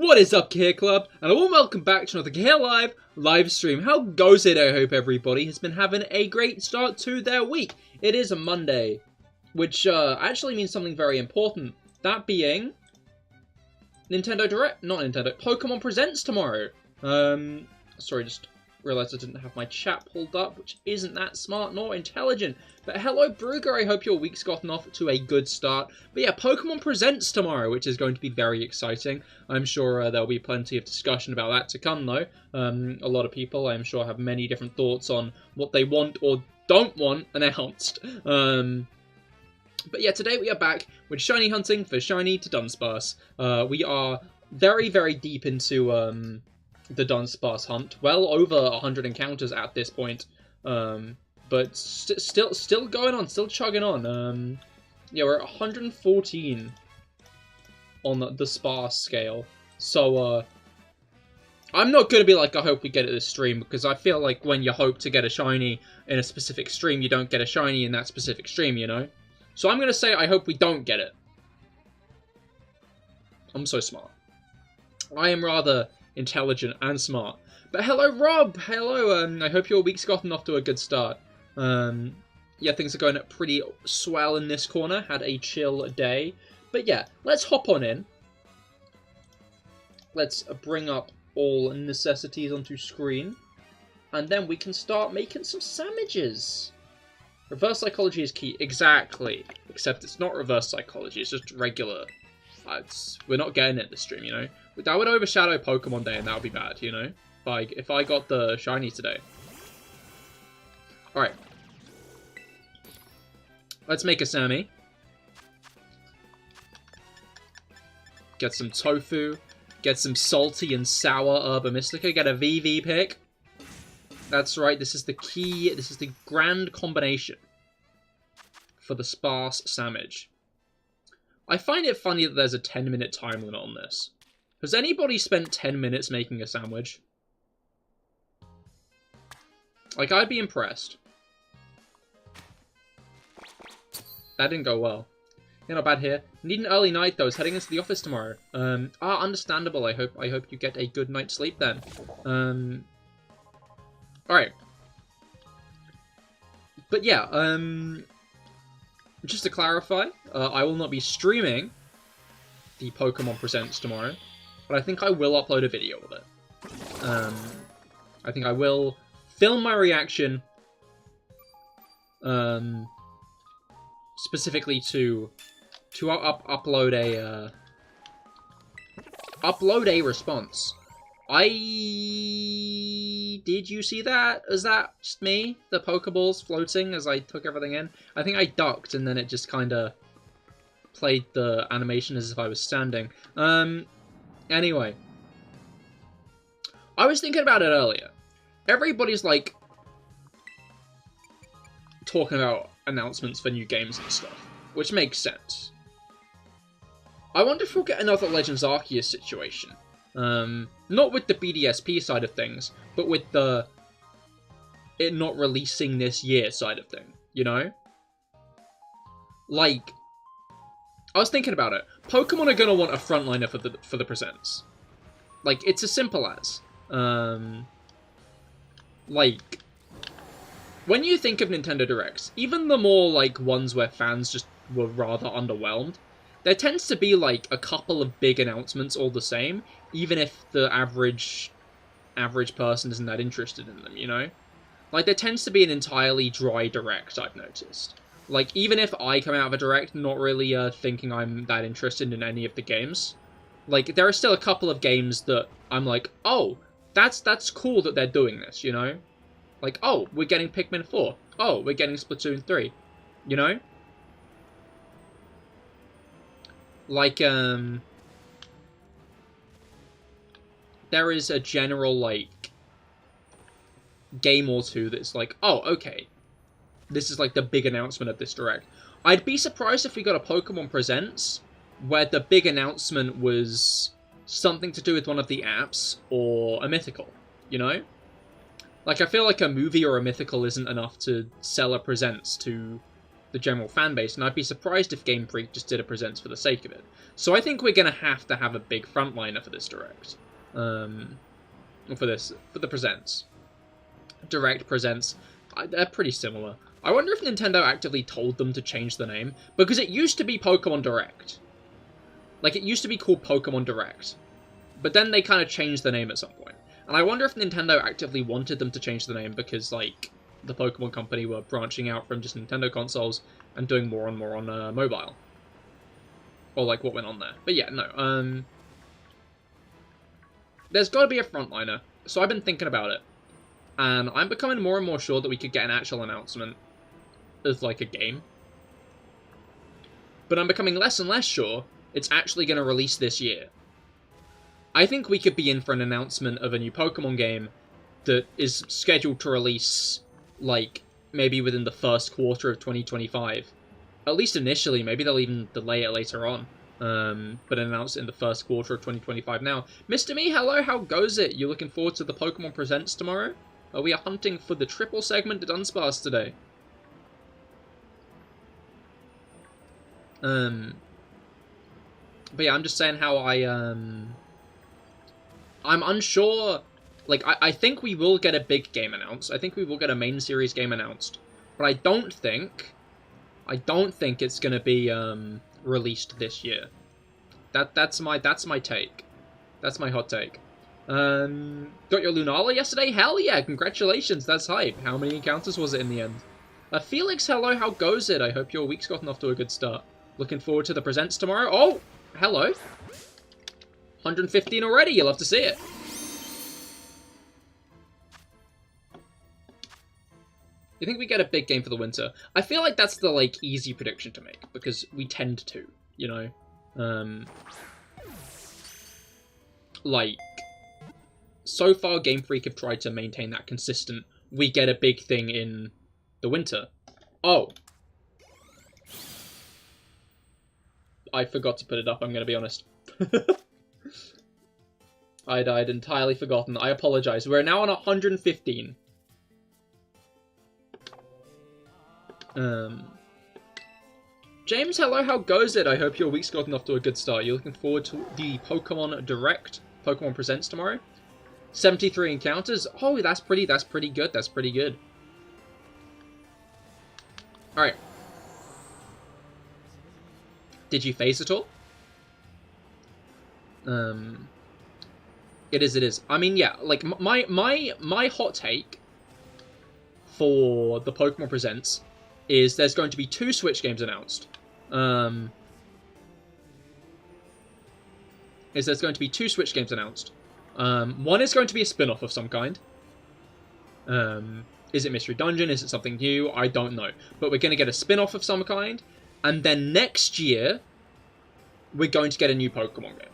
What is up, Cahir Club? And a warm welcome back to another CahirLIVE live stream. How goes it? I hope everybody has been having a great start to their week. It is a Monday, which actually means something very important. That being Nintendo Direct, not Nintendo, Pokemon Presents tomorrow. Sorry, just realised I didn't have my chat pulled up, which isn't that smart nor intelligent. But hello, Brugger, I hope your week's gotten off to a good start. But yeah, Pokemon Presents tomorrow, which is going to be very exciting. I'm sure there'll be plenty of discussion about that to come, though. A lot of people, I'm sure, have many different thoughts on what they want or don't want announced. But yeah, today we are back with Shiny hunting for Shiny to Dunsparce. We are very, very deep into the Dunsparce hunt. Well over 100 encounters at this point. But still going on, still chugging on. Yeah, we're at 114 on the Sparse scale. So, I'm not going to be like, I hope we get it this stream, because I feel like when you hope to get a shiny in a specific stream, you don't get a shiny in that specific stream, you know? So I'm going to say I hope we don't get it. I'm so smart. I am rather intelligent and smart. But hello, Rob! Hello, I hope your week's gotten off to a good start. Yeah, things are going pretty swell in this corner. Had a chill day. But yeah, let's hop on in. Let's bring up all necessities onto screen. And then we can start making some sandwiches. Reverse psychology is key. Exactly. Except it's not reverse psychology, it's just regular. We're not getting it this stream, you know? That would overshadow Pokemon Day and that would be bad, you know? If I got the shiny today. Alright. Let's make a Sammy. Get some tofu. Get some salty and sour Herba Mystica. Get a VV pick. That's right, this is the key. This is the grand combination for the Sparse Sandwich. I find it funny that there's a 10-minute time limit on this. Has anybody spent 10 minutes making a sandwich? Like, I'd be impressed. That didn't go well. Yeah, not bad here. Need an early night, though. It's heading into the office tomorrow. Understandable. I hope you get a good night's sleep then. Alright. But yeah, just to clarify, I will not be streaming the Pokemon Presents tomorrow, but I think I will upload a video of it. I think I will film my reaction, specifically to upload a response. Did you see that? Is that just me? The Pokeballs floating as I took everything in? I think I ducked and then it just kind of played the animation as if I was standing. Anyway. I was thinking about it earlier. Everybody's like talking about announcements for new games and stuff, which makes sense. I wonder if we'll get another Legends Arceus situation. Not with the BDSP side of things, but with the it not releasing this year side of thing, you know? Like, I was thinking about it. Pokemon are gonna want a frontliner for the presents. Like, it's as simple as, like, when you think of Nintendo Directs, even the more, like, ones where fans just were rather underwhelmed, there tends to be, like, a couple of big announcements all the same, even if the average person isn't that interested in them, you know? Like, there tends to be an entirely dry Direct, I've noticed. Like, even if I come out of a Direct not really thinking I'm that interested in any of the games, like, there are still a couple of games that I'm like, oh, that's cool that they're doing this, you know? Like, oh, we're getting Pikmin 4. Oh, we're getting Splatoon 3. You know? Like, there is a general, like, game or two that's like, oh, okay. This is, like, the big announcement of this Direct. I'd be surprised if we got a Pokemon Presents where the big announcement was something to do with one of the apps or a mythical, you know? Like, I feel like a movie or a mythical isn't enough to sell a Presents to the general fan base, and I'd be surprised if Game Freak just did a Presents for the sake of it. So I think we're going to have a big frontliner for this Direct. For the Presents. Direct, Presents, they're pretty similar. I wonder if Nintendo actively told them to change the name, because it used to be Pokemon Direct. Like, it used to be called Pokemon Direct. But then they kind of changed the name at some point. And I wonder if Nintendo actively wanted them to change the name because, like, the Pokemon Company were branching out from just Nintendo consoles and doing more and more on mobile. Or, like, what went on there. But yeah, no, there's got to be a frontliner. So I've been thinking about it. And I'm becoming more and more sure that we could get an actual announcement of, like, a game. But I'm becoming less and less sure it's actually going to release this year. I think we could be in for an announcement of a new Pokemon game that is scheduled to release, like, maybe within the first quarter of 2025. At least initially, maybe they'll even delay it later on. But announce it in the first quarter of 2025 now. Mr. Me, hello, how goes it? You looking forward to the Pokemon Presents tomorrow? We are hunting for the Triple Segment Dudunsparce today. But yeah, I'm just saying how I'm unsure. Like, I think we will get a big game announced. I think we will get a main series game announced. But I don't think it's gonna be released this year. That's my take. That's my hot take. Got your Lunala yesterday? Hell yeah, congratulations, that's hype. How many encounters was it in the end? Felix, hello, how goes it? I hope your week's gotten off to a good start. Looking forward to the Presents tomorrow. Oh, hello. 115 already, you'll love to see it. You think we get a big game for the winter? I feel like that's the, like, easy prediction to make, because we tend to, you know? Like, so far Game Freak have tried to maintain that consistent, we get a big thing in the winter. Oh. I forgot to put it up, I'm gonna be honest. I'd entirely forgotten. I apologize. We're now on 115. James, hello, how goes it? I hope your week's gotten off to a good start. You're looking forward to the Pokemon Direct, Pokemon Presents tomorrow? 73 encounters? Oh, that's pretty good, that's pretty good. Alright. Did you phase at all? It is. I mean, yeah, like, my hot take for the Pokemon Presents is there's going to be 2 Switch games announced. One is going to be a spin-off of some kind. Is it Mystery Dungeon? Is it something new? I don't know. But we're going to get a spin-off of some kind. And then next year, we're going to get a new Pokemon game.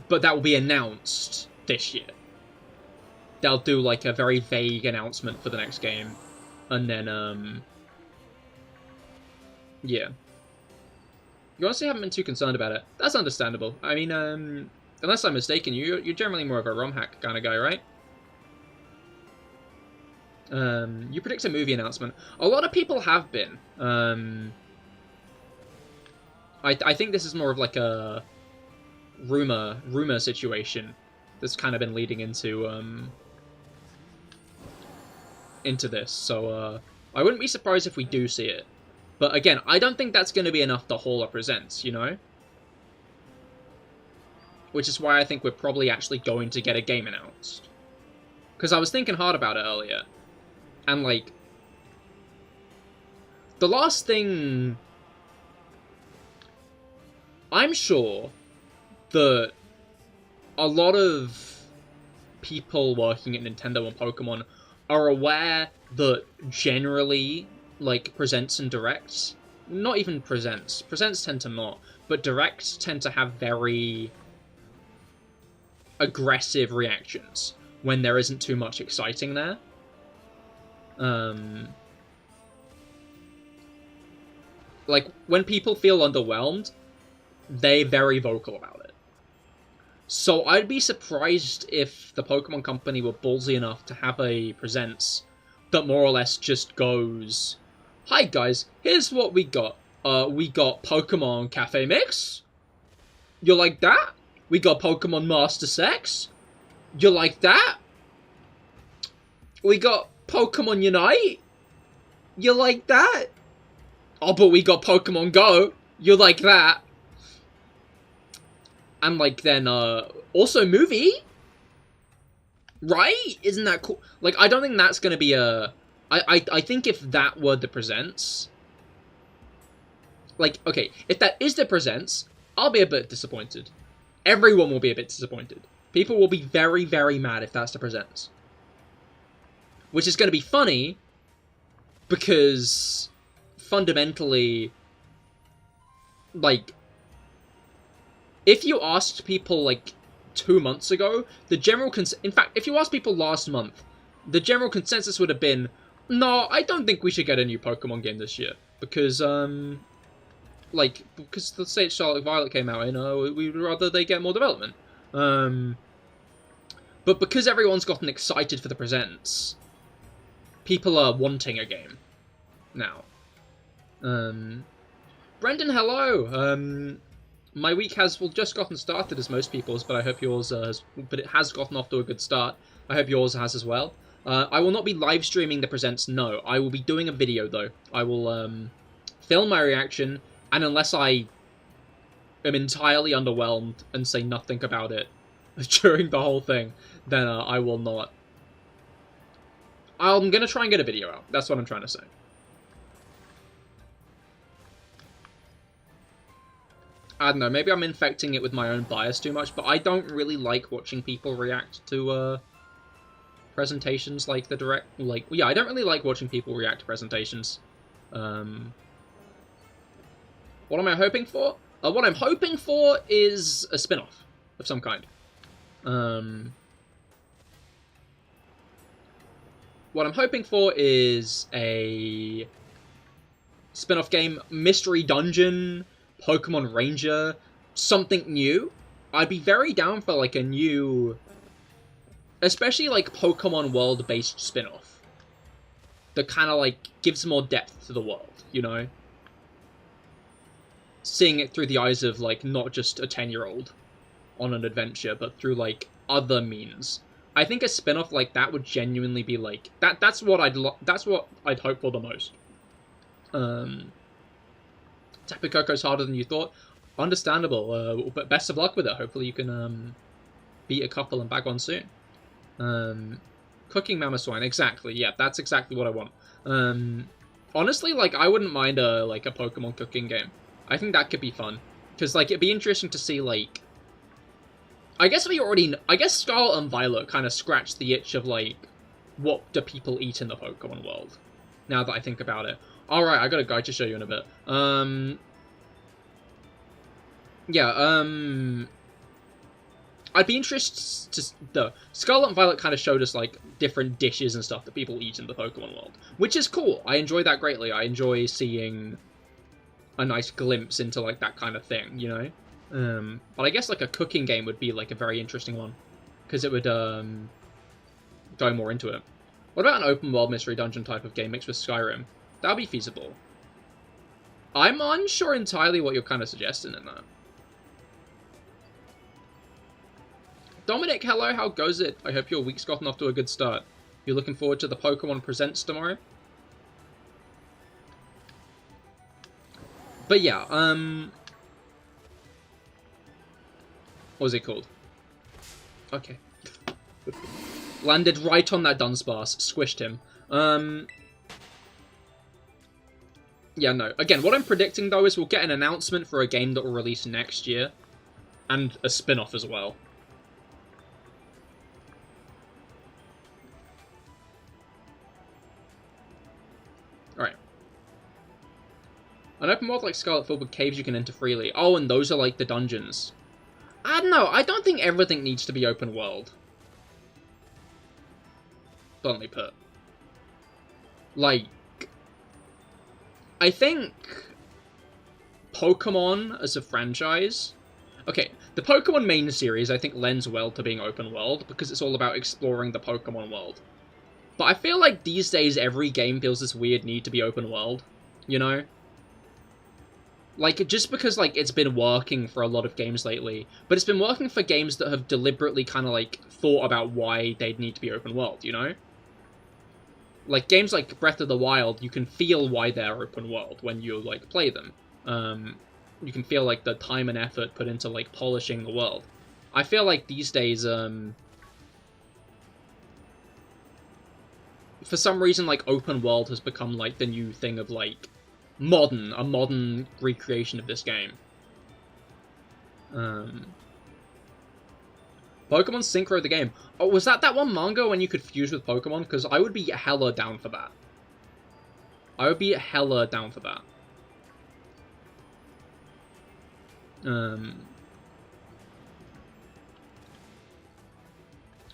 But that will be announced this year. They'll do, like, a very vague announcement for the next game. And then, yeah. You honestly haven't been too concerned about it. That's understandable. I mean, unless I'm mistaken, you're generally more of a ROM hack kind of guy, right? You predict a movie announcement. A lot of people have been. I think this is more of like a rumor situation that's kind of been leading into this. So I wouldn't be surprised if we do see it. But again, I don't think that's going to be enough to haul a Presents, you know? Which is why I think we're probably actually going to get a game announced. Because I was thinking hard about it earlier. And, like, the last thing... I'm sure that a lot of people working at Nintendo and Pokemon are aware that generally, like, Presents and Directs, not even Presents tend to not, but Directs tend to have very aggressive reactions when there isn't too much exciting there. Like, when people feel underwhelmed, they're very vocal about it. So I'd be surprised if the Pokemon Company were ballsy enough to have a presents that more or less just goes, "Hi guys, here's what we got. We got Pokemon Cafe Mix. You like that? We got Pokemon Master Sex. You like that? We got Pokemon Unite. You like that? Oh, but we got Pokemon Go. You like that?" And, like, then, also movie? Right? Isn't that cool? Like, I don't think that's gonna be a... I think if that were the presents... Like, okay, if that is the presents, I'll be a bit disappointed. Everyone will be a bit disappointed. People will be very, very mad if that's the presents. Which is gonna be funny, because fundamentally, like... If you asked people, like, 2 months ago, the general in fact, if you asked people last month, the general consensus would have been, no, I don't think we should get a new Pokemon game this year. Because, like, because let's say Scarlet and Violet came out, and, we'd rather they get more development. But because everyone's gotten excited for the presents, people are wanting a game now. Brendan, hello! My week has, well, just gotten started as most people's, but I hope yours but it has gotten off to a good start. I hope yours has as well. I will not be live streaming the presents, no. I will be doing a video, though. I will, film my reaction, and unless I am entirely underwhelmed and say nothing about it during the whole thing, then, I will not. I'm gonna try and get a video out. That's what I'm trying to say. I don't know, maybe I'm infecting it with my own bias too much, but I don't really like watching people react to, presentations like the direct... Like, yeah, I don't really like watching people react to presentations. What am I hoping for? What I'm hoping for is a spin-off of some kind. What I'm hoping for is a spin-off game, Mystery Dungeon... Pokemon Ranger, something new. I'd be very down for, like, a new... Especially, like, Pokemon world-based spin-off. That kind of, like, gives more depth to the world, you know? Seeing it through the eyes of, like, not just a 10-year-old on an adventure, but through, like, other means. I think a spin-off like that would genuinely be, like... That's what I'd hope for the most. Tapu Koko's harder than you thought. Understandable, but best of luck with it. Hopefully you can beat a couple and bag one soon. Cooking Mamoswine, exactly. Yeah, that's exactly what I want. Honestly, like, I wouldn't mind a Pokemon cooking game. I think that could be fun. Because, like, it'd be interesting to see, like... I guess Scarlet and Violet kind of scratched the itch of, like, what do people eat in the Pokemon world? Now that I think about it. Alright, I got a guide to show you in a bit. I'd be interested to... Scarlet and Violet kind of showed us, like, different dishes and stuff that people eat in the Pokemon world. Which is cool. I enjoy that greatly. I enjoy seeing a nice glimpse into, like, that kind of thing, you know? But I guess, like, a cooking game would be, like, a very interesting one. Because it would, go more into it. What about an open world mystery dungeon type of game mixed with Skyrim? That'd be feasible. I'm unsure entirely what you're kind of suggesting in that. Dominic, hello, how goes it? I hope your week's gotten off to a good start. You're looking forward to the Pokemon Presents tomorrow? But yeah, what was it called? Okay. Landed right on that Dunsparce. Squished him. Yeah, no. Again, what I'm predicting, though, is we'll get an announcement for a game that will release next year. And a spin-off as well. Alright. An open world like Scarlet filled with caves you can enter freely. Oh, and those are like the dungeons. I don't know. I don't think everything needs to be open world. Bluntly put. Like... I think Pokemon as a franchise, Okay, the Pokemon main series I think lends well to being open world, because it's all about exploring the Pokemon world. But I feel like these days every game feels this weird need to be open world, you know? Like, just because, like, it's been working for a lot of games lately, but it's been working for games that have deliberately kind of, like, thought about why they'd need to be open world, you know? Like, games like Breath of the Wild, you can feel why they're open world when you, like, play them. You can feel, like, the time and effort put into, like, polishing the world. I feel like these days, for some reason, like, open world has become, like, the new thing of, like, a modern recreation of this game. Pokemon Synchro the game. Oh, was that one manga when you could fuse with Pokemon? Because I would be hella down for that. I would be hella down for that.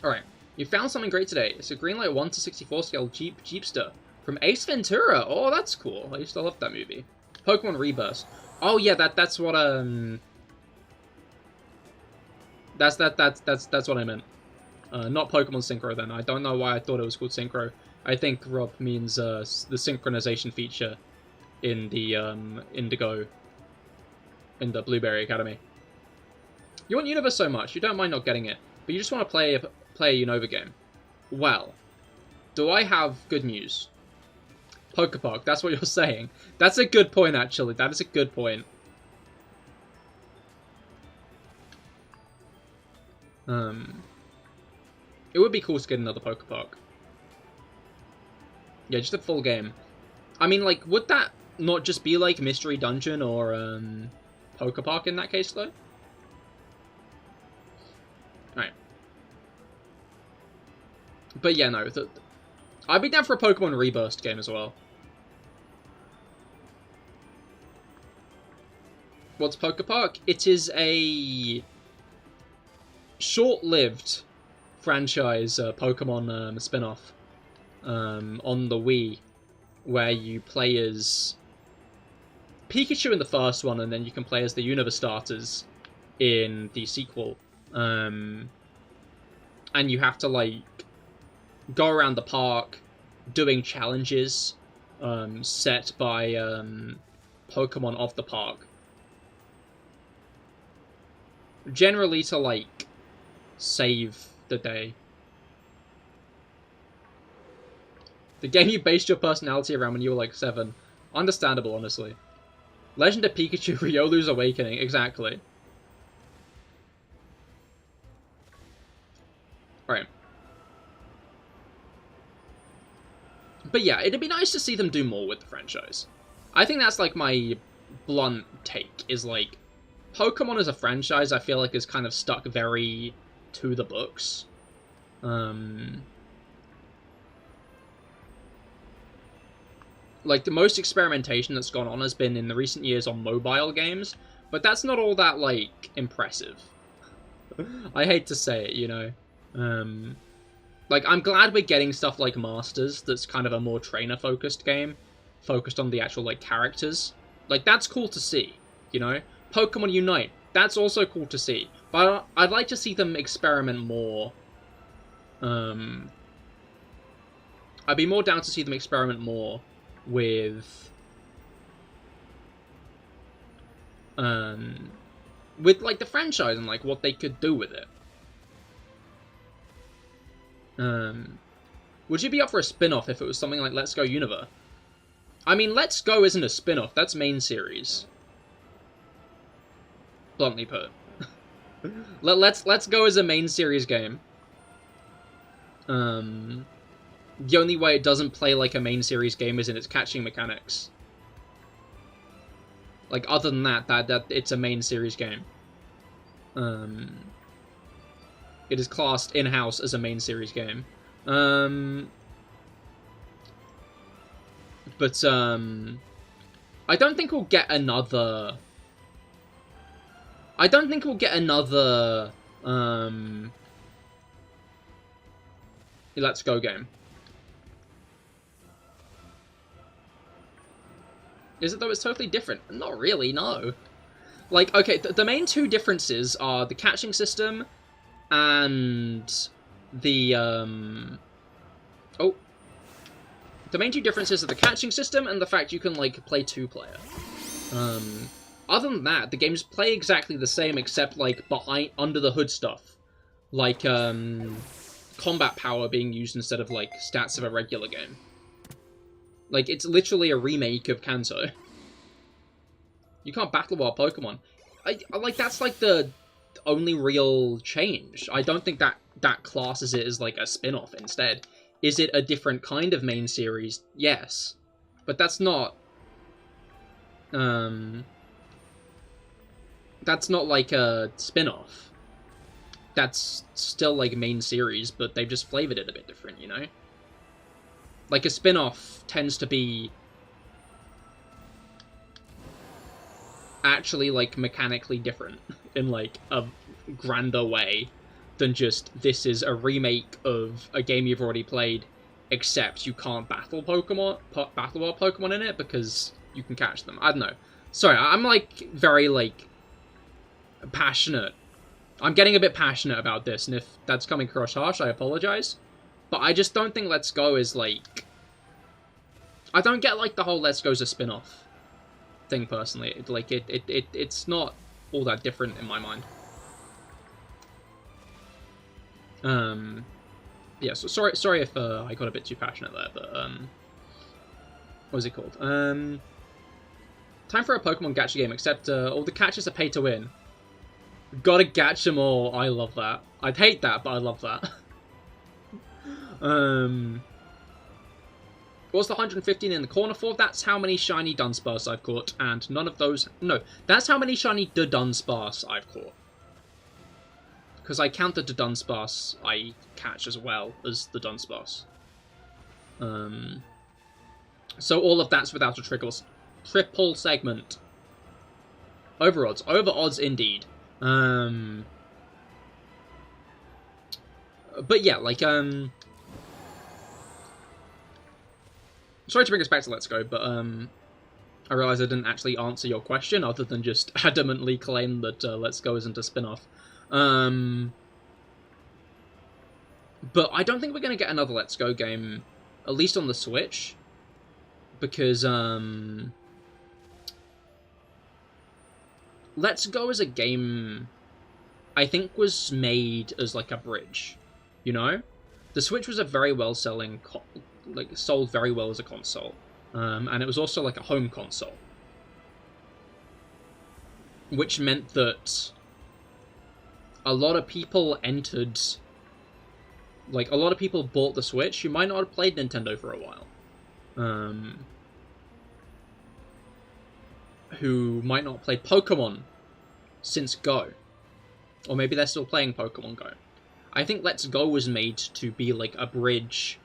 Alright. You found something great today. It's a Greenlight 1 to 64 scale Jeepster. From Ace Ventura! Oh, that's cool. I used to love that movie. Pokemon Rebirth. Oh yeah, that's what that's what I meant. Not Pokemon Synchro then. I don't know why I thought it was called Synchro. I think Rob means the synchronization feature in the Indigo, in the Blueberry Academy. You want Unova so much, you don't mind not getting it, but you just want to play a Unova game. Well, do I have good news? Pokepark, that's what you're saying. That's a good point, actually. That is a good point. It would be cool to get another Pokepark. Yeah, just a full game. I mean, like, would that not just be, like, Mystery Dungeon or, Pokepark in that case, though? Alright. But yeah, no. I'd be down for a Pokemon Rebirth game as well. What's Pokepark? It is a short-lived franchise Pokemon spin-off on the Wii, where you play as Pikachu in the first one, and then you can play as the Unova starters in the sequel. And you have to, like, go around the park doing challenges set by Pokemon of the park. Generally to, like, save the day. The game you based your personality around when you were, like, 7. Understandable, honestly. Legend of Pikachu, Riolu's Awakening, exactly. Right. But yeah, it'd be nice to see them do more with the franchise. I think that's, like, my blunt take, is, like, Pokemon as a franchise, I feel like, is kind of stuck very to the books. Like, the most experimentation that's gone on has been in the recent years on mobile games, but that's not all that, like, impressive. I hate to say it, you know. Like, I'm glad we're getting stuff like Masters that's kind of a more trainer-focused game, focused on the actual, like, characters. Like, that's cool to see, you know? Pokemon Unite, that's also cool to see. But I'd like to see them experiment more. I'd be more down to see them experiment more with like, the franchise and, like, what they could do with it. Would you be up for a spin-off if it was something like Let's Go Unova? I mean, Let's Go isn't a spin-off, that's main series. Bluntly put. Let's Go is a main series game. The only way it doesn't play like a main series game is in its catching mechanics. Like, other than that it's a main series game. It is classed in-house as a main series game. But I don't think we'll get another... Let's Go game. Is it though? It's totally different. Not really, no. Like, okay, the main two differences are the catching system and the, the main two differences are the catching system and the fact you can, like, play two-player. Other than that, the games play exactly the same except, like, under the hood stuff. Like, combat power being used instead of, like, stats of a regular game. Like, it's literally a remake of Kanto. You can't battle while Pokemon. Like, that's, like, the only real change. I don't think that classes it as, like, a spin-off instead. Is it a different kind of main series? Yes. But that's not... that's not, like, a spin-off. That's still, like, main series, but they've just flavored it a bit different, you know? Like, a spin-off tends to be... actually, like, mechanically different in, like, a grander way than just, this is a remake of a game you've already played, except you can't battle while Pokemon in it because you can catch them. I don't know. Sorry, I'm, like, very, like, passionate. I'm getting a bit passionate about this, and if that's coming across harsh, I apologize. But I just don't think Let's Go is, like... I don't get, like, the whole Let's Go's a spin-off thing, personally. It's not all that different in my mind. Yeah, so sorry if I got a bit too passionate there, but, what was it called? Time for a Pokemon gacha game, except, all the catches are pay to win. Gotta catch them all. I love that. I'd hate that, but I love that. What's the 115 in the corner for? That's how many shiny Dunsparce I've caught, and none of those... No, that's how many shiny Dudunsparce I've caught. Because I count the Dudunsparce I catch as well as the Dunsparce. So all of that's without a triple segment. Over odds. Over odds indeed. But yeah, like, sorry to bring us back to Let's Go, but, I realise I didn't actually answer your question, other than just adamantly claim that, Let's Go isn't a spin-off. But I don't think we're going to get another Let's Go game, at least on the Switch, because, Let's Go as a game, I think, was made as, like, a bridge, you know? The Switch was a very well-selling, sold very well as a console, and it was also, like, a home console, which meant that a lot of people entered, like, a lot of people bought the Switch who might not have played Nintendo for a while, who might not have played Pokemon since Go. Or maybe they're still playing Pokemon Go. I think Let's Go was made to be, like, a bridge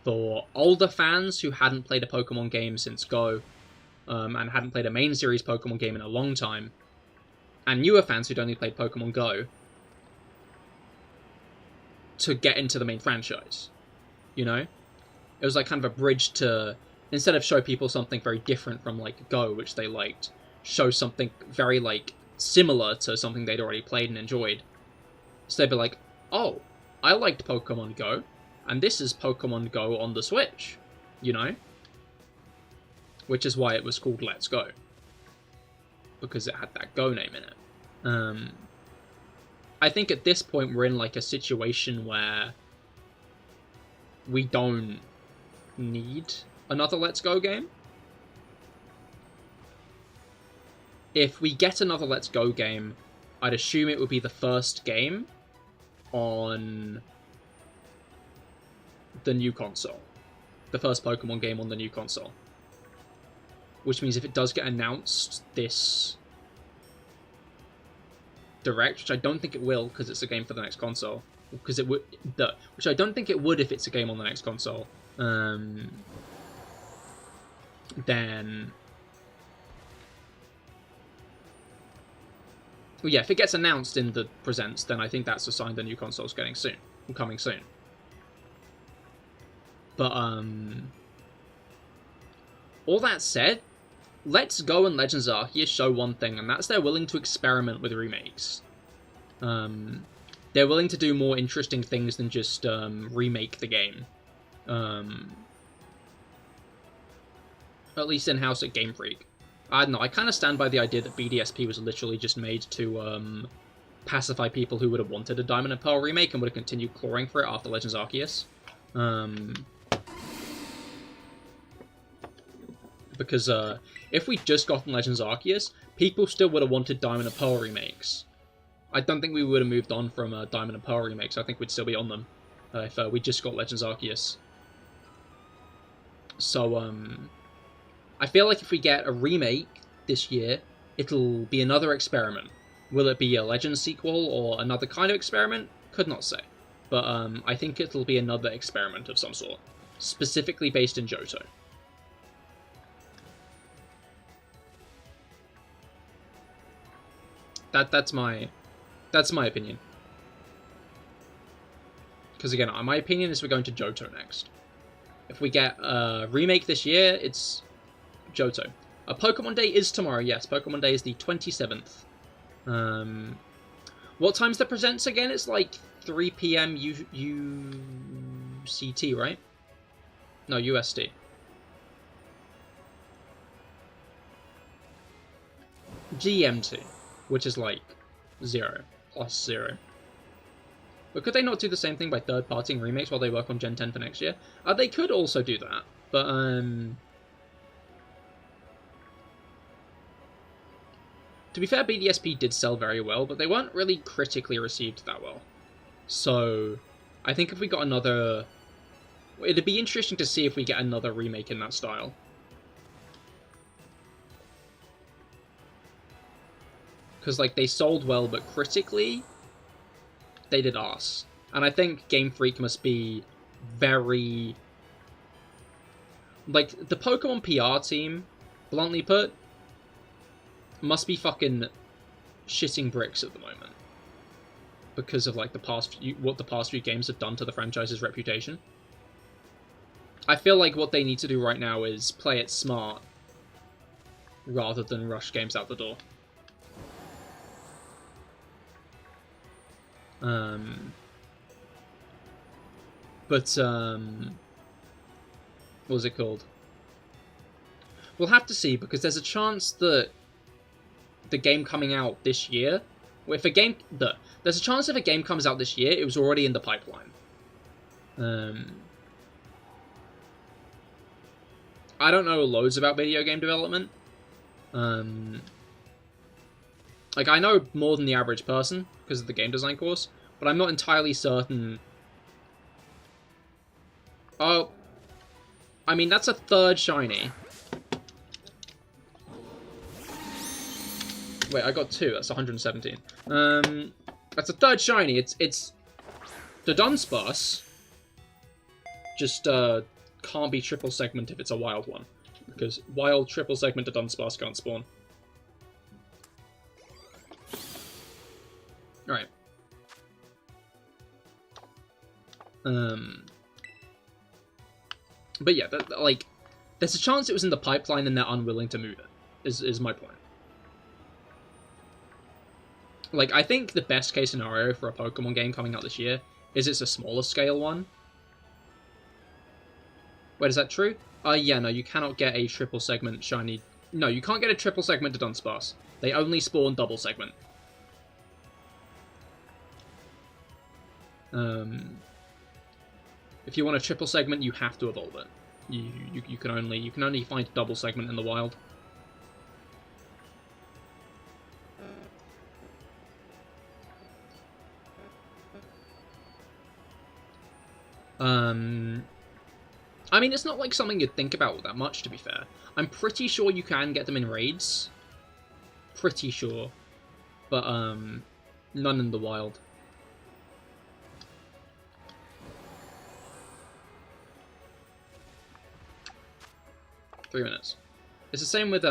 for older fans who hadn't played a Pokemon game since Go, and hadn't played a main series Pokemon game in a long time, and newer fans who'd only played Pokemon Go, to get into the main franchise, you know? It was, like, kind of a bridge to, instead of show people something very different from, like, Go, which they liked, show something very, like, similar to something they'd already played and enjoyed. So they'd be like, oh, I liked Pokemon Go, and this is Pokemon Go on the Switch, you know? Which is why it was called Let's Go. Because it had that Go name in it. I think at this point we're in, like, a situation where we don't need another Let's Go game. If we get another Let's Go game, I'd assume it would be the first game on the new console. The first Pokemon game on the new console. Which means if it does get announced this Direct, which I don't think it will, because it's a game for the next console. Because it would... which I don't think it would if it's a game on the next console. Then... Well, yeah, if it gets announced in the Presents, then I think that's a sign the new console's coming soon. But, all that said, Let's Go and Legends Arceus show one thing, and that's they're willing to experiment with remakes. They're willing to do more interesting things than just remake the game. At least in-house at Game Freak. I don't know, I kind of stand by the idea that BDSP was literally just made to pacify people who would have wanted a Diamond and Pearl remake and would have continued clawing for it after Legends Arceus. Because if we'd just gotten Legends Arceus, people still would have wanted Diamond and Pearl remakes. I don't think we would have moved on from Diamond and Pearl remakes. I think we'd still be on them if we just got Legends Arceus. So, I feel like if we get a remake this year, it'll be another experiment. Will it be a Legends sequel or another kind of experiment? Could not say. But I think it'll be another experiment of some sort, specifically based in Johto. That's my opinion. Because again, my opinion is we're going to Johto next. If we get a remake this year, it's Johto. Pokemon Day is tomorrow, yes. Pokemon Day is the 27th. What time's the presents again? It's like 3 PM UCT, right? No, USD. GMT, which is like 0 plus 0. But could they not do the same thing by third-partying remakes while they work on Gen 10 for next year? They could also do that, but to be fair, BDSP did sell very well, but they weren't really critically received that well. So, I think if we got another... It'd be interesting to see if we get another remake in that style. Because, like, they sold well, but critically, they did arse. And I think Game Freak must be very... Like, the Pokemon PR team, bluntly put, must be fucking shitting bricks at the moment. Because of, like, what the past few games have done to the franchise's reputation. I feel like what they need to do right now is play it smart, rather than rush games out the door. What was it called? We'll have to see, because there's a chance that the game coming out this year, there's a chance if a game comes out this year, it was already in the pipeline. I don't know loads about video game development. Like, I know more than the average person, because of the game design course, but I'm not entirely certain... Oh, I mean, that's a third shiny. Wait, I got 2, that's 117. That's a third shiny, it's the Dunsparce, just, can't be triple segment if it's a wild one, because wild triple segment Dudunsparce can't spawn. Alright. But yeah, like, there's a chance it was in the pipeline and they're unwilling to move it, is my point. Like, I think the best case scenario for a Pokemon game coming out this year is it's a smaller scale one. Wait, is that true? Yeah, no, you cannot get a triple segment shiny... No, you can't get a triple segment Dudunsparce. They only spawn double segment. If you want a triple segment, you have to evolve it. You can only find a double segment in the wild. I mean, it's not like something you'd think about that much, to be fair. I'm pretty sure you can get them in raids. Pretty sure. But, none in the wild. Three minutes. It's the same with,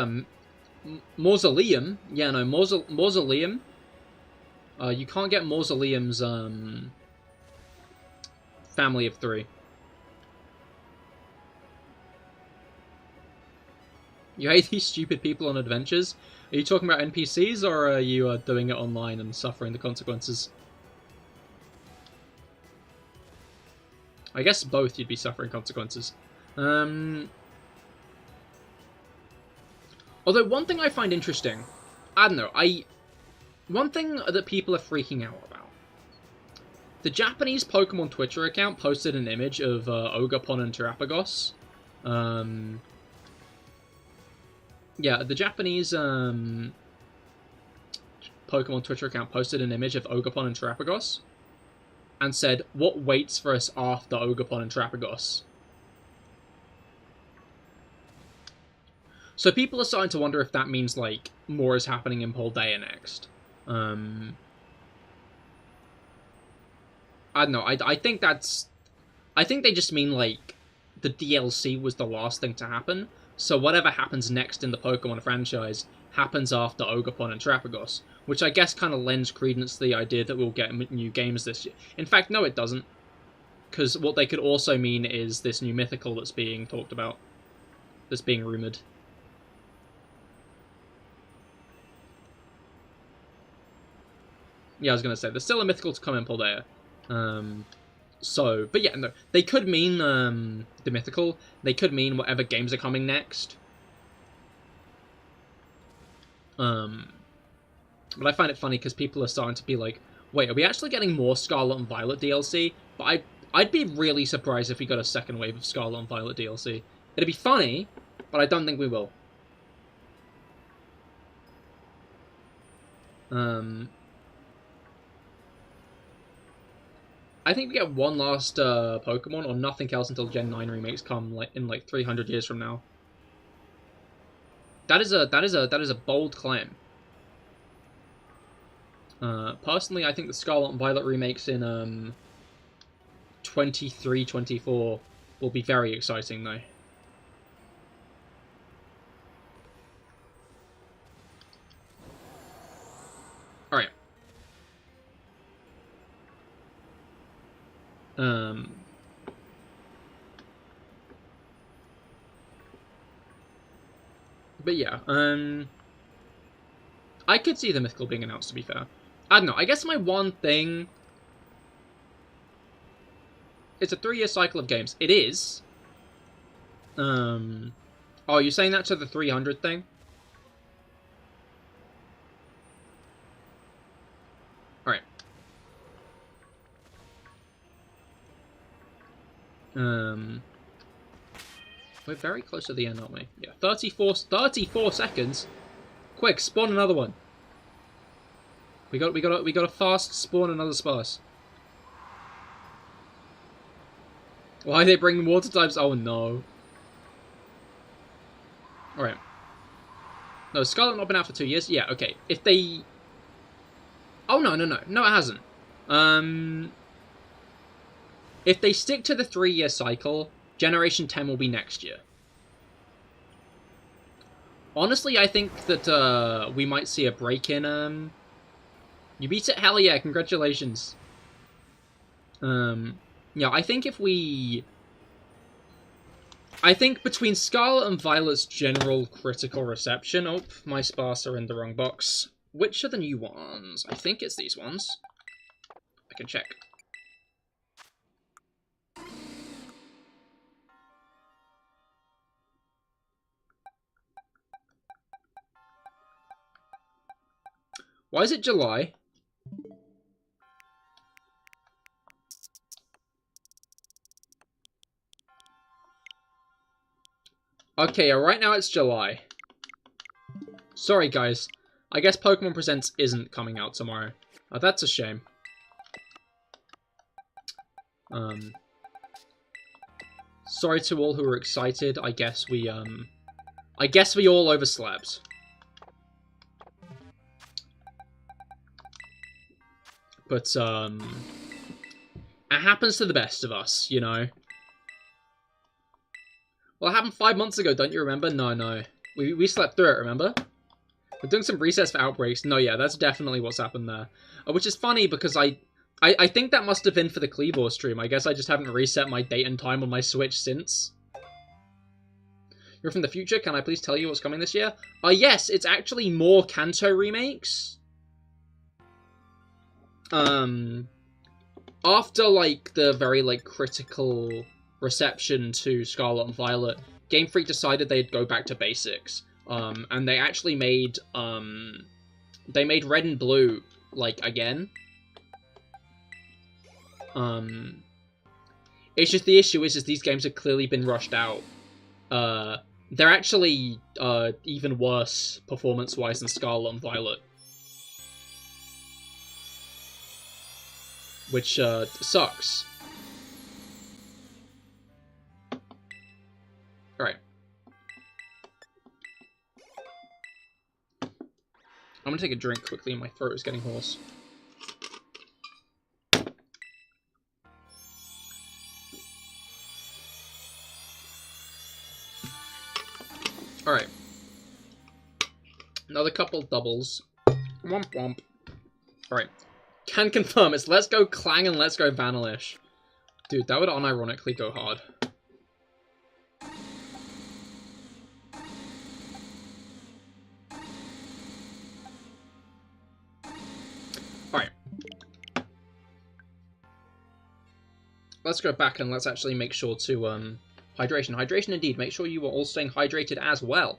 Mausoleum. Yeah, no, Mausoleum. You can't get Mausoleum's, family of 3. You hate these stupid people on adventures? Are you talking about NPCs, or are you doing it online and suffering the consequences? I guess both, you'd be suffering consequences. Although one thing I find interesting, I don't know, one thing that people are freaking out about. The Japanese Pokemon Twitter account posted an image of Ogerpon and Terapagos. Yeah, the Japanese Pokemon Twitter account posted an image of Ogerpon and Terapagos and said, "What waits for us after Ogerpon and Terapagos?" So people are starting to wonder if that means, like, more is happening in Paldea next. I don't know, I think that's... I think they just mean, like, the DLC was the last thing to happen, so whatever happens next in the Pokemon franchise happens after Ogerpon and Terapagos, which I guess kind of lends credence to the idea that we'll get new games this year. In fact, no, it doesn't, because what they could also mean is this new mythical that's being talked about, that's being rumoured. Yeah, I was going to say, there's still a mythical to come in Paldea. But yeah, no, they could mean the mythical. They could mean whatever games are coming next. But I find it funny because people are starting to be like, wait, are we actually getting more Scarlet and Violet DLC? But I'd be really surprised if we got a second wave of Scarlet and Violet DLC. It'd be funny, but I don't think we will. I think we get one last Pokemon or nothing else until Gen 9 remakes come in 300 years from now. That is a bold claim. Personally, I think the Scarlet and Violet remakes in 23-24 will be very exciting, though. Alright. But yeah, I could see the mythical being announced, to be fair. I don't know, I guess my one thing... It's a 3-year cycle of games. It is. Oh, you're saying that to the 300 thing? Alright. We're very close to the end, aren't we? Yeah, 34 seconds. Quick, spawn another one. We got to fast spawn another Sparse. Why are they bringing water types? Oh no. Alright. No, Scarlet not been out for 2 years? Yeah, okay. If they... Oh, no, it hasn't. If they stick to the 3-year cycle, Generation 10 will be next year. Honestly, I think that we might see a break in... You beat it? Hell yeah, congratulations. Yeah, I think if we... I think between Scarlet and Violet's general critical reception... Oh, my Sparse are in the wrong box. Which are the new ones? I think it's these ones. I can check. Why is it July? Okay, right now it's July. Sorry, guys. I guess Pokemon Presents isn't coming out tomorrow. Oh, that's a shame. Sorry to all who are excited. I guess we all overslept. But, it happens to the best of us, you know? Well, it happened 5 months ago, don't you remember? No. We slept through it, remember? We're doing some resets for outbreaks. No, yeah, that's definitely what's happened there. Which is funny, because I think that must have been for the Kleavor stream. I guess I just haven't reset my date and time on my Switch since. You're from the future, can I please tell you what's coming this year? Yes, it's actually more Kanto remakes. After, like, the very, like, critical reception to Scarlet and Violet, Game Freak decided they'd go back to basics. And they actually made, they made Red and Blue, like, again. It's just the issue is these games have clearly been rushed out. They're actually, even worse performance-wise than Scarlet and Violet. Which, sucks. Alright. I'm gonna take a drink quickly, my throat is getting hoarse. Alright. Another couple doubles. Womp womp. Alright. Can confirm, it's Let's Go Clang and Let's Go Vanillish. Dude, that would unironically go hard. Alright. Let's go back and let's actually make sure to, hydration. Hydration indeed. Make sure you are all staying hydrated as well.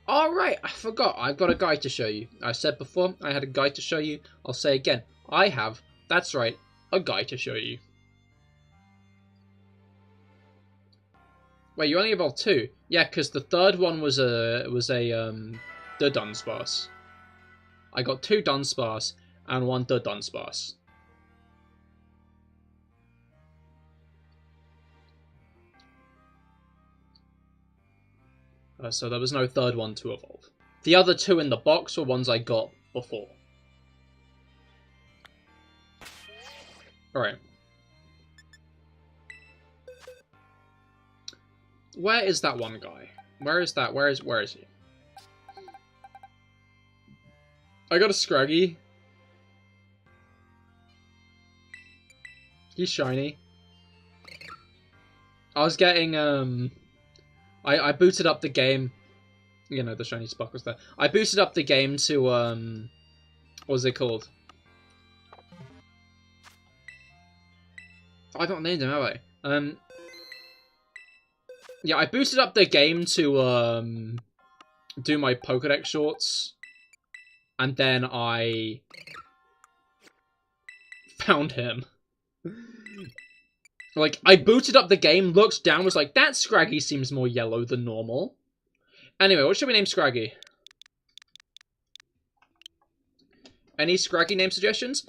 Alright, I forgot. I've got a guide to show you. I said before I had a guide to show you. I'll say again. I have, that's right, a guide to show you. Wait, you only evolved 2? Yeah, because the third one was a Dudunsparce. I got 2 Dunsparce and 1 Dudunsparce. So there was no third one to evolve. The other 2 in the box were ones I got before. Alright. Where is that one guy? Where is that? Where is he? I got a Scraggy. He's shiny. I was getting, I booted up the game. You know, the shiny sparkles there. I boosted up the game to, what was it called? I don't named him, have I? Yeah, I boosted up the game to, do my Pokédex shorts. And then I found him. Like, I booted up the game, looked down, was like, that Scraggy seems more yellow than normal. Anyway, what should we name Scraggy? Any Scraggy name suggestions?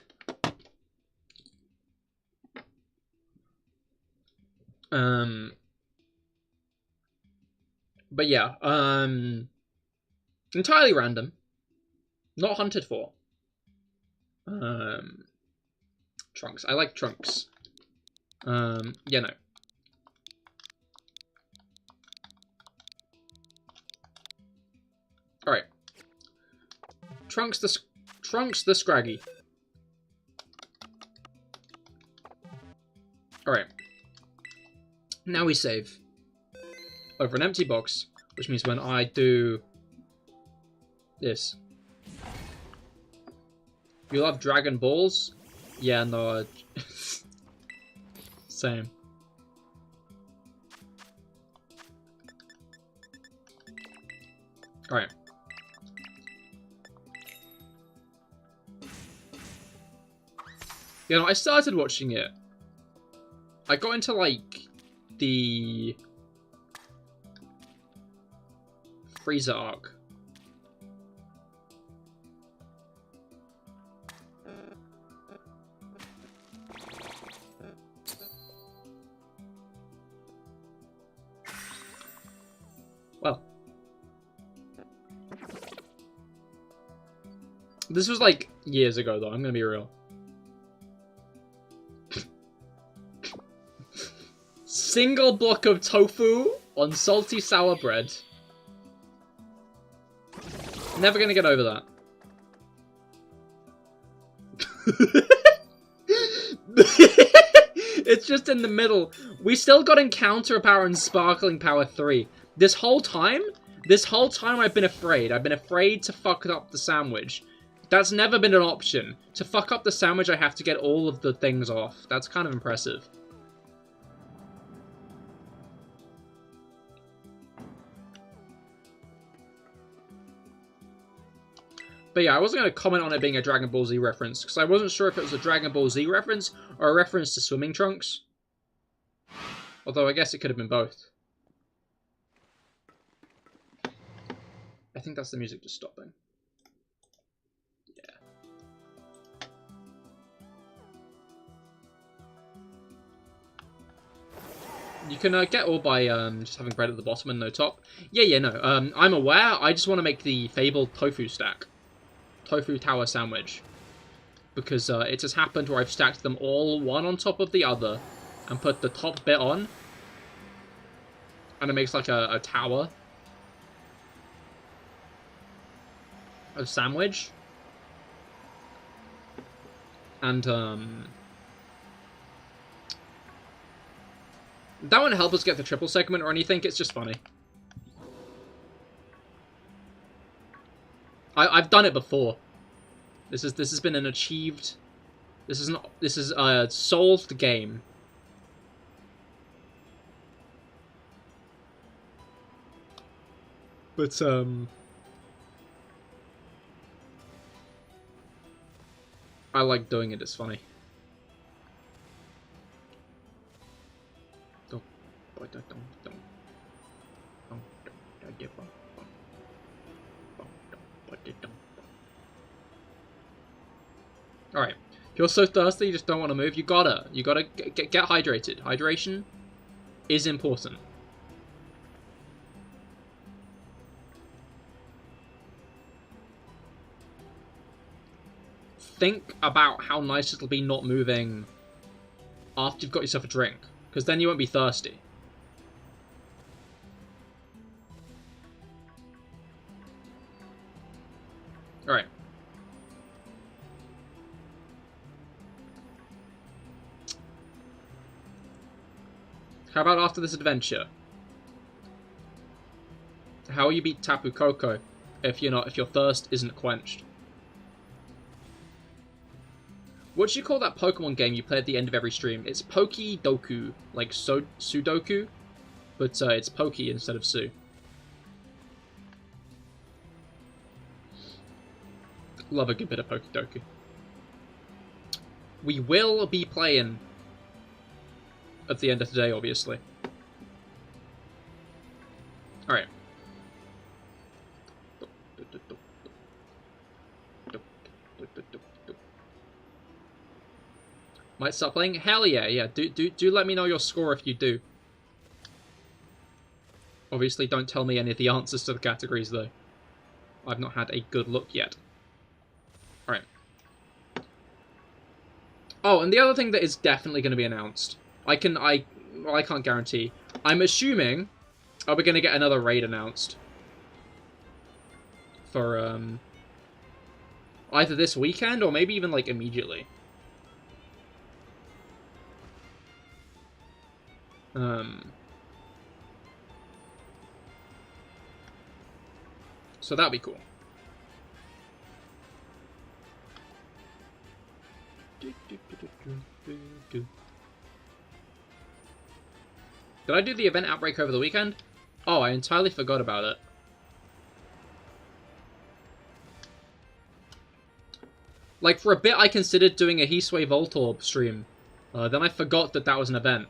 But yeah, entirely random. Not hunted for. Trunks. I like Trunks. Yeah, no. Alright. Trunks the Scraggy. Alright. Now we save. Over an empty box, which means when I do this. You love Dragon Balls? Yeah, no. Same. Alright. You know, I started watching it. I got into, like, the Frieza arc. Well. This was, like, years ago, though. I'm gonna be real. Single block of tofu on salty sour bread. Never gonna get over that. It's just in the middle. We still got Encounter Power and Sparkling Power 3. This whole time I've been afraid. I've been afraid to fuck up the sandwich. That's never been an option. To fuck up the sandwich, I have to get all of the things off. That's kind of impressive. But yeah, I wasn't going to comment on it being a Dragon Ball Z reference, because I wasn't sure if it was a Dragon Ball Z reference or a reference to swimming trunks. Although I guess it could have been both. I think that's the music just stopping. Yeah. You can get all by just having bread at the bottom and no top. Yeah, no. I'm aware. I just want to make the fabled tofu stack. Tofu tower sandwich. Because it has happened where I've stacked them all one on top of the other and put the top bit on. And it makes like a tower. A sandwich. And that won't help us get the triple segment or anything, it's just funny. I've done it before. This has been an achieved, this is a solved game. But I like doing it, it's funny. Alright, if you're so thirsty you just don't want to move, you gotta get hydrated. Hydration is important. Think about how nice it'll be not moving after you've got yourself a drink, because then you won't be thirsty. Alright. How about after this adventure? How will you beat Tapu Koko if your thirst isn't quenched? What do you call that Pokemon game you play at the end of every stream? It's Poke-Doku, like Sudoku, but it's Poke instead of Su. Love a good bit of Poke-Doku. We will be playing at the end of today, obviously. Alright. Might start playing? Hell yeah. Do let me know your score if you do. Obviously, don't tell me any of the answers to the categories, though. I've not had a good look yet. Alright. Oh, and the other thing that is definitely going to be announced. I can't guarantee. I'm assuming we're going to get another raid announced. For, either this weekend or maybe even, like, immediately. So that'd be cool. Did I do the event outbreak over the weekend? Oh, I entirely forgot about it. Like, for a bit I considered doing a Hisui Voltorb stream. Then I forgot that that was an event.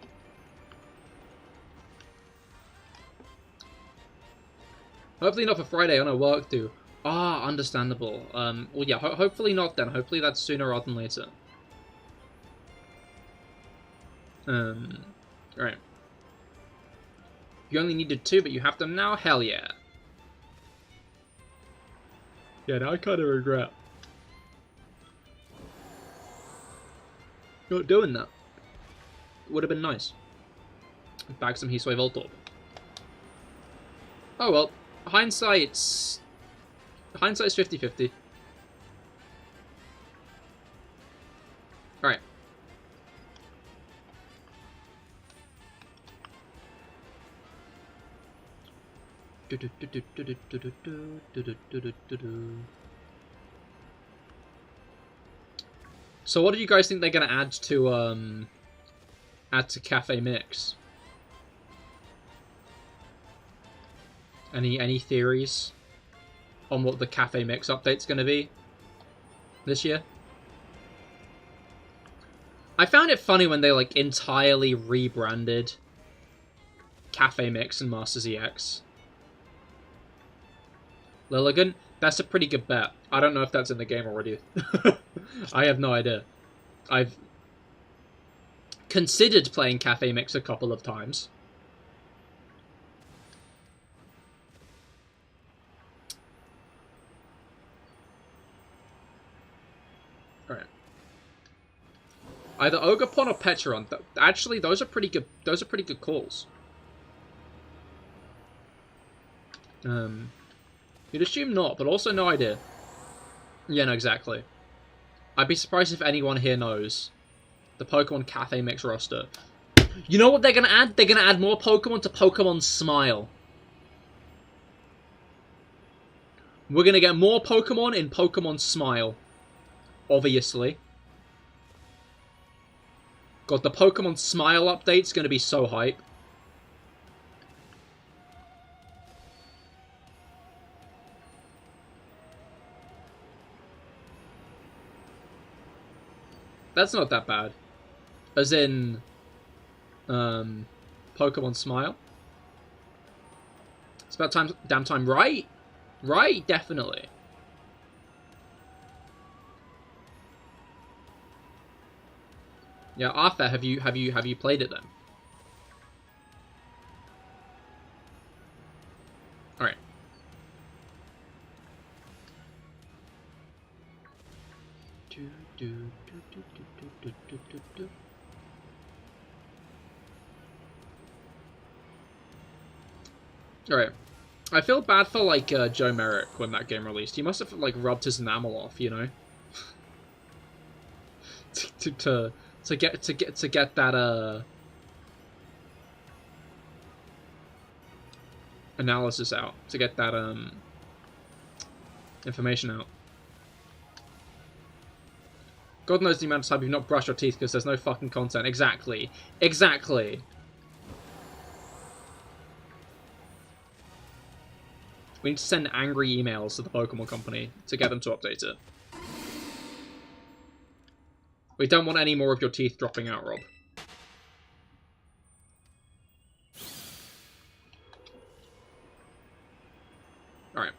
Hopefully not for Friday, I know work do. Ah, understandable. Well, yeah, hopefully not then. Hopefully that's sooner rather than later. Right. You only needed 2, but you have them now? Hell yeah. Yeah, now I kind of regret not doing that. Would have been nice. Bag some Hisui Voltorb. Oh well. Hindsight's 50-50. Alright. So what do you guys think they're gonna add to Cafe Mix? Any theories on what the Cafe Mix update's gonna be this year? I found it funny when they like entirely rebranded Cafe Mix and Masters EX. Lilligan, that's a pretty good bet. I don't know if that's in the game already. I have no idea. I've considered playing Cafe Mix a couple of times. Alright. Either Ogapon or Petron. Actually, those are pretty good. Those are pretty good calls. You'd assume not, but also no idea. Yeah, no, exactly. I'd be surprised if anyone here knows the Pokemon Cafe Mix roster. You know what they're gonna add? They're gonna add more Pokemon to Pokemon Smile. We're gonna get more Pokemon in Pokemon Smile. Obviously. God, the Pokemon Smile update's gonna be so hype. That's not that bad. As in, Pokemon Smile. It's about time, damn time, right? Right, definitely. Yeah, Arthur, have you played it then? All right. Alright. I feel bad for, like, Joe Merrick when that game released. He must have, like, rubbed his enamel off, you know? to get that, analysis out. To get that, information out. God knows the amount of time you've not brushed your teeth because there's no fucking content. Exactly. Exactly. We need to send angry emails to the Pokemon Company to get them to update it. We don't want any more of your teeth dropping out, Rob. Alright.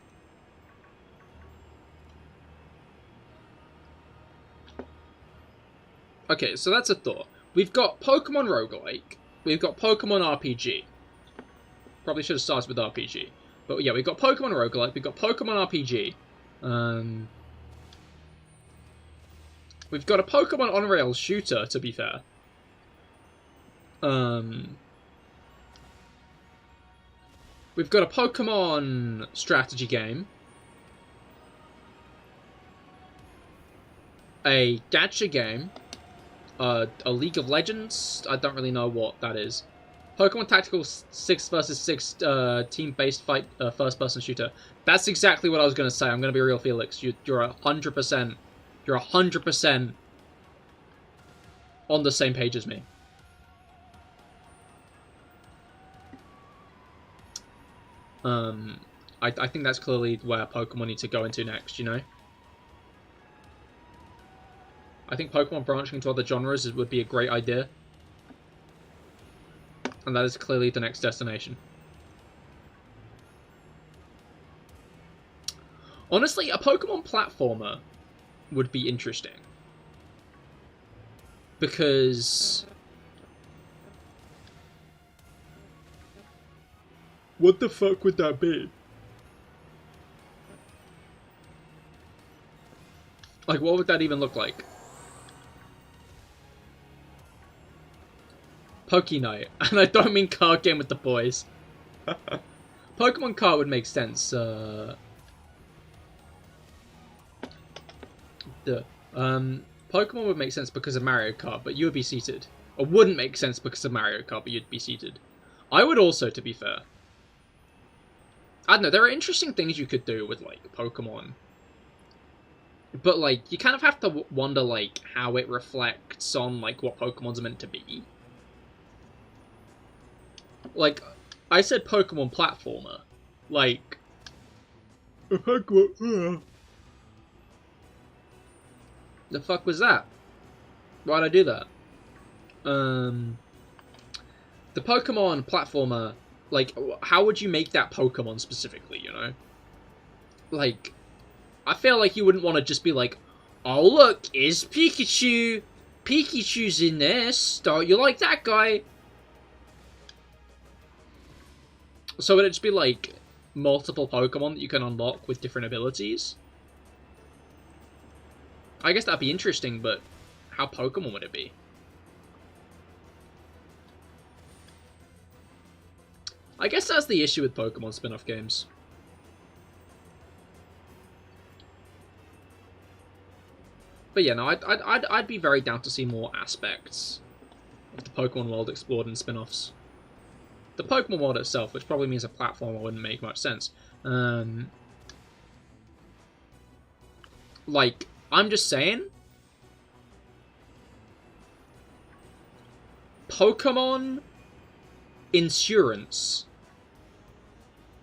Okay, so that's a thought. We've got Pokemon Roguelike. We've got Pokemon RPG. Probably should have started with RPG. But yeah, we've got Pokemon Roguelike. We've got Pokemon RPG. We've got a Pokemon on-rails shooter, to be fair. We've got a Pokemon strategy game. A gacha game. A League of Legends. I don't really know what that is. Pokemon Tactical 6 vs 6 team-based fight first-person shooter. That's exactly what I was going to say. I'm going to be real, Felix. You're 100%. You're 100% on the same page as me. I think that's clearly where Pokemon need to go into next, you know? I think Pokemon branching into other genres would be a great idea. And that is clearly the next destination. Honestly, a Pokemon platformer would be interesting. Because... what the fuck would that be? Like, what would that even look like? Poke Night. And I don't mean card game with the boys. Pokemon card would make sense. Pokemon would make sense because of Mario Kart, but you would be seated. Or wouldn't make sense because of Mario Kart, but you'd be seated. I would also, to be fair. I don't know, there are interesting things you could do with, like, Pokemon. But, like, you kind of have to wonder, like, how it reflects on, like, what Pokemon's meant to be. Like, I said Pokemon platformer. Like, a Pokemon... The fuck was that? Why'd I do that? The Pokemon platformer, like, how would you make that Pokemon specifically, you know? Like, I feel like you wouldn't want to just be like, oh look, it's Pikachu! Pikachu's in this, don't you like that guy? So would it just be like, multiple Pokemon that you can unlock with different abilities? I guess that'd be interesting, but how Pokemon would it be? I guess that's the issue with Pokemon spin-off games. But yeah, no, I'd be very down to see more aspects of the Pokemon world explored in spin-offs. The Pokemon world itself, which probably means a platformer, wouldn't make much sense. Like, I'm just saying, Pokemon Insurance.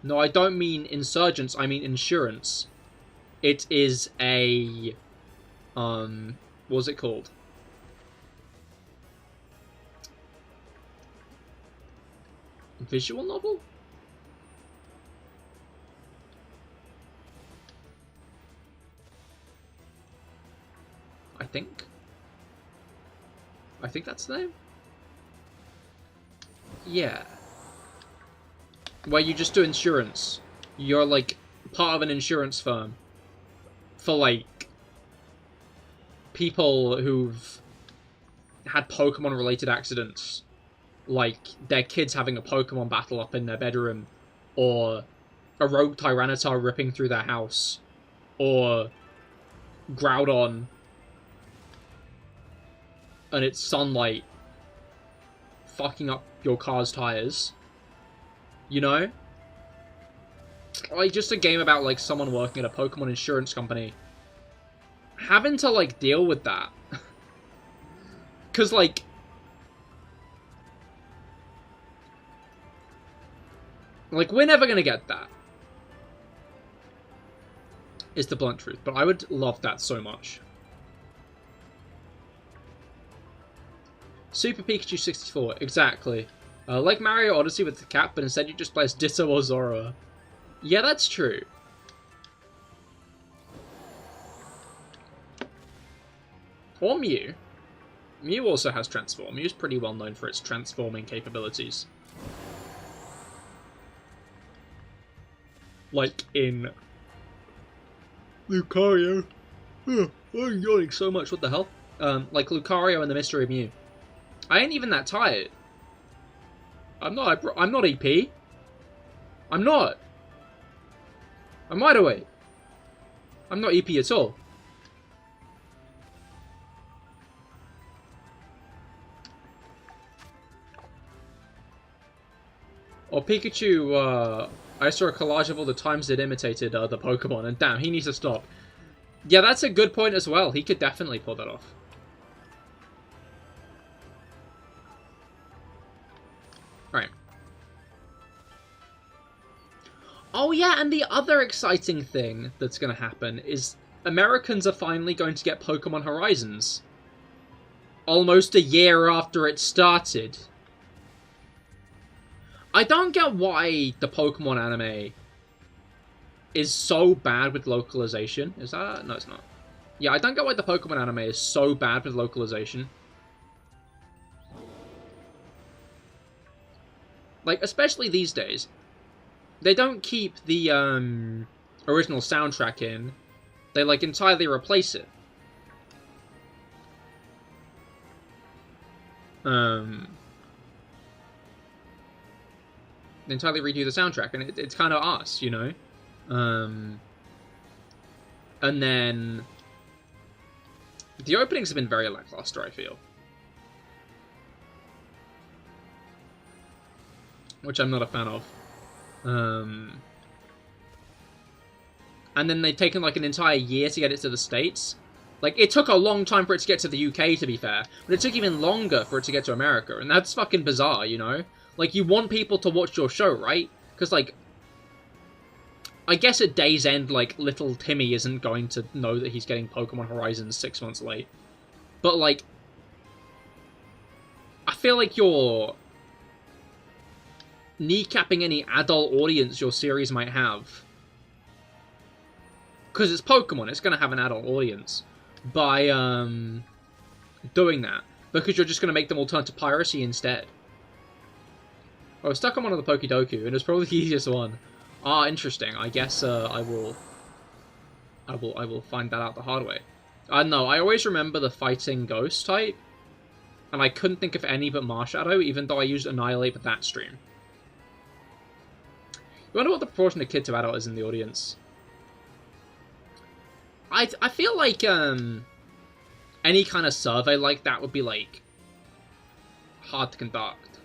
No, I don't mean insurgents, I mean insurance. It is a, what's it called? Visual novel? I think that's the name? Yeah. Where you just do insurance. You're, like, part of an insurance firm. For, like, people who've had Pokemon-related accidents. Like, their kids having a Pokemon battle up in their bedroom. Or a rogue Tyranitar ripping through their house. Or Groudon and its sunlight fucking up your car's tires. You know? Like, just a game about, like, someone working at a Pokemon insurance company having to, like, deal with that. Because, like, we're never gonna get that. Is the blunt truth. But I would love that so much. Super Pikachu 64, exactly. Like Mario Odyssey with the cat, but instead you just play as Ditto or Zora. Yeah, that's true. Or Mew. Mew also has Transform. Mew's pretty well known for its transforming capabilities. Like in Lucario. I'm yawning so much, what the hell? Like Lucario and the Mystery Mew. I ain't even that tired. I'm not EP. I'm not. I'm wide awake. I'm not EP at all. Or Pikachu, I saw a collage of all the times it imitated the Pokemon, and damn, he needs to stop. Yeah, that's a good point as well. He could definitely pull that off. Right. Oh yeah, and the other exciting thing that's going to happen is Americans are finally going to get Pokemon Horizons. Almost a year after it started. I don't get why the Pokemon anime is so bad with localization. Is that? No, it's not. Yeah, I don't get why the Pokemon anime is so bad with localization. Like, especially these days. They don't keep the original soundtrack in. They, like, entirely replace it. They entirely redo the soundtrack, and it's kind of us, you know? And then the openings have been very lackluster, I feel. Which I'm not a fan of. and then they've taken like an entire year to get it to the States. Like, it took a long time for it to get to the UK, to be fair, but it took even longer for it to get to America, and that's fucking bizarre, you know? Like, you want people to watch your show, right? Because, like, I guess at day's end, like, little Timmy isn't going to know that he's getting Pokemon Horizons 6 months late. But, like, I feel like you're kneecapping any adult audience your series might have. Because it's Pokemon, it's going to have an adult audience. By, doing that. Because you're just going to make them all turn to piracy instead. I was stuck on one of the Pokedoku, and it was probably the easiest one. Ah, interesting. I guess, I will find that out the hard way. No, I always remember the fighting ghost type. And I couldn't think of any but Marshadow, even though I used Annihilate with that stream. You wonder what the proportion of kid to adult is in the audience. I feel like, any kind of survey like that would be, like, hard to conduct.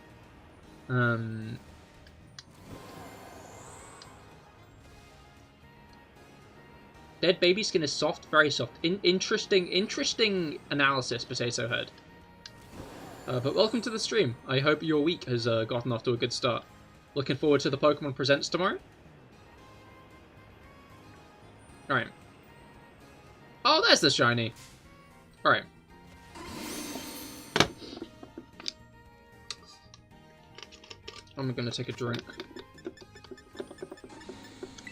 Dead baby skin is soft, very soft. Interesting analysis, Potato Head. But welcome to the stream. I hope your week has gotten off to a good start. Looking forward to the Pokemon Presents tomorrow. Alright. Oh, there's the shiny. Alright. I'm gonna take a drink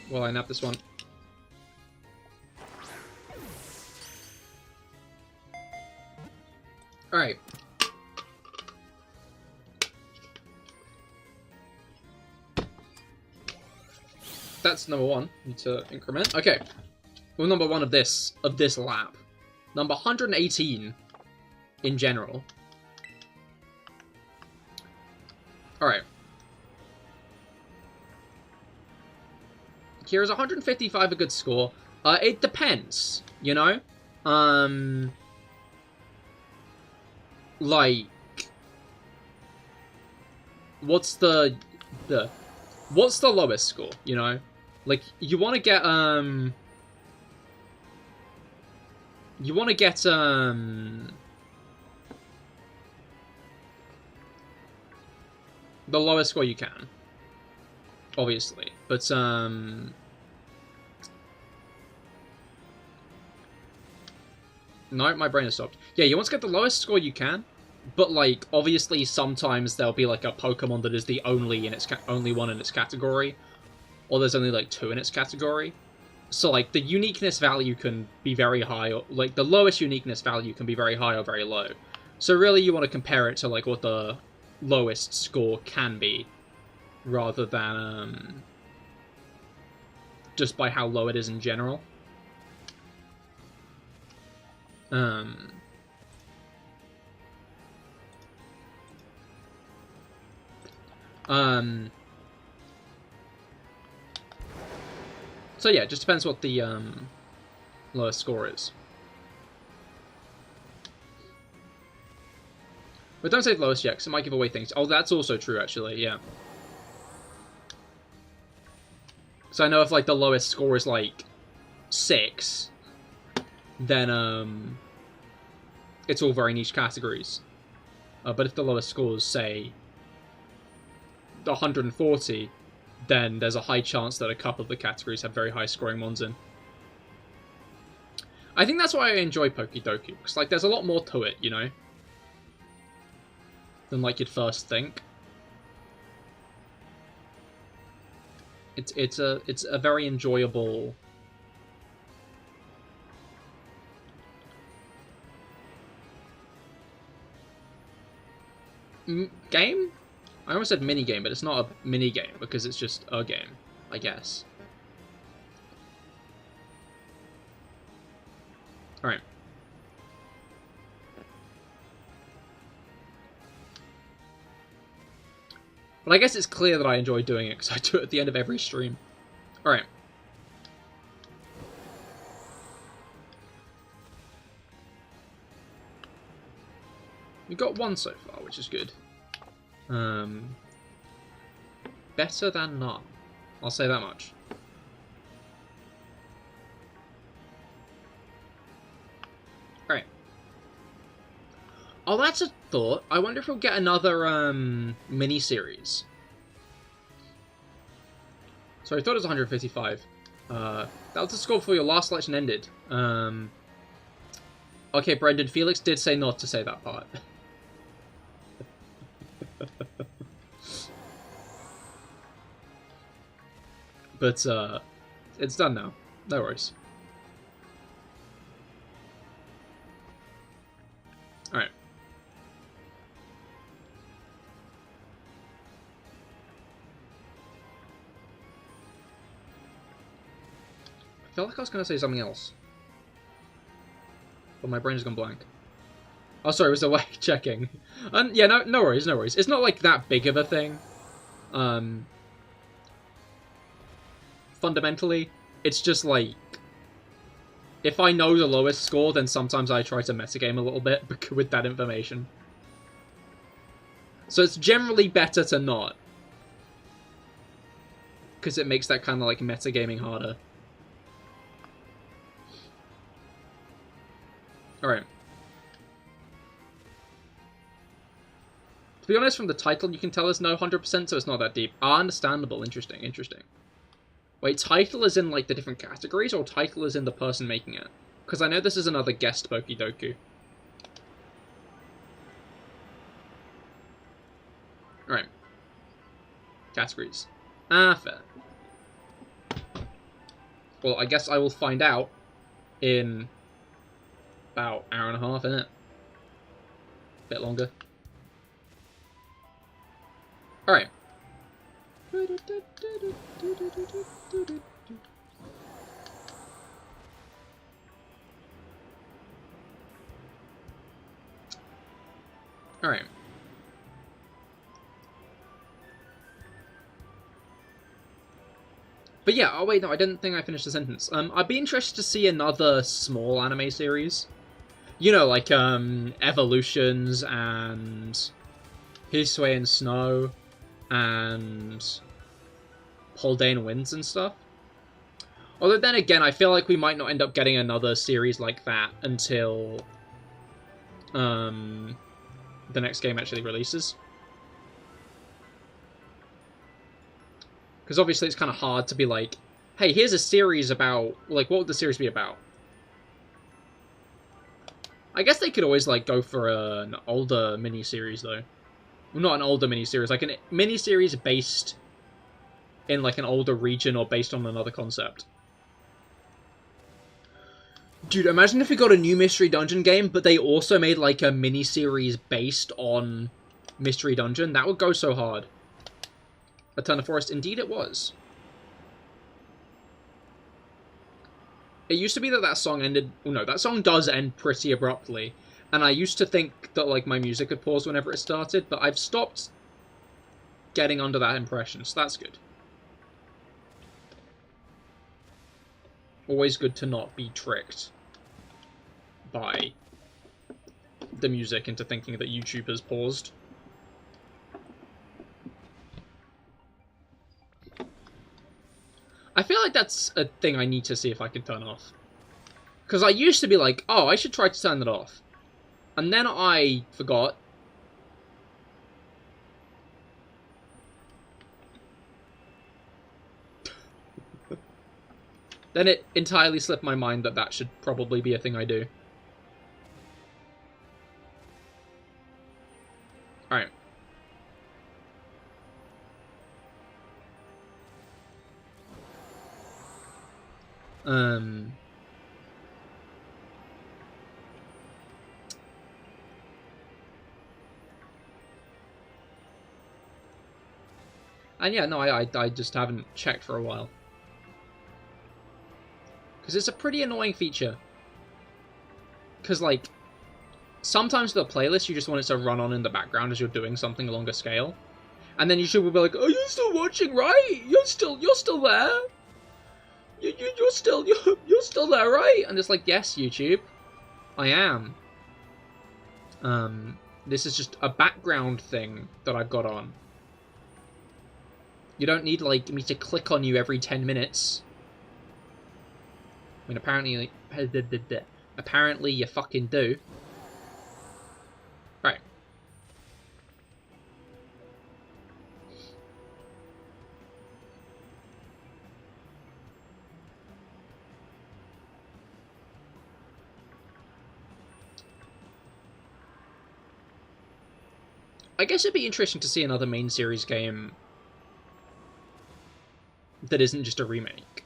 while I nap this one. Alright. That's number one. Need to increment. Okay. Well, number one of this lap. Number 118 in general. Alright. Here is 155 a good score. It depends, you know? Like, what's the lowest score, you know? Like, you want to get, the lowest score you can. Obviously. But, no, my brain has stopped. Yeah, you want to get the lowest score you can, but, like, obviously sometimes there'll be, like, a Pokemon that is the only one in its category, or there's only, like, 2 in its category. So, like, the uniqueness value can be very high, or, like, the lowest uniqueness value can be very high or very low. So really you want to compare it to, like, what the lowest score can be, rather than, just by how low it is in general. So yeah, it just depends what the, lowest score is. But don't say the lowest yet, because it might give away things. Oh, that's also true, actually, yeah. So I know if, like, the lowest score is, like, 6, then, it's all very niche categories. But if the lowest score is, say, 140, then there's a high chance that a couple of the categories have very high scoring ones in. I think that's why I enjoy Pokedoku, because, like, there's a lot more to it, you know? Than, like, you'd first think. It's a very enjoyable game? I almost said mini game, but it's not a mini game because it's just a game, I guess. Alright. But I guess it's clear that I enjoy doing it because I do it at the end of every stream. Alright. We got one so far, which is good. Better than none. I'll say that much. Oh, that's a thought. I wonder if we'll get another mini-series. So I thought it was 155. That was the score before your last selection ended. Okay, Brendan, Felix did say not to say that part. But, it's done now. No worries. Alright. I feel like I was going to say something else. But my brain has gone blank. Oh, sorry, it was away checking. Yeah, no worries, no worries. It's not, like, that big of a thing. Fundamentally, it's just, like... If I know the lowest score, then sometimes I try to metagame a little bit with that information. So it's generally better to not. Because it makes that kind of, like, metagaming harder. Alright. To be honest, from the title, you can tell there's no 100%, so it's not that deep. Ah, understandable. Interesting, interesting. Wait, title is in, like, the different categories, or title is in the person making it? Because I know this is another guest Pokidoku. Alright. Categories. Ah, fair. Well, I guess I will find out in about an hour and a half, innit? Bit longer. Alright. Alright. But yeah, oh wait, no, I didn't think I finished the sentence. I'd be interested to see another small anime series. You know, like, Evolutions and Hisui and Snow and Haldane Winds and stuff. Although then again, I feel like we might not end up getting another series like that until the next game actually releases. Because obviously it's kind of hard to be like, hey, here's a series about, like, what would the series be about? I guess they could always, like, go for an older miniseries, though. Well, not an older miniseries, like a miniseries based in, like, an older region or based on another concept. Dude, imagine if we got a new Mystery Dungeon game, but they also made, like, a miniseries based on Mystery Dungeon. That would go so hard. A Ton of Forest, indeed it was. It used to be that that song ended... Well, no, that song does end pretty abruptly. And I used to think that, like, my music would pause whenever it started, but I've stopped getting under that impression, so that's good. Always good to not be tricked by the music into thinking that YouTube has paused. I feel like that's a thing I need to see if I can turn off. Because I used to be like, oh, I should try to turn it off. And then I forgot. Then it entirely slipped my mind that that should probably be a thing I do. Alright. And yeah, no, I just haven't checked for a while. Because it's a pretty annoying feature. Because, like, sometimes the playlist, you just want it to run on in the background as you're doing something along a scale. And then YouTube will be like, oh, you're still watching, right? You're still there? You're still there, right? And it's like, yes, YouTube, I am. This is just a background thing that I've got on. You don't need, like, me to click on you every 10 minutes. I mean, apparently you fucking do. Alright, I guess it'd be interesting to see another main series game that isn't just a remake.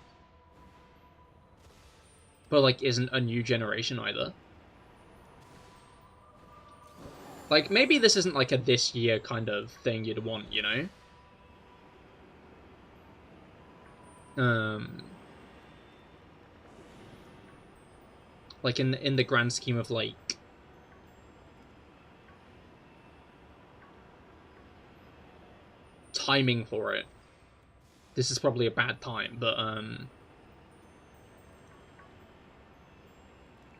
But, like, isn't a new generation either. Like, maybe this isn't, like, a this year kind of thing you'd want, you know? Like, in the grand scheme of, like, timing for it. This is probably a bad time, but,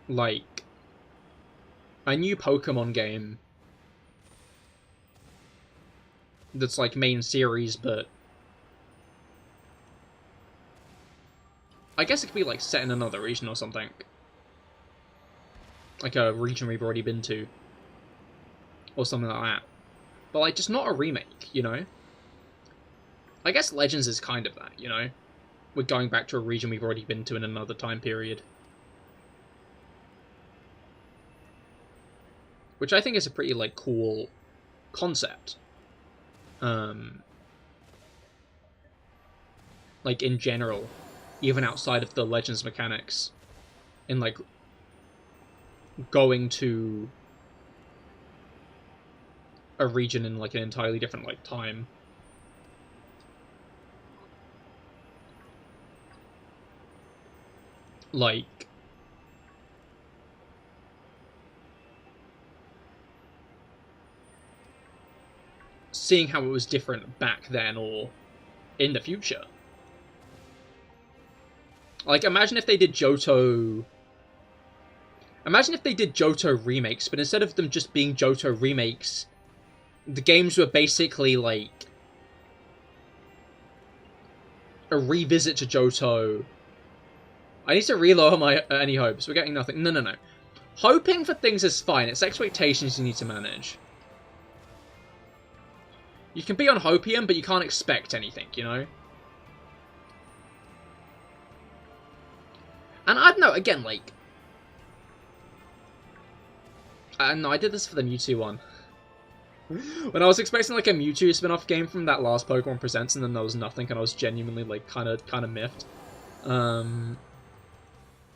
like, a new Pokemon game that's, like, main series, but I guess it could be, like, set in another region or something. Like a region we've already been to. Or something like that. But, like, just not a remake, you know? I guess Legends is kind of that, you know? We're going back to a region we've already been to in another time period. Which I think is a pretty, like, cool concept. Like, in general. Even outside of the Legends mechanics. In, like, going to a region in, like, an entirely different, like, time. Like, seeing how it was different back then or in the future. Like, imagine if they did Johto... Imagine if they did Johto remakes, but instead of them just being Johto remakes, the games were basically, like, a revisit to Johto. I need to reload my any hopes. We're getting nothing. No. Hoping for things is fine. It's expectations you need to manage. You can be on Hopium, but you can't expect anything, you know? And I don't know, again, like... no, I did this for the Mewtwo one. When I was expecting, like, a Mewtwo spin-off game from that last Pokemon Presents, and then there was nothing, and I was genuinely, like, kind of miffed.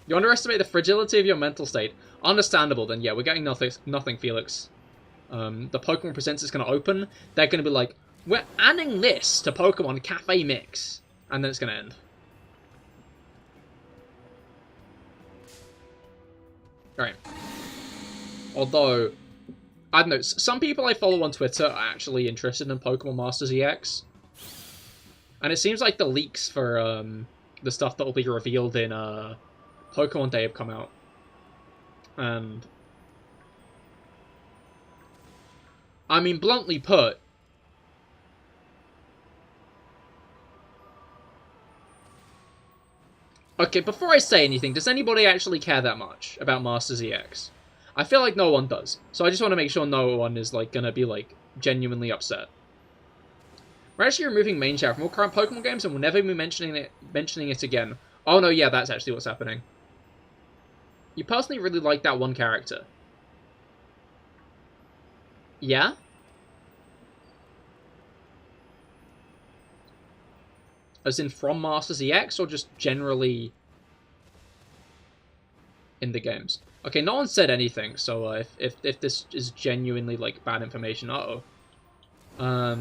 You underestimate the fragility of your mental state. Understandable, then yeah, we're getting nothing, Felix. The Pokemon Presents is going to open. They're going to be like, we're adding this to Pokemon Cafe Mix. And then it's going to end. Alright. Although, I don't know, some people I follow on Twitter are actually interested in Pokemon Masters EX. And it seems like the leaks for the stuff that will be revealed in Pokemon Day have come out. And... I mean, bluntly put... Okay, before I say anything, does anybody actually care that much about Masters EX? I feel like no one does, so I just want to make sure no one is, like, gonna be, like, genuinely upset. We're actually removing main chat from all current Pokemon games, and we'll never be mentioning it again. Oh no, yeah, that's actually what's happening. You personally really like that one character. Yeah? As in from Masters EX, or just generally in the games? Okay, no one said anything, so if this is genuinely, like, bad information, uh-oh. I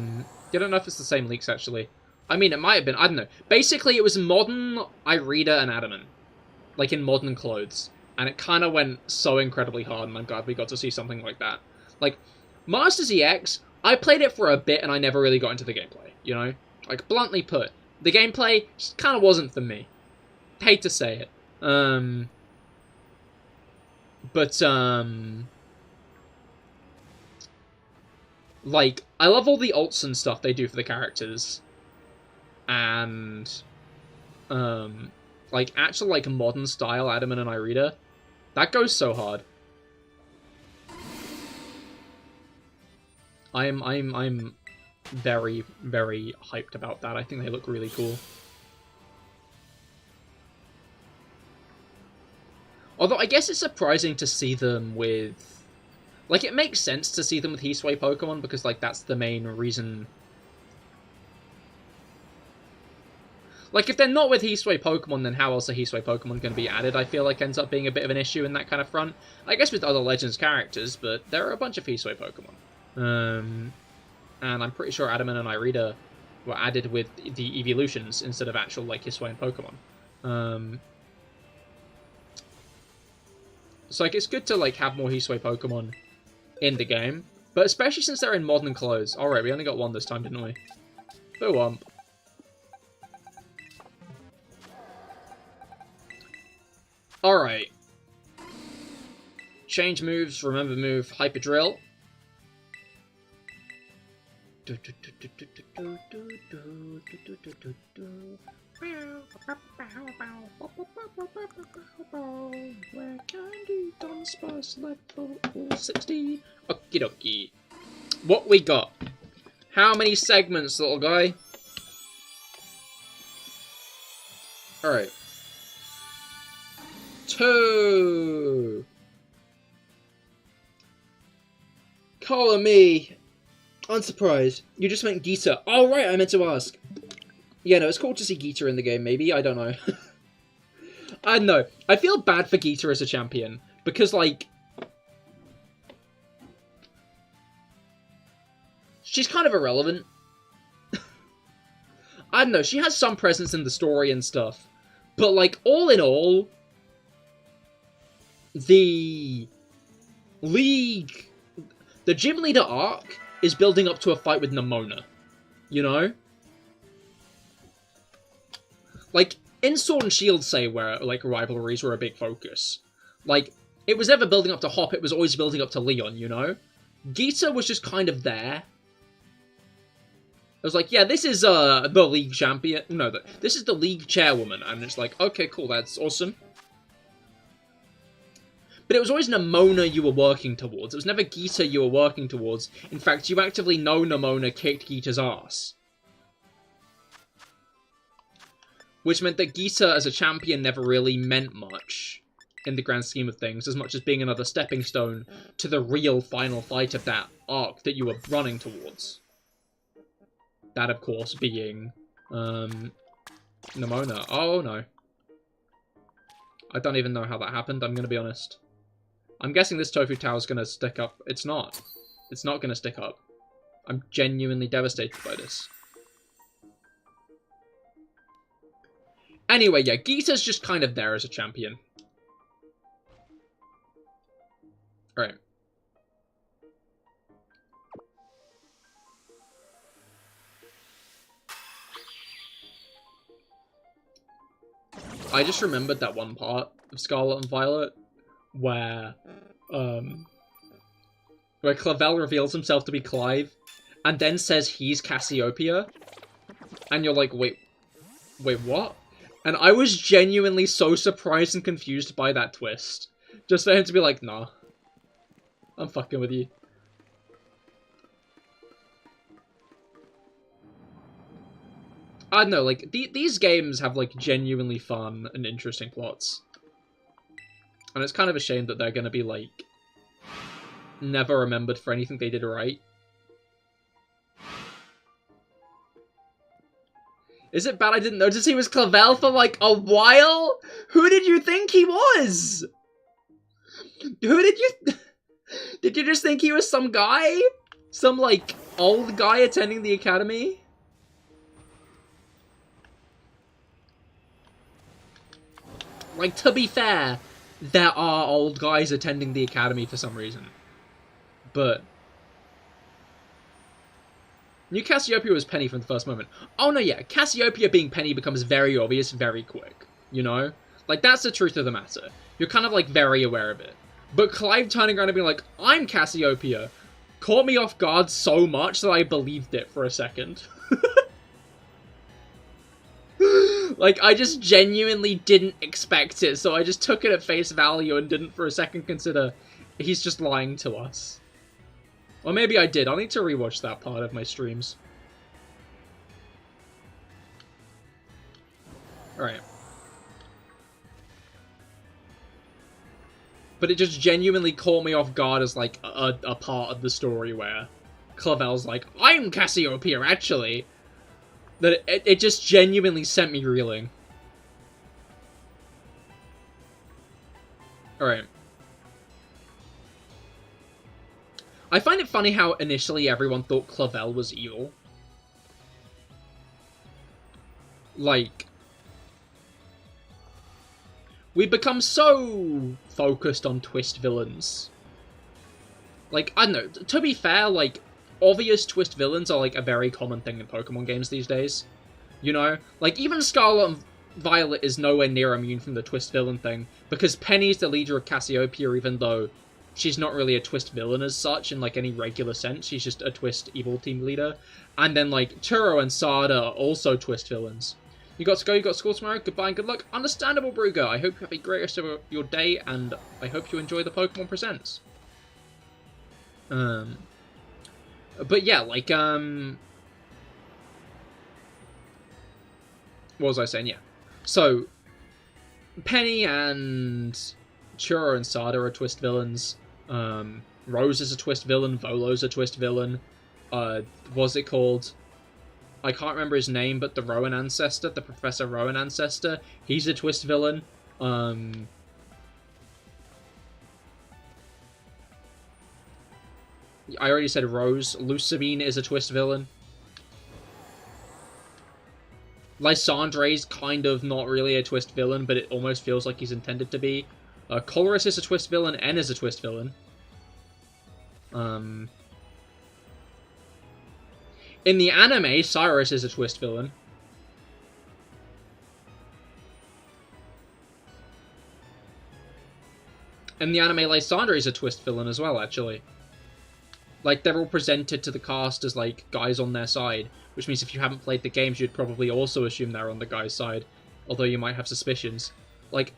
don't know if it's the same leaks, actually. I mean, it might have been, I don't know. Basically, it was modern Irida and Adamant. Like, in modern clothes. And it kind of went so incredibly hard, and I'm glad we got to see something like that. Like, Masters EX, I played it for a bit, and I never really got into the gameplay, you know? Like, bluntly put, the gameplay just kind of wasn't for me. Hate to say it. Like, I love all the ults and stuff they do for the characters. And, like, actual, like, modern style Adamant and Irida, that goes so hard. I'm very, very hyped about that. I think they look really cool. Although, I guess it's surprising to see them with... Like, it makes sense to see them with Heat Sway Pokemon, because, like, that's the main reason. Like, if they're not with Heat Sway Pokemon, then how else are Heat Sway Pokemon going to be added? I feel like ends up being a bit of an issue in that kind of front. I guess with other Legends characters, but there are a bunch of Heat Sway Pokemon. And I'm pretty sure Adamant and Irida were added with the evolutions instead of actual, like, Hisuian Pokemon. So, like, it's good to, like, have more Hisui Pokemon in the game. But especially since they're in modern clothes. Alright, we only got one this time, didn't we? Boo-wump. Alright. Change moves, remember move, Hyper Drill. Where can do Dunsparce level 60? Okie dokie. What we got? How many segments, little guy? Alright. 2. Call me. Unsurprised. You just meant Geeta. Oh, right, I meant to ask. Yeah, no, it's cool to see Geeta in the game, maybe. I don't know. I don't know. I feel bad for Geeta as a champion. Because, like... she's kind of irrelevant. I don't know. She has some presence in the story and stuff. But, like, all in all... the League... the Gym Leader arc is building up to a fight with Nemona. You know? Like, in Sword and Shield, say, where, like, rivalries were a big focus. Like, it was never building up to Hop, it was always building up to Leon, you know? Geeta was just kind of there. It was like, yeah, this is, the League Champion. No, this is the League Chairwoman. And it's like, okay, cool, that's awesome. But it was always Nemona you were working towards. It was never Geeta you were working towards. In fact, you actively know Nemona kicked Geeta's ass. Which meant that Geeta as a champion never really meant much in the grand scheme of things, as much as being another stepping stone to the real final fight of that arc that you were running towards. That, of course, being Nemona. Oh, no. I don't even know how that happened, I'm going to be honest. I'm guessing this Tofu Tower is going to stick up. It's not. It's not going to stick up. I'm genuinely devastated by this. Anyway, yeah, Geeta's just kind of there as a champion. Alright. I just remembered that one part of Scarlet and Violet where Clavel reveals himself to be Clive and then says he's Cassiopeia. And you're like, wait, what? And I was genuinely so surprised and confused by that twist. Just for him to be like, nah. I'm fucking with you. I don't know, like, these games have, like, genuinely fun and interesting plots. And it's kind of a shame that they're gonna be, like, never remembered for anything they did right. Is it bad I didn't notice he was Clavel for, like, a while? Who did you think he was? Who did you... Did you just think he was some guy? Some, like, old guy attending the academy? Like, to be fair, there are old guys attending the academy for some reason. But... New Cassiopeia was Penny from the first moment. Oh no, yeah, Cassiopeia being Penny becomes very obvious very quick, you know? Like, that's the truth of the matter. You're kind of, like, very aware of it. But Clive turning around and being like, I'm Cassiopeia, caught me off guard so much that I believed it for a second. Like, I just genuinely didn't expect it, so I just took it at face value and didn't for a second consider he's just lying to us. Or maybe I did. I'll need to rewatch that part of my streams. Alright. But it just genuinely caught me off guard as, like, a part of the story where Clavel's like, I'm Cassiopeia, actually. That it just genuinely sent me reeling. Alright. I find it funny how initially everyone thought Clavel was evil. Like, we've become so focused on twist villains. Like, I don't know, to be fair, like, obvious twist villains are, like, a very common thing in Pokemon games these days. You know? Like, even Scarlet and Violet is nowhere near immune from the twist villain thing, because Penny's the leader of Cassiopeia, even though she's not really a twist villain as such in, like, any regular sense. She's just a twist evil team leader. And then, like, Churro and Sada are also twist villains. You got to go, you got school tomorrow, goodbye and good luck. Understandable, Brugger. I hope you have a great rest of your day, and I hope you enjoy the Pokemon Presents. But yeah, like, what was I saying? Yeah. So, Penny and Churro and Sada are twist villains. Rose is a twist villain. Volo's a twist villain. What's it called? I can't remember his name, but the Rowan ancestor, the Professor Rowan ancestor, he's a twist villain. I already said Rose. Lucibine is a twist villain. Lysandre's kind of not really a twist villain, but it almost feels like he's intended to be. Colress is a twist villain. N is a twist villain. In the anime, Cyrus is a twist villain. In the anime, Lysandre is a twist villain as well, actually. Like, they're all presented to the cast as, like, guys on their side, which means if you haven't played the games, you'd probably also assume they're on the guy's side, although you might have suspicions. Like,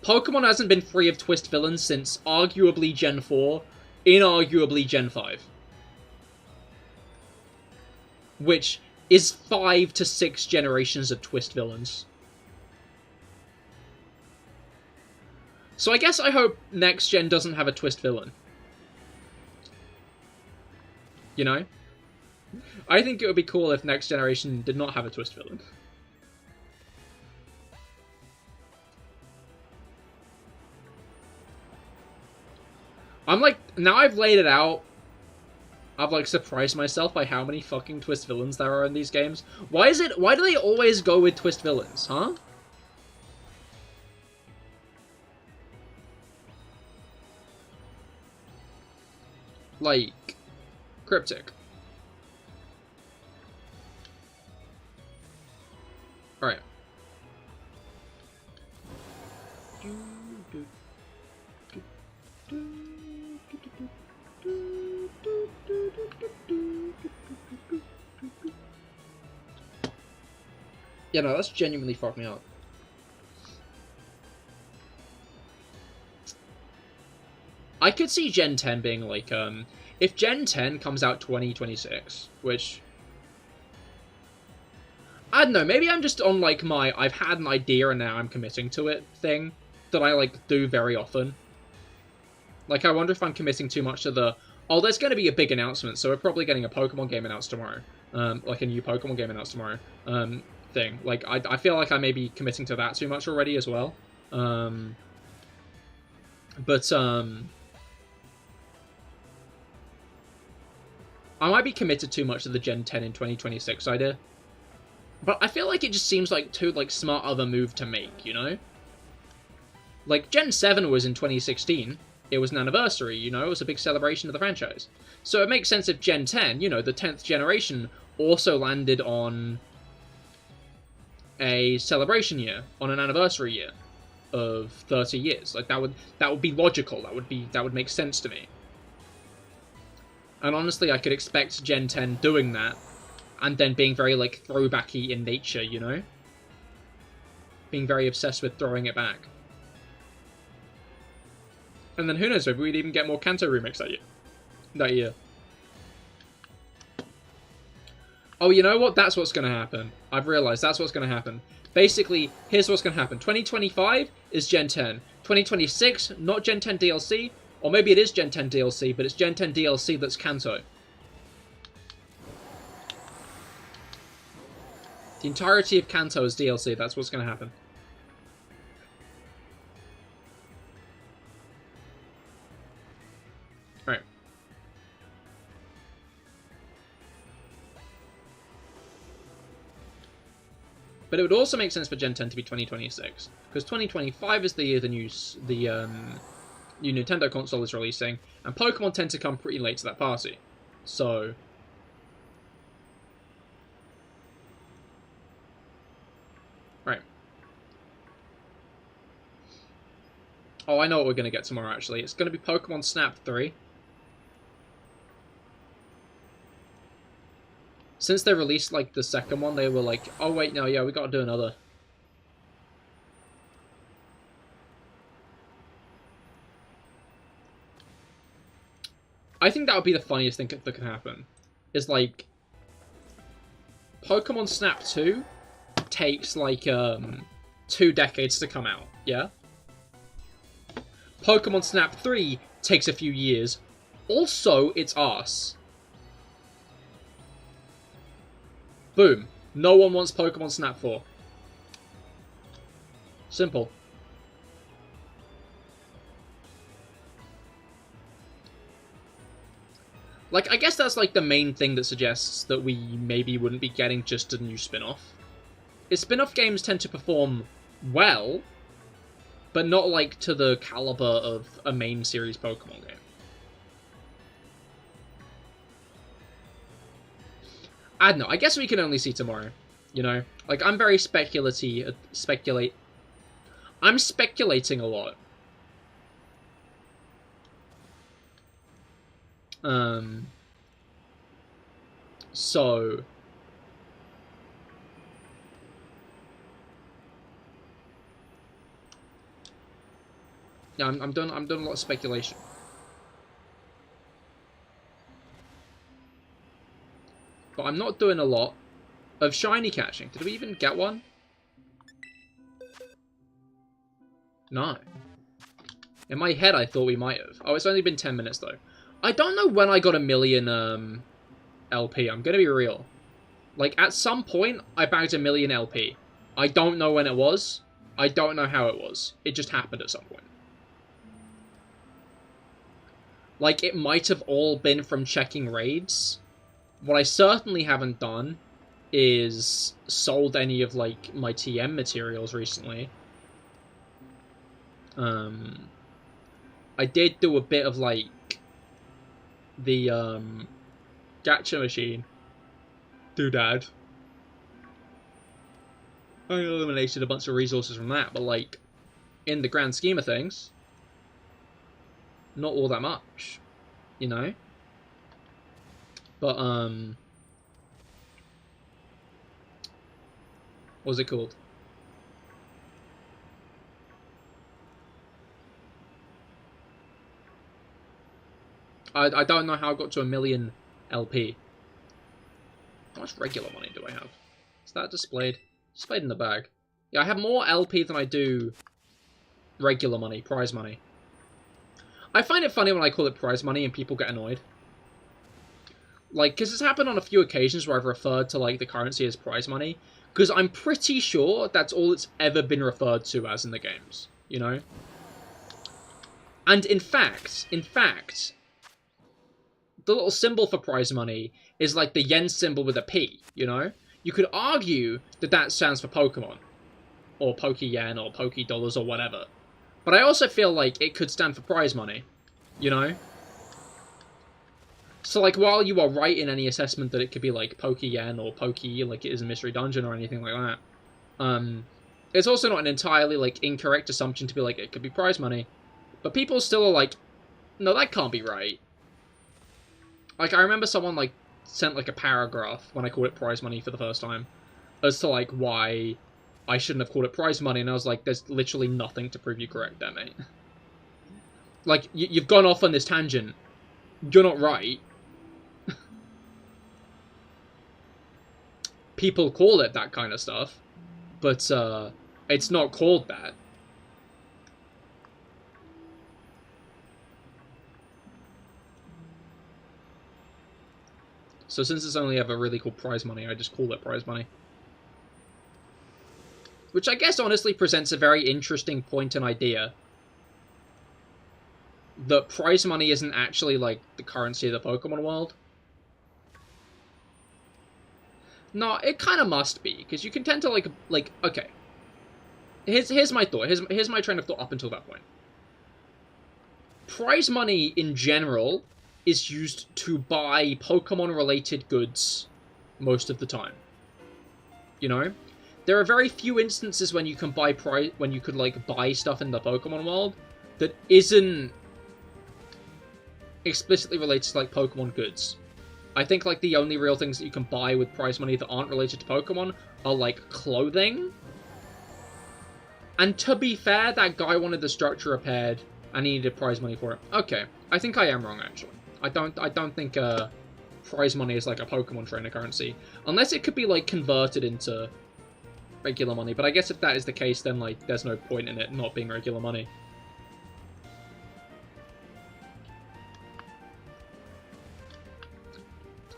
Pokemon hasn't been free of twist villains since arguably Gen 4, inarguably Gen 5. Which is 5 to 6 generations of twist villains. So I guess I hope next gen doesn't have a twist villain. You know? I think it would be cool if next generation did not have a twist villain. I'm like, now I've laid it out, I've, like, surprised myself by how many fucking twist villains there are in these games. Why do they always go with twist villains, huh? Like, Cryptic. Alright. Yeah, no, that's genuinely fucked me up. I could see Gen 10 being like, if Gen 10 comes out 2026, which, I don't know, maybe I'm just on, like, my I've had an idea and now I'm committing to it thing that I, like, do very often. Like, I wonder if I'm committing too much to the, oh, there's going to be a big announcement, so we're probably getting a Pokemon game announced tomorrow. Like, a new Pokemon game announced tomorrow. Thing. Like, I feel like I may be committing to that too much already as well. I might be committed too much to the Gen 10 in 2026 idea. But I feel like it just seems like too, like, smart of a move to make, you know? Like, Gen 7 was in 2016. It was an anniversary, you know? It was a big celebration of the franchise. So it makes sense if Gen 10, you know, the 10th generation, also landed on a celebration year, on an anniversary year of 30 years. Like, that would be logical. That would make sense to me. And honestly, I could expect Gen 10 doing that, and then being very, like, throwbacky in nature, you know? Being very obsessed with throwing it back. And then who knows, maybe we'd even get more Kanto remakes that year. Oh, you know what? That's what's going to happen. I've realized that's what's going to happen. Basically, here's what's going to happen. 2025 is Gen 10. 2026, not Gen 10 DLC, or maybe it is Gen 10 DLC, but it's Gen 10 DLC that's Kanto. The entirety of Kanto is DLC, that's what's going to happen. Alright. But it would also make sense for Gen 10 to be 2026, because 2025 is the year the new Nintendo console is releasing, and Pokemon tend to come pretty late to that party. So... Right. Oh, I know what we're going to get tomorrow, actually. It's going to be Pokemon Snap 3. Since they released, like, the second one, they were like, oh, wait, no, yeah, we got to do another. I think that would be the funniest thing that could happen. Is, like, Pokemon Snap 2 takes, like, 2 decades to come out, yeah? Pokemon Snap 3 takes a few years. Also, it's arse. Boom. No one wants Pokemon Snap 4. Simple. Like, I guess that's, like, the main thing that suggests that we maybe wouldn't be getting just a new spin-off. Is spin-off games tend to perform well, but not, like, to the caliber of a main series Pokemon game. I don't know. I guess we can only see tomorrow, you know? Like, I'm very I'm speculating a lot. So... Yeah, I'm doing a lot of speculation. But I'm not doing a lot of shiny catching. Did we even get one? No. In my head, I thought we might have. Oh, it's only been 10 minutes, though. I don't know when I got a million, LP. I'm gonna be real. Like, at some point, I bagged a million LP. I don't know when it was. I don't know how it was. It just happened at some point. Like, it might have all been from checking raids. What I certainly haven't done is sold any of, like, my TM materials recently. I did do a bit of, like, the, gacha machine doodad. I eliminated a bunch of resources from that, but, like, in the grand scheme of things, not all that much, you know? But, what was it called? I don't know how I got to a million LP. How much regular money do I have? Is that displayed? Displayed in the bag. Yeah, I have more LP than I do regular money, prize money. I find it funny when I call it prize money and people get annoyed. Like, because it's happened on a few occasions where I've referred to, like, the currency as prize money. Because I'm pretty sure that's all it's ever been referred to as in the games, you know? And in fact, the little symbol for prize money is like the yen symbol with a P, you know? You could argue that that stands for Pokemon, or Poke-yen, or Poke-dollars, or whatever. But I also feel like it could stand for prize money, you know? So, like, while you are right in any assessment that it could be, like, Poke-yen or Poke, like it is a Mystery Dungeon or anything like that, it's also not an entirely, like, incorrect assumption to be like, it could be prize money. But people still are like, no, that can't be right. Like, I remember someone, like, sent, like, a paragraph when I called it prize money for the first time as to, like, why I shouldn't have called it prize money, and I was like, there's literally nothing to prove you correct there, mate. Like, you've gone off on this tangent. You're not right. People call it that kind of stuff, but, it's not called that. So since it's only ever really called prize money, I just call it prize money. Which I guess honestly presents a very interesting point and idea. That prize money isn't actually, like, the currency of the Pokemon world. No, it kind of must be, because you can tend to, like, okay. Here's my thought. Here's my train of thought up until that point. Prize money, in general, is used to buy Pokemon-related goods most of the time. You know? There are very few instances when you can buy buy stuff in the Pokemon world that isn't explicitly related to, like, Pokemon goods. I think, like, the only real things that you can buy with prize money that aren't related to Pokemon are, like, clothing. And to be fair, that guy wanted the structure repaired, and he needed prize money for it. Okay, I think I am wrong, actually. I don't think, prize money is, like, a Pokemon trainer currency. Unless it could be, like, converted into regular money, but I guess if that is the case, then, like, there's no point in it not being regular money.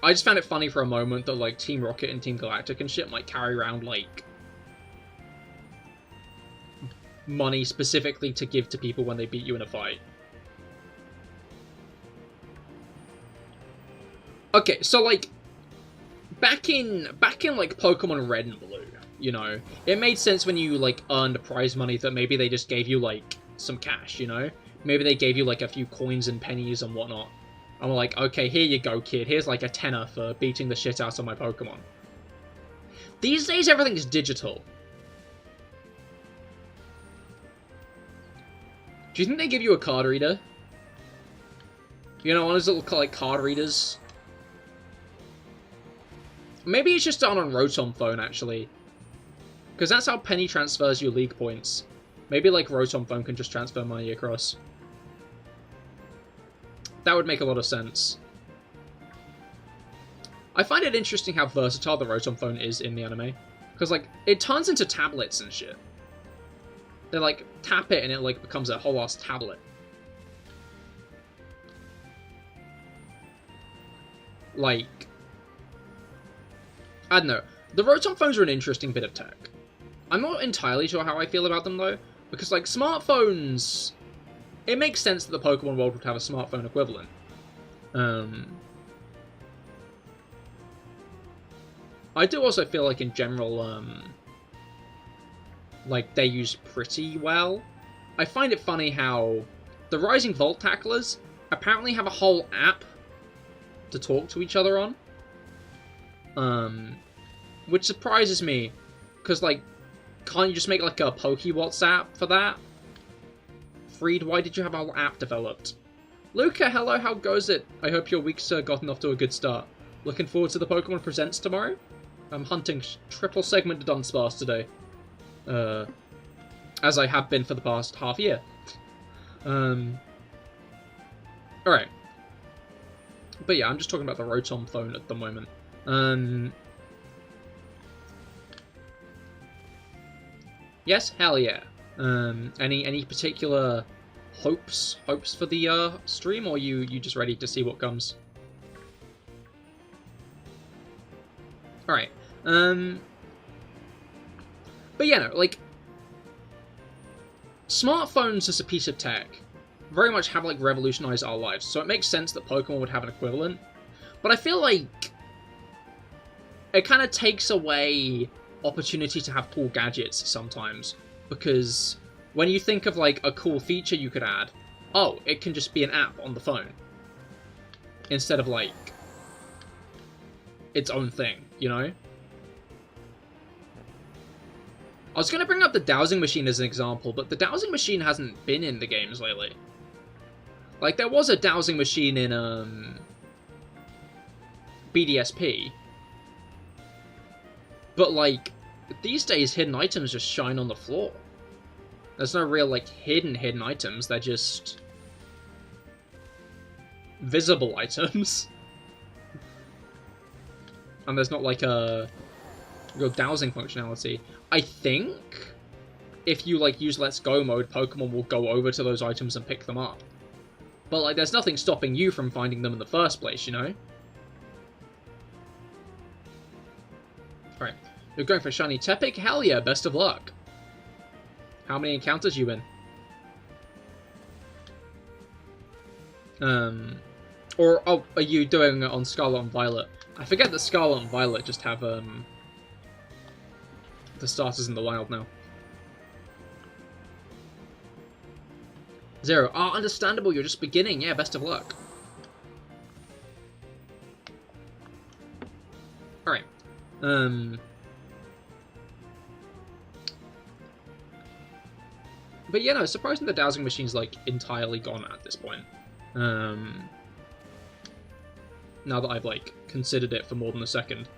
I just found it funny for a moment that, like, Team Rocket and Team Galactic and shit might carry around, like, money specifically to give to people when they beat you in a fight. Okay, so, like, back in like, Pokemon Red and Blue, you know, it made sense when you, like, earned prize money that maybe they just gave you, like, some cash, you know? Maybe they gave you, like, a few coins and pennies and whatnot. And we're like, okay, here you go, kid. Here's, like, a tenner for beating the shit out of my Pokemon. These days, everything is digital. Do you think they give you a card reader? You know, one of those little, like, card readers? Maybe it's just done on Rotom Phone, actually. Because that's how Penny transfers your League points. Maybe, like, Rotom Phone can just transfer money across. That would make a lot of sense. I find it interesting how versatile the Rotom Phone is in the anime. Because, like, it turns into tablets and shit. They, like, tap it and it, like, becomes a whole-ass tablet. Like, I don't know. The Rotom Phones are an interesting bit of tech. I'm not entirely sure how I feel about them, though. Because, like, smartphones... It makes sense that the Pokemon world would have a smartphone equivalent. I do also feel like, in general, like, they use pretty well. I find it funny how the Rising Volt Tacklers apparently have a whole app to talk to each other on. Which surprises me, because, like, can't you just make, like, a Poke-WhatsApp for that? Freed, why did you have a whole app developed? Luca, hello, how goes it? I hope your week's gotten off to a good start. Looking forward to the Pokemon Presents tomorrow? I'm hunting Triple Segment Dudunsparce today. As I have been for the past half year. Alright. But yeah, I'm just talking about the Rotom Phone at the moment. Yes, hell yeah. Any particular hopes for the stream, or you just ready to see what comes? Alright. But yeah, no, like, smartphones as a piece of tech very much have, like, revolutionized our lives, so it makes sense that Pokemon would have an equivalent. But I feel like it kind of takes away opportunity to have cool gadgets sometimes, because when you think of, like, a cool feature you could add, oh, it can just be an app on the phone, instead of, like, its own thing, you know? I was going to bring up the dowsing machine as an example, but the dowsing machine hasn't been in the games lately. Like, there was a dowsing machine in, BDSP, but, like, these days hidden items just shine on the floor. There's no real, like, hidden items, they're just visible items. And there's not, like, a real dowsing functionality. I think if you, like, use Let's Go mode, Pokemon will go over to those items and pick them up. But, like, there's nothing stopping you from finding them in the first place, you know? You're going for shiny Tepic? Hell yeah, best of luck. How many encounters you in? Or oh, are you doing it on Scarlet and Violet? I forget that Scarlet and Violet just have the starters in the wild now. 0. Ah, understandable, you're just beginning. Yeah, best of luck. Alright. But yeah, no, surprising the dowsing machine's like entirely gone at this point. Now that I've like considered it for more than a second.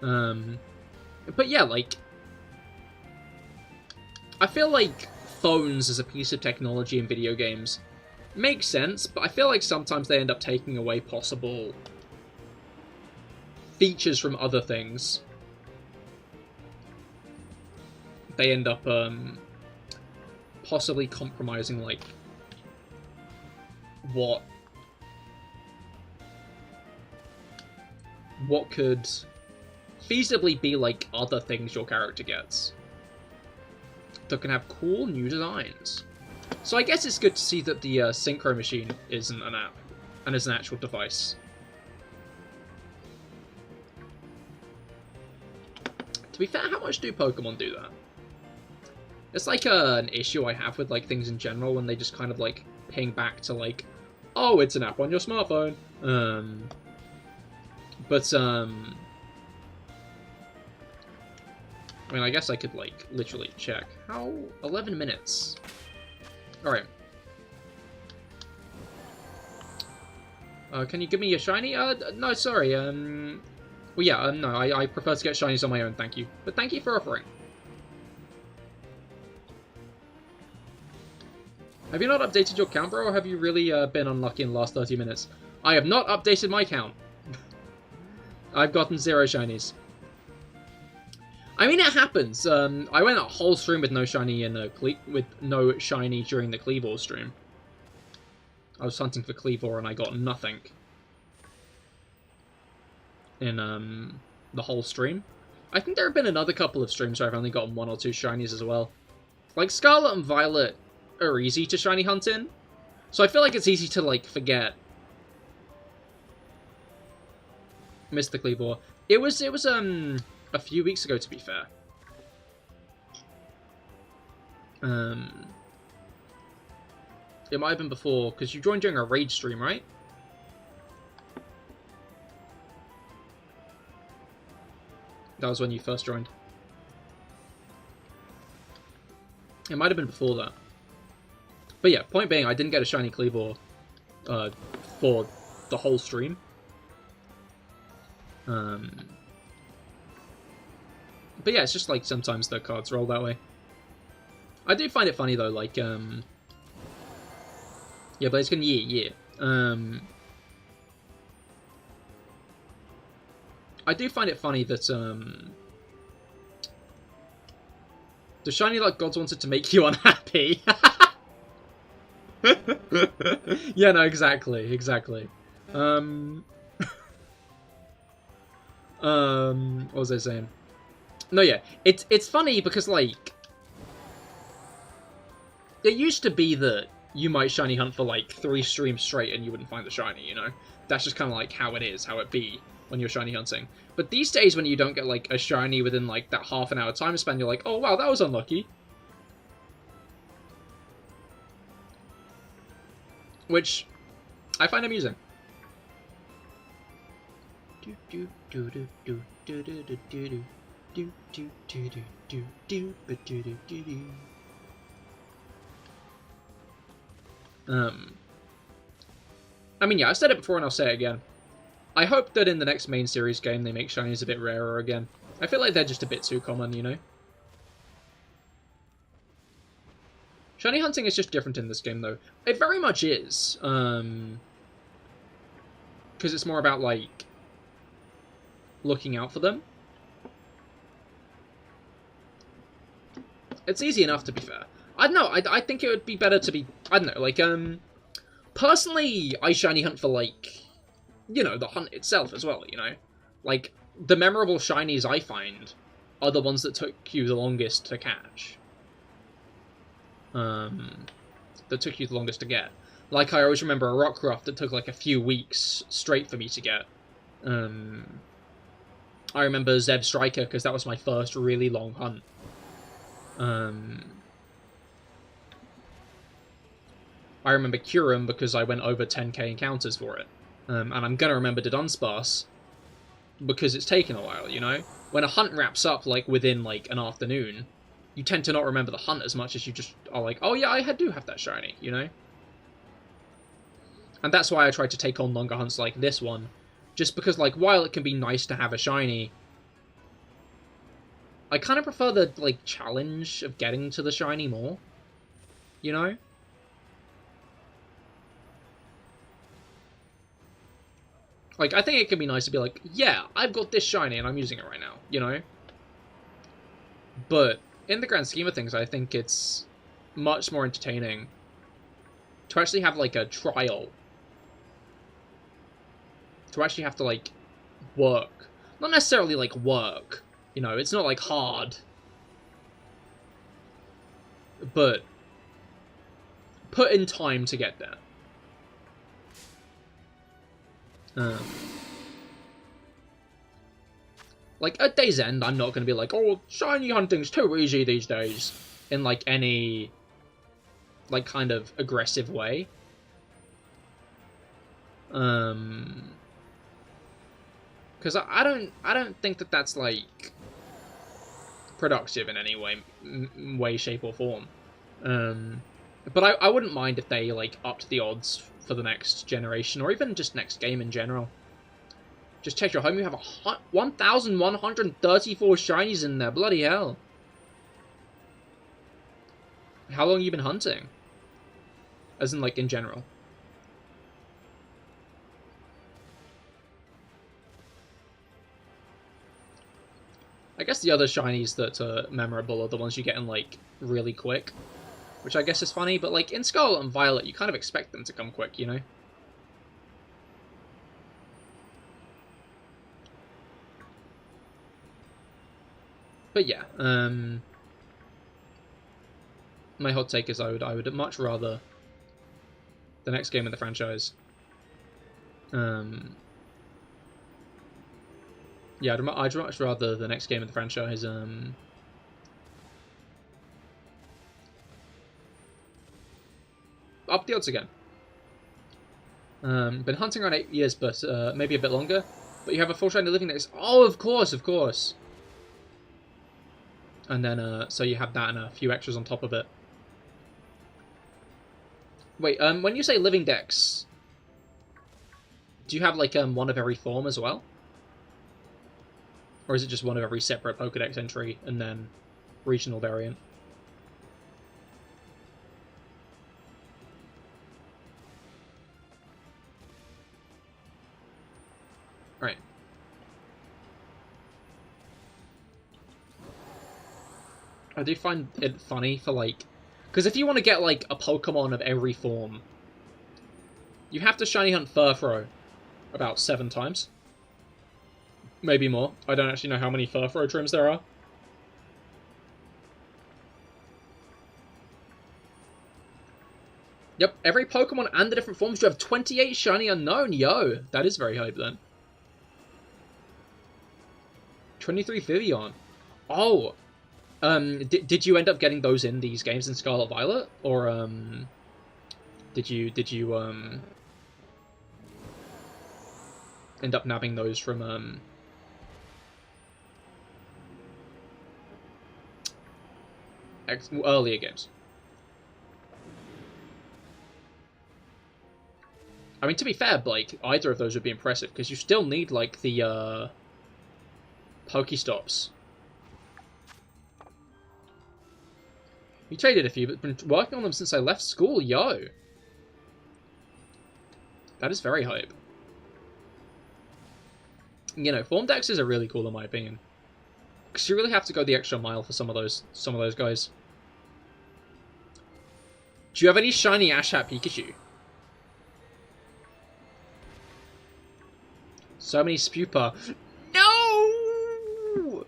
But yeah, like I feel like phones as a piece of technology in video games makes sense, but I feel like sometimes they end up taking away possible features from other things. They end up possibly compromising like what could feasibly be like other things your character gets that can have cool new designs. So I guess it's good to see that the Synchro machine isn't an app and is an actual device. To be fair, how much do Pokemon do that? It's like an issue I have with like things in general when they just kind of like ping back to like, oh, it's an app on your smartphone. I mean, I guess I could like literally check. How 11 minutes. All right. Can you give me a shiny? No, sorry. Well, yeah. No, I prefer to get shinies on my own. Thank you. But thank you for offering. Have you not updated your count, bro, or have you really been unlucky in the last 30 minutes? I have not updated my count. I've gotten 0 shinies. I mean, it happens. I went a whole stream with no shiny with no shiny during the Cleavor stream. I was hunting for Cleavor and I got nothing in the whole stream. I think there have been another couple of streams where I've only gotten 1 or 2 shinies as well. Like Scarlet and Violet are easy to shiny hunt in, so I feel like it's easy to like forget. Missed the Cleavor. It was a few weeks ago, to be fair. It might have been before, because you joined during a raid stream, right? That was when you first joined. It might have been before that. But yeah, point being, I didn't get a shiny Cleavor for the whole stream. But yeah, it's just like sometimes the cards roll that way. I do find it funny though, like yeah, Blaziken, yeah. I do find it funny that the shiny like gods wanted to make you unhappy. Yeah, no, exactly. What was I saying? No, yeah, it's funny because like it used to be that you might shiny hunt for like 3 streams straight and you wouldn't find the shiny, you know? That's just kind of like how it is, how it be when you're shiny hunting. But these days when you don't get like a shiny within like that half an hour time span, you're like, oh wow, that was unlucky. Which I find amusing. I mean, yeah, I've said it before and I'll say it again. I hope that in the next main series game they make shinies a bit rarer again. I feel like they're just a bit too common, you know? Shiny hunting is just different in this game, though. It very much is. Because it's more about, like, looking out for them. It's easy enough, to be fair. I don't know, I think it would be better to be... I don't know, like, personally, I shiny hunt for, like, you know, the hunt itself as well, you know? Like, the memorable shinies I find are the ones that took you the longest to catch. That took you the longest to get. Like, I always remember a Rockruff that took like a few weeks straight for me to get. I remember Zeb Striker, because that was my first really long hunt. I remember Curum because I went over 10k encounters for it. And I'm gonna remember Dudunsparce because it's taken a while, you know? When a hunt wraps up, like, within, like, an afternoon, you tend to not remember the hunt as much as you just are like, oh yeah, I do have that shiny, you know? And that's why I try to take on longer hunts like this one. Just because, like, while it can be nice to have a shiny, I kind of prefer the, like, challenge of getting to the shiny more, you know? Like, I think it can be nice to be like, yeah, I've got this shiny and I'm using it right now, you know? But in the grand scheme of things, I think it's much more entertaining to actually have, like, a trial. To actually have to, like, work. Not necessarily, like, work. You know, it's not, like, hard. But put in time to get there. Like, at day's end, I'm not going to be like, oh, shiny hunting's too easy these days. In, like, any, like, kind of aggressive way. Because I don't think that that's, like, productive in any way, shape, or form. But I wouldn't mind if they, like, upped the odds for the next generation, or even just next game in general. Just check your home, you have 1,134 shinies in there, bloody hell. How long have you been hunting? As in, like, in general. I guess the other shinies that are memorable are the ones you get in, like, really quick. Which I guess is funny, but, like, in Scarlet and Violet, you kind of expect them to come quick, you know? But yeah, my hot take is I would much rather the next game in the franchise. Yeah, I'd much rather the next game in the franchise, up the odds again. Been hunting around 8 years, but maybe a bit longer. But you have a full shiny living dex. Oh, of course, of course. And then, so you have that and a few extras on top of it. Wait, when you say living dex, do you have, like, one of every form as well? Or is it just one of every separate Pokedex entry and then regional variant? Alright. I do find it funny for, like... Because if you want to get, like, a Pokemon of every form, you have to shiny hunt Furfrou about 7 times. Maybe more. I don't actually know how many Furfrou trims there are. Yep, every Pokemon and the different forms, you have 28 shiny unknown. Yo, that is very hype then. 23 Vivian. Oh, did you end up getting those in these games in Scarlet Violet, or did you end up nabbing those from earlier games? I mean, to be fair, Blake, either of those would be impressive, because you still need, like, the Pokestops. You traded a few, but been working on them since I left school, yo! That is very hype. You know, Form Dexes are really cool in my opinion. Because you really have to go the extra mile for some of those guys. Do you have any shiny Ashap Pikachu? So many Spupa. No!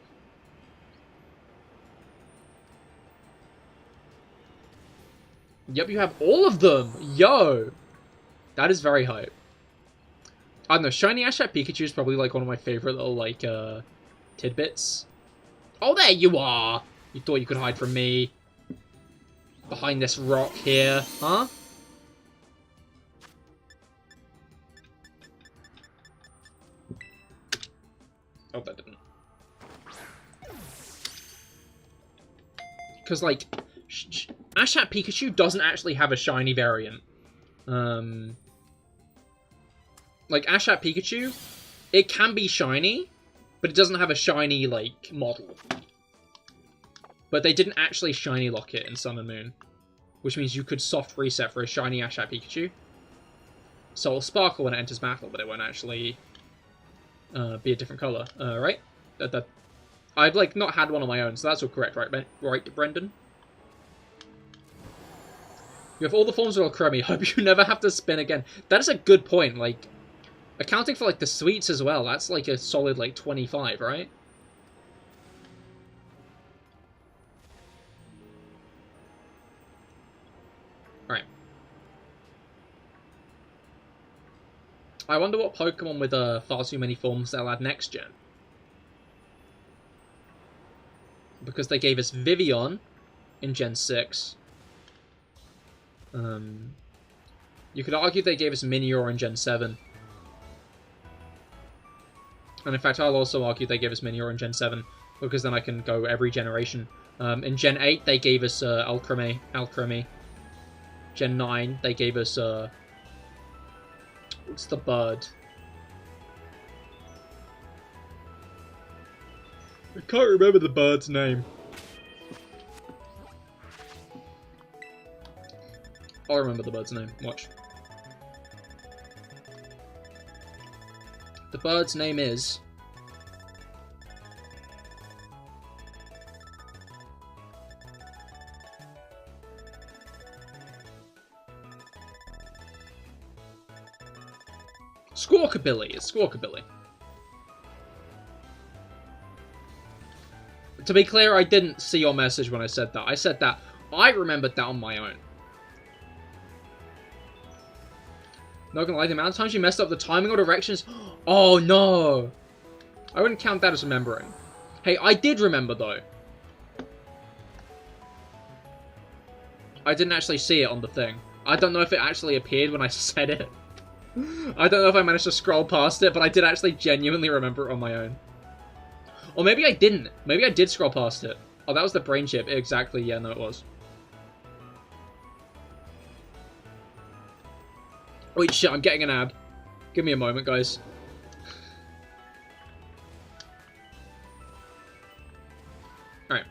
Yep, you have all of them! Yo! That is very hype. I don't know, Shiny Ashat Pikachu is probably, like, one of my favorite little, like, tidbits. Oh, there you are! You thought you could hide from me. Behind this rock here, huh? Oh, that didn't. Because, like, Ashat Pikachu doesn't actually have a shiny variant. Like, Ashat Pikachu, it can be shiny, but it doesn't have a shiny, like, model. But they didn't actually shiny lock it in Sun and Moon. Which means you could soft reset for a shiny Ashat Pikachu. So it'll sparkle when it enters battle, but it won't actually be a different colour. Right? I've, like, not had one on my own, so that's all correct, right, right, Brendan? You have all the forms of Alcremie. Hope you never have to spin again. That is a good point, like... Accounting for, like, the sweets as well, that's, like, a solid, like, 25, right? Alright. I wonder what Pokemon with far too many forms they'll add next gen. Because they gave us Vivian in Gen 6. You could argue they gave us Minior in Gen 7. And in fact, I'll also argue they gave us Minior in Gen 7, because then I can go every generation. In Gen 8, they gave us Alcremie. Gen 9, they gave us... what's the bird? I can't remember the bird's name. I'll remember the bird's name. Watch. The bird's name is... Squawkabilly. It's Squawkabilly. To be clear, I didn't see your message when I said that. I said that. I remembered that on my own. Not gonna lie, the amount of times you messed up the timing or directions... Oh, no! I wouldn't count that as remembering. Hey, I did remember, though. I didn't actually see it on the thing. I don't know if it actually appeared when I said it. I don't know if I managed to scroll past it, but I did actually genuinely remember it on my own. Or maybe I didn't. Maybe I did scroll past it. Oh, that was the brain chip. Exactly, yeah, no, it was. Wait, shit, I'm getting an ad. Give me a moment, guys. Alright.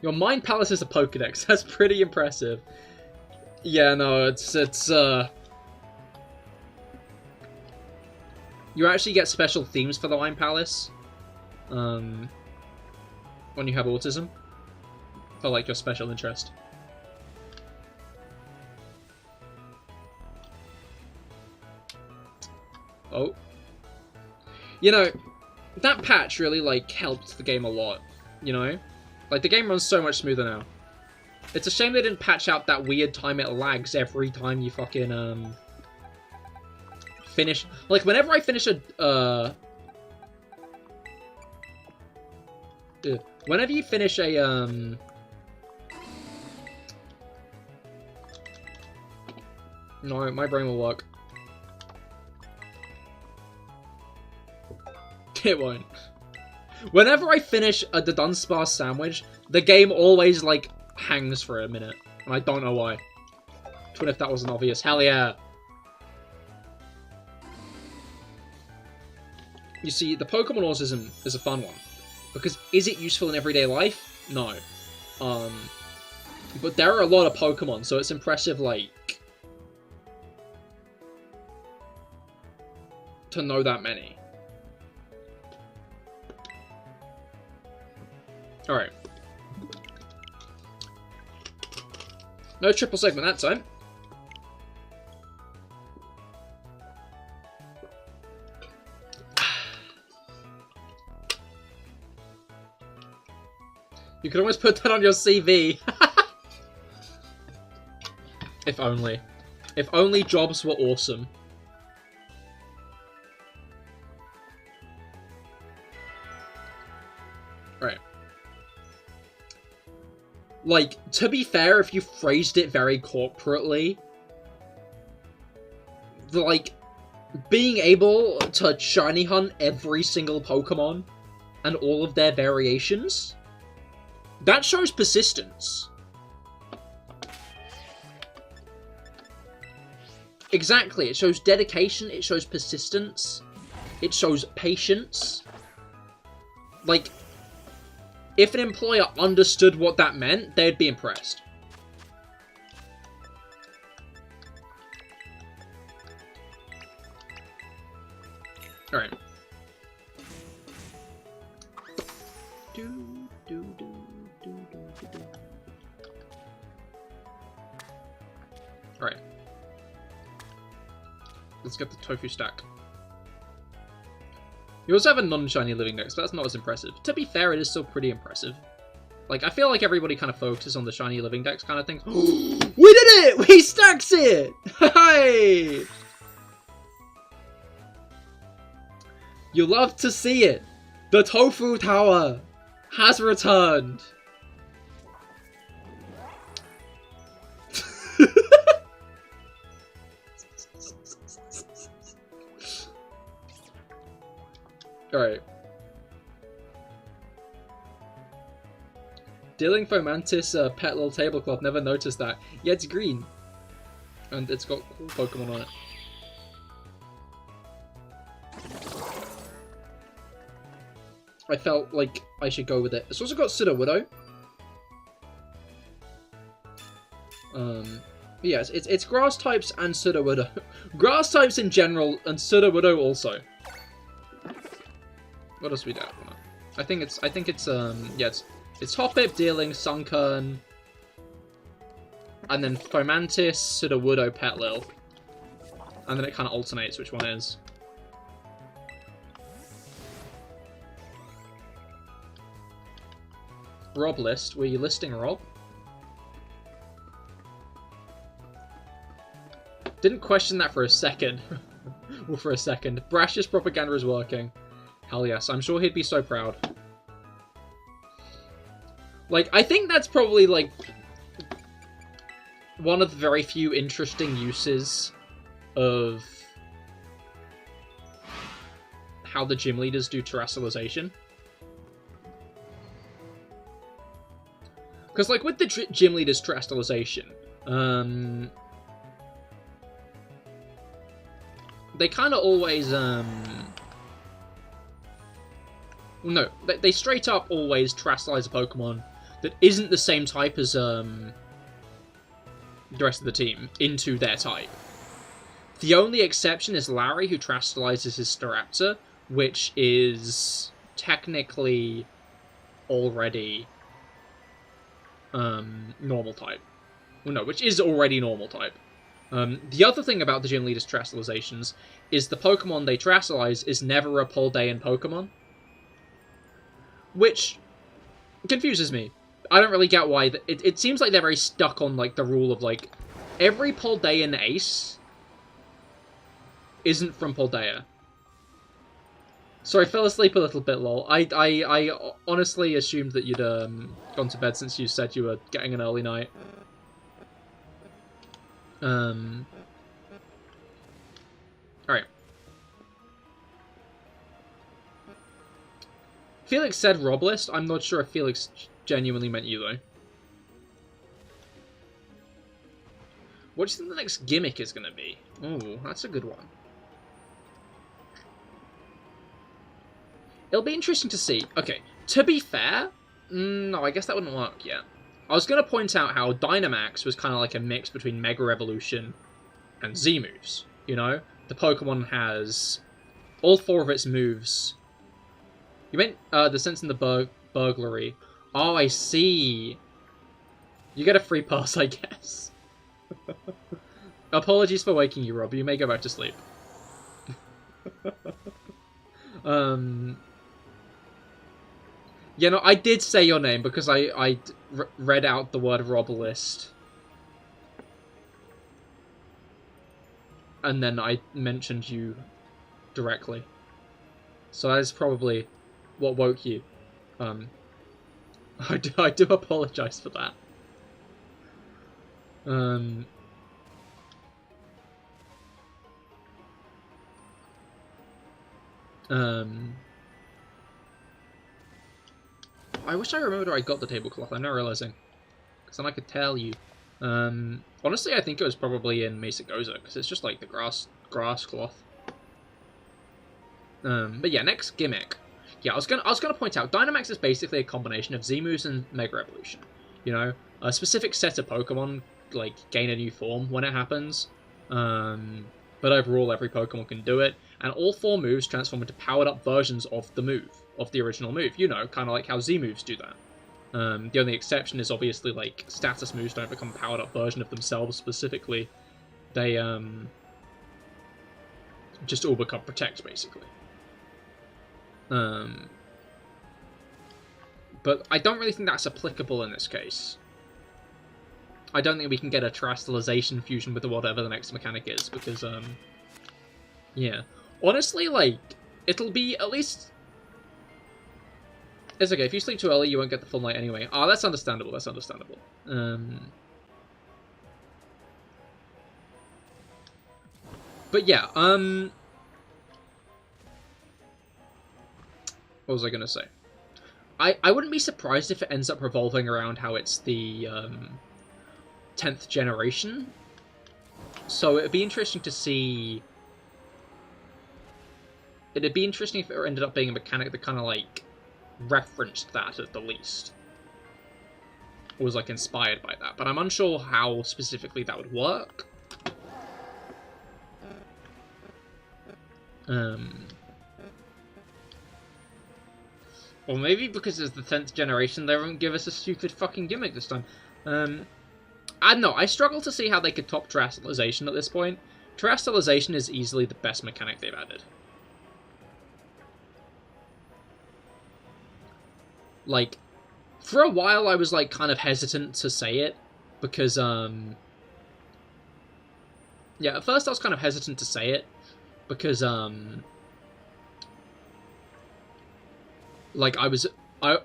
Your Mind Palace is a Pokedex. That's pretty impressive. Yeah, no, it's you actually get special themes for the Mind Palace. When you have autism. For, like, your special interest. Oh. You know, that patch really, like, helped the game a lot. You know? Like, the game runs so much smoother now. It's a shame they didn't patch out that weird time it lags every time you fucking, finish... Like, whenever I finish a, whenever you finish a, No, my brain will work. It won't. Whenever I finish a Dunsparce sandwich, the game always, like, hangs for a minute. And I don't know why. What if that wasn't obvious? Hell yeah! You see, the Pokemon autism is a fun one. Because is it useful in everyday life? No. But there are a lot of Pokemon, so it's impressive, like... to know that many. Alright. No triple segment that time. You could almost put that on your CV. If only. If only jobs were awesome. Right. Like, to be fair, if you phrased it very corporately, like, being able to shiny hunt every single Pokemon and all of their variations, that shows persistence. Exactly, it shows dedication, it shows persistence, it shows patience. Like, if an employer understood what that meant, they'd be impressed. Alright. Alright. Let's get the tofu stack. You also have a non-shiny living dex, but that's not as impressive. To be fair, it is still pretty impressive. Like, I feel like everybody kind of focuses on the shiny living dex kind of thing. We did it! We stacks it! Hey! You love to see it. The Tofu Tower has returned. Alright. Dealing Fomantis pet little tablecloth, never noticed that. Yeah, it's green. And it's got cool Pokemon on it. I felt like I should go with it. It's also got Sudowoodo. Yeah, it's grass types and Sudowoodo. Grass types in general and Sudowoodo also. What else we got? I think it's yeah, it's Hoppip, Dealing, Sunkern, and then Fomantis, Sudowoodo, Petlil. And then it kind of alternates which one is. Rob list. Were you listing Rob? Didn't question that for a second. Well, for a second. Brash's propaganda is working. Hell yes, I'm sure he'd be so proud. Like, I think that's probably, like, one of the very few interesting uses of how the gym leaders do terrestrialization. Because, like, with the gym leaders' terrestrialization, they kind of always, no, they straight up always terrestrialize a Pokemon that isn't the same type as the rest of the team into their type. The only exception is Larry, who terrestrializes his Staraptor, which is technically already normal type. Well, no, which is already normal type. The other thing about the gym leaders' terrestrializations is the Pokemon they terrestrialize is never a Poldean Pokemon. Which confuses me. I don't really get why. It seems like they're very stuck on, like, the rule of, like, every Poldean ace isn't from Paldea. Sorry, fell asleep a little bit, lol. I honestly assumed that you'd gone to bed since you said you were getting an early night. Alright. Felix said Rob list. I'm not sure if Felix genuinely meant you, though. What do you think the next gimmick is going to be? Oh, that's a good one. It'll be interesting to see. Okay, to be fair, no, I guess that wouldn't work yet. I was going to point out how Dynamax was kind of like a mix between Mega Evolution and Z moves. You know, the Pokemon has all 4 of its moves. You meant the Sense in the Burglary. Oh, I see. You get a free pass, I guess. Apologies for waking you, Rob. You may go back to sleep. Yeah, You know, I did say your name because I read out the word Robalist. And then I mentioned you directly. So that is probably what woke you. I do apologize for that. I wish I remembered where I got the tablecloth. I'm not realizing. Because then I could tell you. Honestly, I think it was probably in Mesa Goza, because it's just like the grass cloth. But yeah, next gimmick. Yeah, I was gonna point out, Dynamax is basically a combination of Z-moves and Mega Evolution. You know, a specific set of Pokemon like gain a new form when it happens. But overall, every Pokemon can do it, and all 4 moves transform into powered-up versions of the move, of the original move. You know, kind of like how Z-moves do that. The only exception is obviously, like, status moves don't become a powered-up version of themselves specifically. They, just all become Protect, basically. But I don't really think that's applicable in this case. I don't think we can get a Terastallization fusion with whatever the next mechanic is, because, yeah. Honestly, like, it'll be at least... It's okay, if you sleep too early, you won't get the full night anyway. Oh, that's understandable, that's understandable. But yeah, what was I gonna say? I wouldn't be surprised if it ends up revolving around how it's the, 10th generation. So it'd be interesting to see... It'd be interesting if it ended up being a mechanic that kind of, like, referenced that at the least. Or was, like, inspired by that. But I'm unsure how specifically that would work. Or maybe because it's the 10th generation, they won't give us a stupid fucking gimmick this time. I don't know, I struggle to see how they could top Terastallization at this point. Terastallization is easily the best mechanic they've added. Like, for a while I was, like, kind of hesitant to say it, because, yeah, at first I was kind of hesitant to say it, because, like, I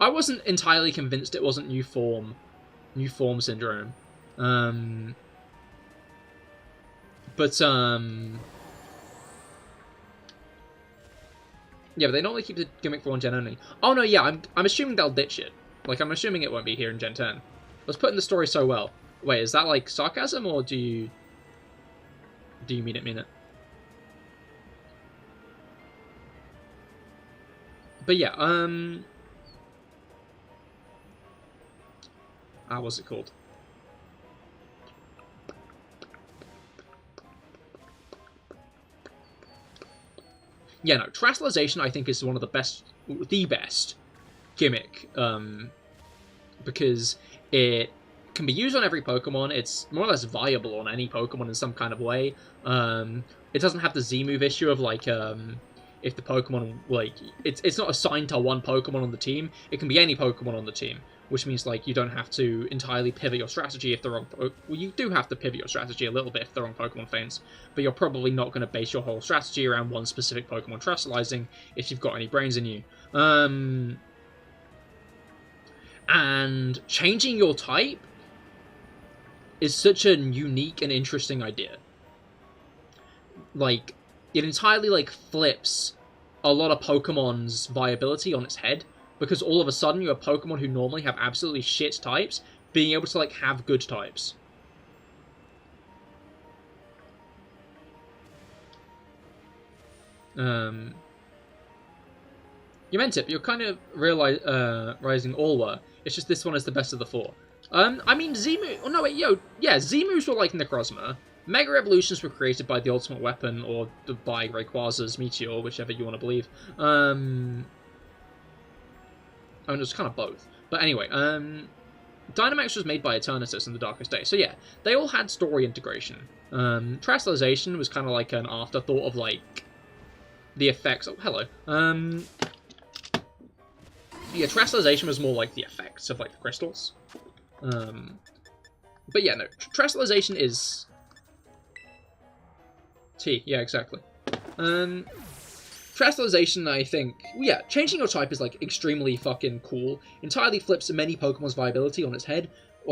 wasn't entirely convinced it wasn't new form syndrome. But, yeah, but they normally keep the gimmick for 1 gen only. Oh, no, yeah, I'm assuming they'll ditch it. Like, I'm assuming it won't be here in Gen 10. Let's put in the story so well. Wait, is that, like, sarcasm, or do you mean it? But yeah, what's it called? Yeah, no, Terastallization I think is one of the best gimmick, because it can be used on every Pokemon. It's more or less viable on any Pokemon in some kind of way. It doesn't have the Z-move issue of, like, if the Pokemon, like, it's not assigned to one Pokemon on the team. It can be any Pokemon on the team, which means, like, you don't have to entirely pivot your strategy if the wrong... Well, you do have to pivot your strategy a little bit if the wrong Pokemon faints, but you're probably not going to base your whole strategy around one specific Pokemon Terastallizing if you've got any brains in you. And changing your type is such a unique and interesting idea. Like, it entirely, like, flips a lot of Pokemon's viability on its head, because all of a sudden you have Pokemon who normally have absolutely shit types being able to, like, have good types. You meant it, but you're kind of realizing all were. It's just this one is the best of the 4. I mean, Z-moves... Oh, no, wait, yeah, Z-moves were like Necrozma. Mega Evolutions were created by the Ultimate Weapon, or by Rayquaza's Meteor, whichever you want to believe. I mean, it was kind of both. But anyway, Dynamax was made by Eternatus in the Darkest Day. So yeah, they all had story integration. Terastallization was kind of like an afterthought of, like, the effects... Oh, hello. Yeah, Terrestrialization was more like the effects of like the crystals. But yeah, no, Terrestrialization is T. Yeah, exactly. Terrestrialization, I think, yeah, changing your type is like extremely fucking cool. Entirely flips many Pokemon's viability on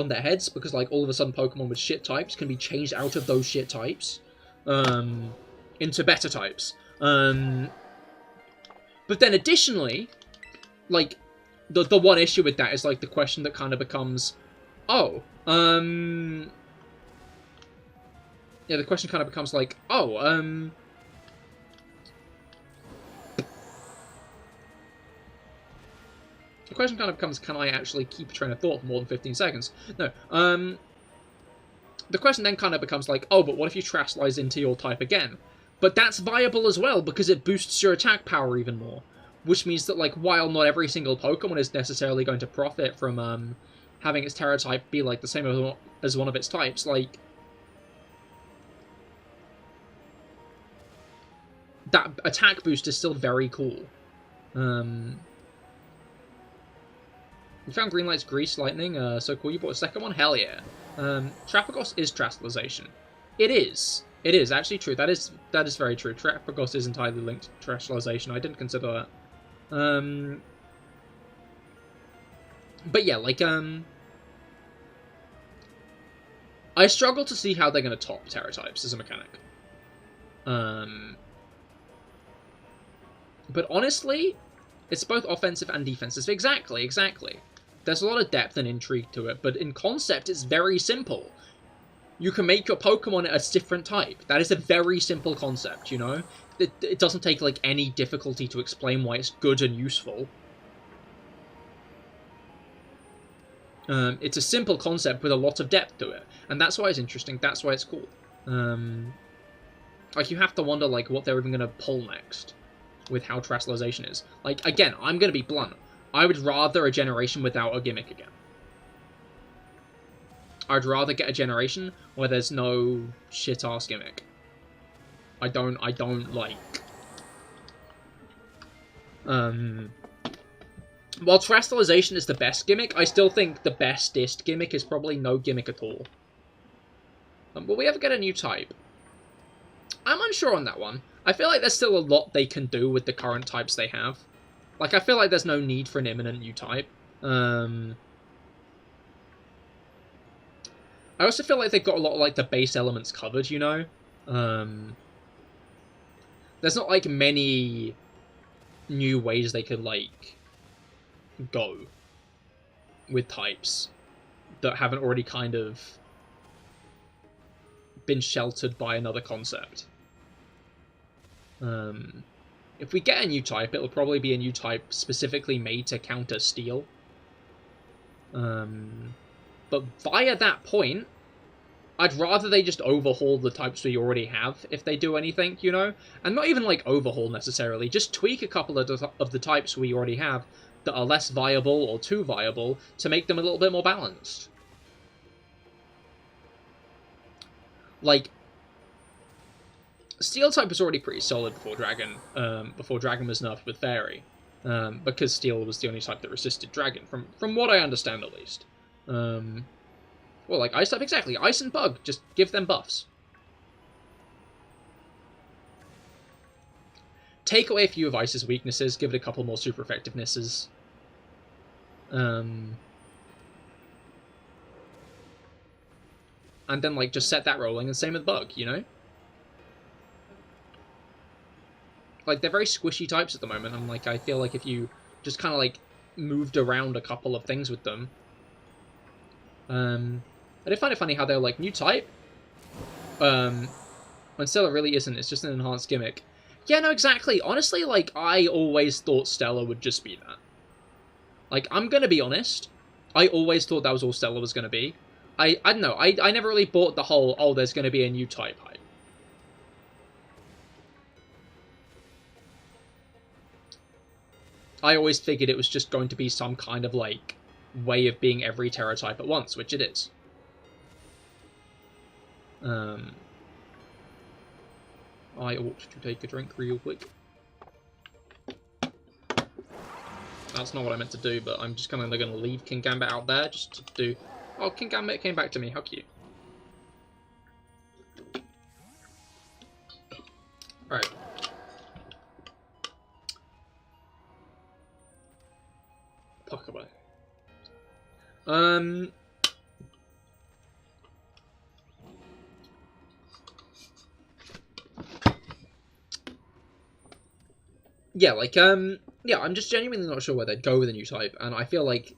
their heads, because like all of a sudden Pokemon with shit types can be changed out of those shit types into better types. But then additionally, like the one issue with that is like the question that kind of becomes, oh, yeah, the question kind of becomes like, oh, the question kind of becomes, can I actually keep a train of thought for more than 15 seconds? No, the question then kind of becomes like, oh, but what if you Terrestrialize into your type again? But that's viable as well, because it boosts your attack power even more. Which means that, like, while not every single Pokemon is necessarily going to profit from, having its Terra type be, like, the same as one of its types, like, that attack boost is still very cool. You found Greenlight's Grease Lightning, so cool. You bought a second one? Hell yeah. Trapagos is Terrestrialization. It is. It is actually true. That is very true. Trapagos is entirely linked to Terrestrialization. I didn't consider that. But yeah, like, I struggle to see how they're going to top Terra types as a mechanic. But honestly, it's both offensive and defensive. Exactly. There's a lot of depth and intrigue to it, but in concept, it's very simple. You can make your Pokemon a different type. That is a very simple concept, you know? It doesn't take, like, any difficulty to explain why it's good and useful. It's a simple concept with a lot of depth to it. And that's why it's interesting. That's why it's cool. Like, you have to wonder, like, what they're even going to pull next with how Terrestrialization is. Like, again, I'm going to be blunt. I would rather a generation without a gimmick again. I'd rather get a generation where there's no shit-ass gimmick. I don't like... While Terrestrialization is the best gimmick, I still think the bestest gimmick is probably no gimmick at all. Will we ever get a new type? I'm unsure on that one. I feel like there's still a lot they can do with the current types they have. Like, I feel like there's no need for an imminent new type. I also feel like they've got a lot of, like, the base elements covered, you know? There's not, like, many new ways they could, like, go with types that haven't already kind of been sheltered by another concept. If we get a new type, it'll probably be a new type specifically made to counter Steel. But via that point, I'd rather they just overhaul the types we already have if they do anything, you know? And not even, like, overhaul necessarily, just tweak a couple of the types we already have that are less viable or too viable to make them a little bit more balanced. Like, Steel type was already pretty solid before Dragon was nerfed with Fairy, because Steel was the only type that resisted Dragon, from what I understand at least. Well, like Ice type, exactly. Ice and Bug, just give them buffs. Take away a few of Ice's weaknesses, give it a couple more super effectivenesses. And then, like, just set that rolling, and same with Bug, you know? Like, they're very squishy types at the moment, and, like, I feel like if you just kind of, like, moved around a couple of things with them... I did find it funny how they're like, new type? When Stella really isn't, it's just an enhanced gimmick. Yeah, no, exactly. Honestly, like, I always thought Stella would just be that. Like, I'm gonna be honest. I always thought that was all Stella was gonna be. I don't know, I never really bought the whole, oh, there's gonna be a new type hype. I always figured it was just going to be some kind of, like, way of being every Terra type at once, which it is. I ought to take a drink real quick. That's not what I meant to do, but I'm just kind of going to leave King Gambit out there just to do... Oh, King Gambit came back to me. How cute. Alright. Pokéball. Yeah, like, yeah, I'm just genuinely not sure where they'd go with a new type, and I feel like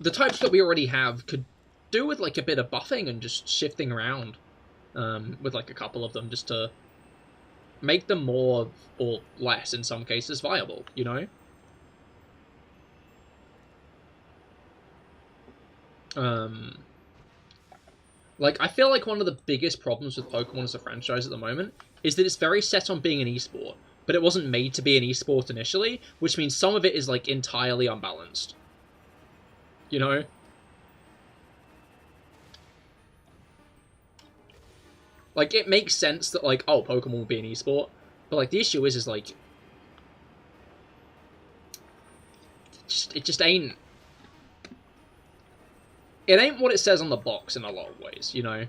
the types that we already have could do with, like, a bit of buffing and just shifting around, with, like, a couple of them, just to make them more, or less, in some cases, viable, you know? Like, I feel like one of the biggest problems with Pokemon as a franchise at the moment is that it's very set on being an esport, but it wasn't made to be an esport initially, which means some of it is, like, entirely unbalanced. You know? Like, it makes sense that, like, oh, Pokemon will be an esport, but, like, the issue is like, it just ain't... It ain't what it says on the box in a lot of ways, you know?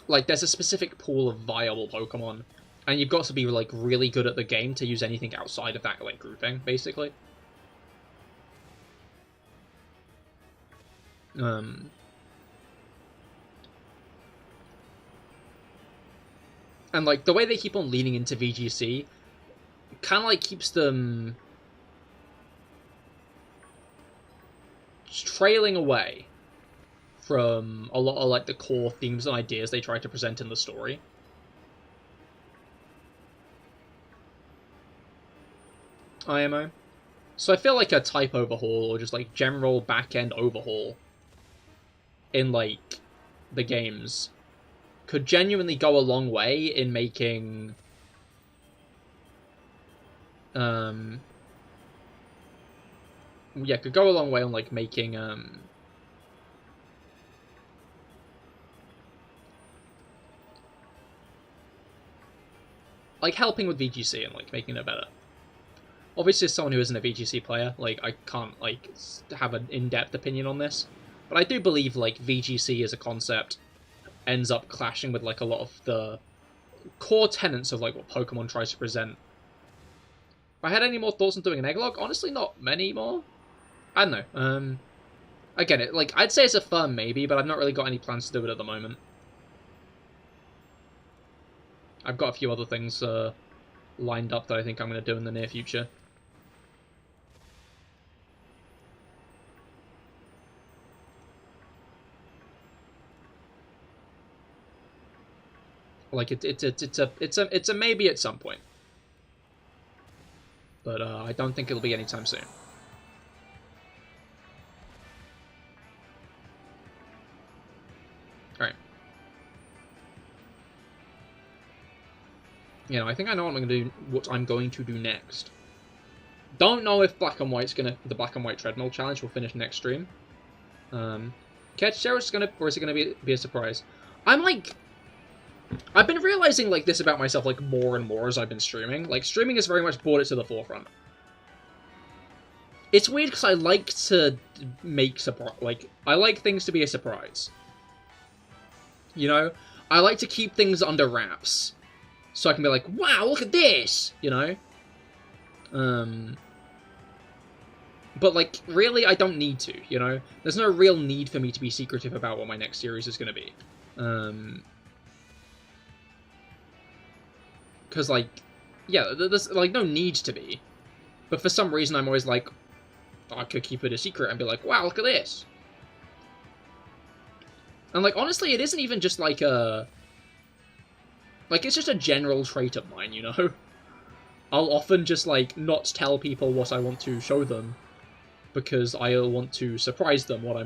Like, there's a specific pool of viable Pokemon, and you've got to be, like, really good at the game to use anything outside of that, like, grouping, basically. And, like, the way they keep on leaning into VGC kind of, like, keeps them trailing away from a lot of, like, the core themes and ideas they try to present in the story. IMO. So I feel like a type overhaul, or just, like, general back-end overhaul in, like, the games could genuinely go a long way in making... yeah, could go a long way on, like, making, like, helping with VGC and, like, making it better. Obviously, as someone who isn't a VGC player, like, I can't, like, have an in-depth opinion on this, but I do believe, like, VGC as a concept ends up clashing with, like, a lot of the core tenets of, like, what Pokemon tries to present. If I had any more thoughts on doing an egglog, honestly, not many more. I don't know. Again, it, like, I'd say it's a firm maybe, but I've not really got any plans to do it at the moment. I've got a few other things lined up that I think I'm going to do in the near future. Like, it's a maybe at some point. But I don't think it'll be anytime soon. Alright. You know, I think I know what I'm going to do next. Don't know if Black and White's the Black and White Treadmill Challenge will finish next stream. Catch Share is or is it gonna be a surprise? I've been realizing, like, this about myself, like, more and more as I've been streaming. Like, streaming has very much brought it to the forefront. It's weird because I like to make I like things to be a surprise. You know? I like to keep things under wraps. So I can be like, wow, look at this! You know? But, like, really, I don't need to, you know? There's no real need for me to be secretive about what my next series is going to be. Because, like, yeah, there's, like, no need to be. But for some reason, I'm always like, I could keep it a secret and be like, wow, look at this. And, like, honestly, it isn't even just, like, like, it's just a general trait of mine, you know? I'll often just, like, not tell people what I want to show them. Because I want to surprise them I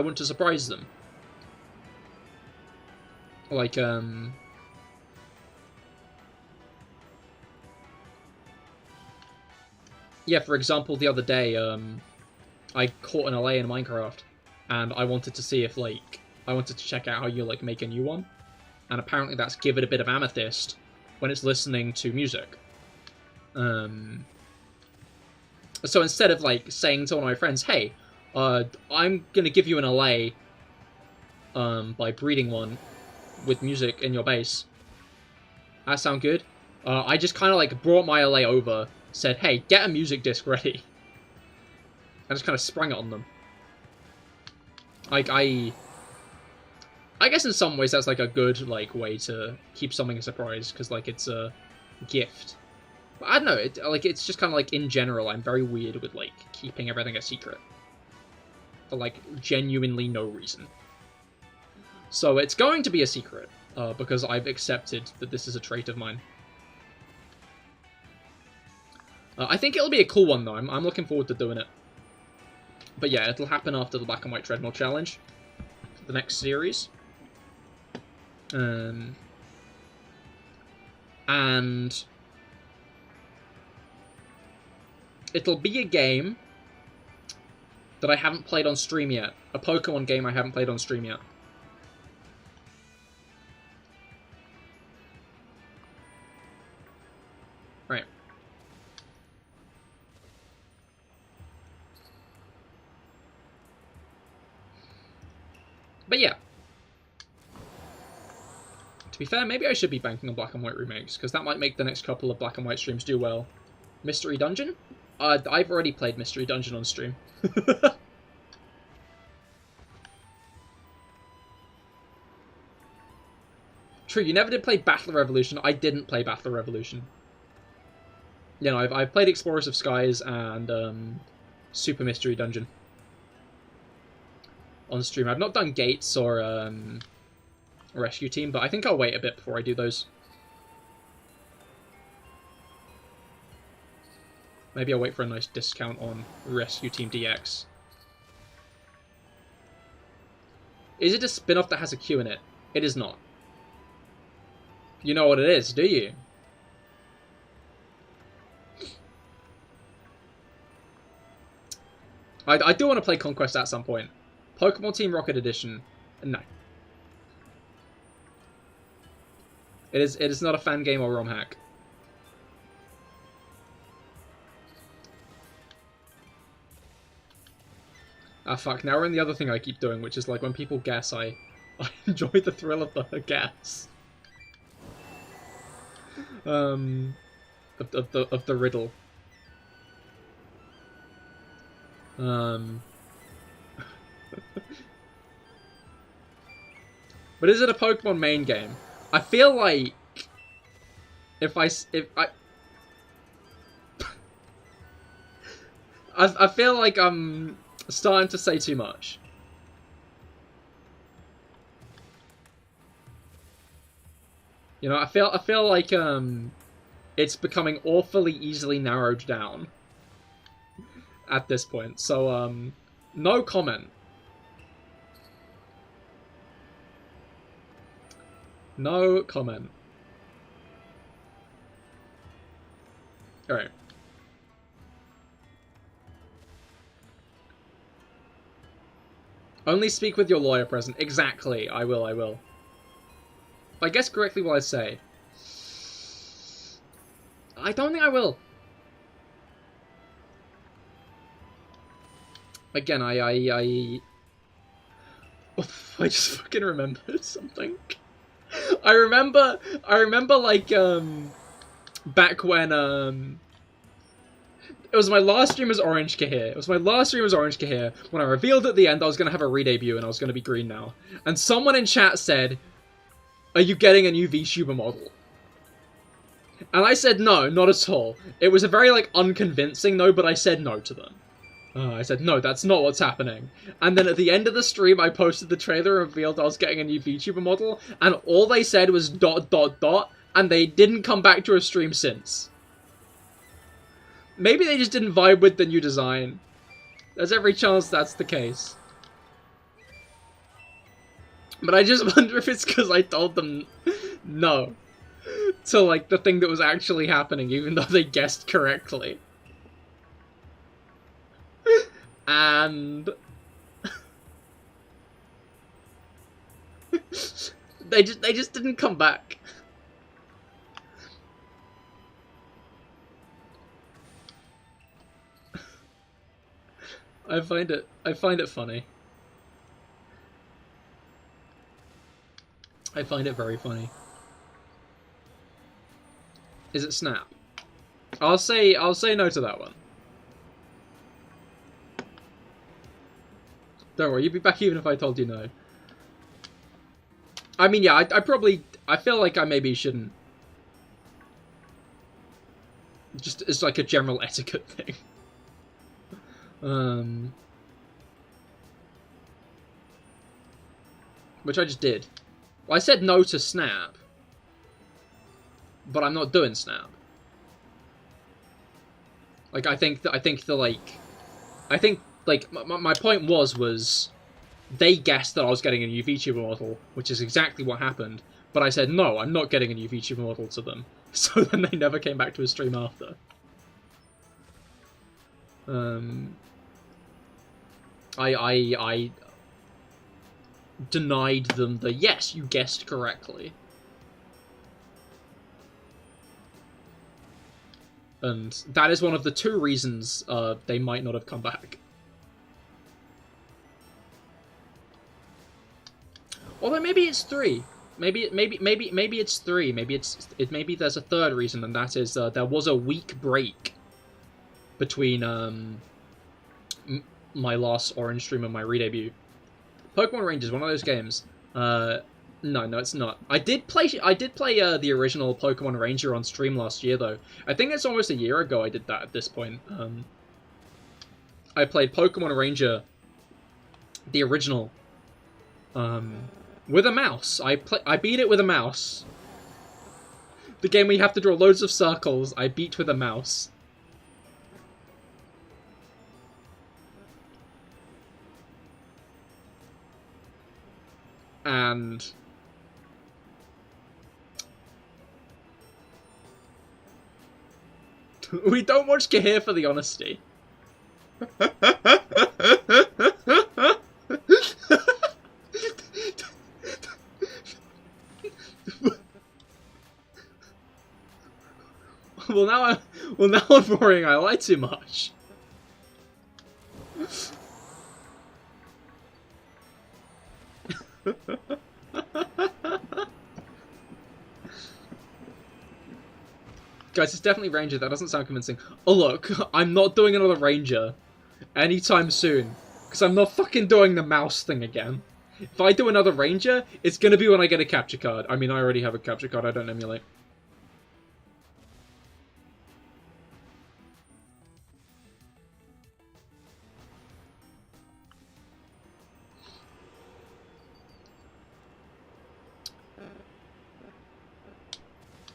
want to surprise them. Like, yeah, for example, the other day, I caught an LA in Minecraft, and I wanted to see if, like, I wanted to check out how you, like, make a new one. And apparently that's give it a bit of amethyst, when it's listening to music. So instead of like saying to one of my friends, "Hey, I'm gonna give you an LA by breeding one with music in your base. That sound good?" I just kind of like brought my LA over, said, "Hey, get a music disc ready." I just kind of sprang it on them. Like, I guess in some ways that's like a good like way to keep something a surprise, because like it's a gift. But I don't know, it's just kind of like in general I'm very weird with like keeping everything a secret. For like genuinely no reason. So it's going to be a secret, because I've accepted that this is a trait of mine. I think it'll be a cool one though, I'm looking forward to doing it. But yeah, it'll happen after the Black and White Treadmill Challenge, the next series. And it'll be a game that I haven't played on stream yet. A Pokemon game I haven't played on stream yet. Right. But yeah. To be fair, maybe I should be banking on Black and White remakes, because that might make the next couple of Black and White streams do well. Mystery Dungeon? I've already played Mystery Dungeon on stream. True, you never did play Battle Revolution. I didn't play Battle Revolution. You know, I've played Explorers of Skies and Super Mystery Dungeon on stream. I've not done Gates or Rescue Team, but I think I'll wait a bit before I do those. Maybe I'll wait for a nice discount on Rescue Team DX. Is it a spin-off that has a Q in it? It is not. You know what it is, do you? I do want to play Conquest at some point. Pokemon Team Rocket Edition, no. It is not a fan game or ROM hack. Ah, fuck, now we're in the other thing I keep doing, which is like when people guess, I enjoy the thrill of the guess. Of the riddle. But is it a Pokemon main game? I feel like if I I feel like I'm starting to say too much. You know, I feel like it's becoming awfully easily narrowed down at this point. So no comment. No comment. Alright. Only speak with your lawyer present. Exactly. I will. If I guess correctly what I say. I don't think I will. Again, I just fucking remembered something. I remember like back when it was my last stream as Orange Cahir. It was my last stream as Orange Cahir when I revealed at the end I was gonna have a re-debut and I was gonna be green now. And someone in chat said, "Are you getting a new VTuber model?" And I said no, not at all. It was a very like unconvincing no, but I said no to them. I said, no, that's not what's happening. And then at the end of the stream, I posted the trailer and revealed I was getting a new VTuber ... and all they said was ... and they didn't come back to a stream since. Maybe they just didn't vibe with the new design. There's every chance that's the case. But I just wonder if it's because I told them no to, like, the thing that was actually happening, even though they guessed correctly. And they just didn't come back. I find it funny. I find it very funny. Is it Snap? I'll say no to that one. Don't worry, you'd be back even if I told you no. I mean, yeah, I feel like I maybe shouldn't. Just as like a general etiquette thing. Which I just did. Well, I said no to Snap, but I'm not doing Snap. Like, I think my point was they guessed that I was getting a new VTuber model, which is exactly what happened. But I said, no, I'm not getting a new VTuber model to them. So then they never came back to a stream after. I denied them the, yes, you guessed correctly. And that is one of the 2 reasons they might not have come back. Although maybe it's 3. Maybe it's 3. Maybe there's a 3rd reason, and that is there was a week break between my last Orange stream and my re-debut. Pokemon Ranger is one of those games. No, it's not. I did play the original Pokemon Ranger on stream last year, though. I think it's almost a year ago I did that at this point. I played Pokemon Ranger, the original, with a mouse. I beat it with a mouse. The game where you have to draw loads of circles, I beat with a mouse. And we don't watch Cahir for the honesty. Well, now I'm worrying I lie too much. Guys, it's definitely Ranger. That doesn't sound convincing. Oh, look, I'm not doing another Ranger anytime soon, because I'm not fucking doing the mouse thing again. If I do another Ranger, it's gonna be when I get a capture card. I mean, I already have a capture card, I don't emulate.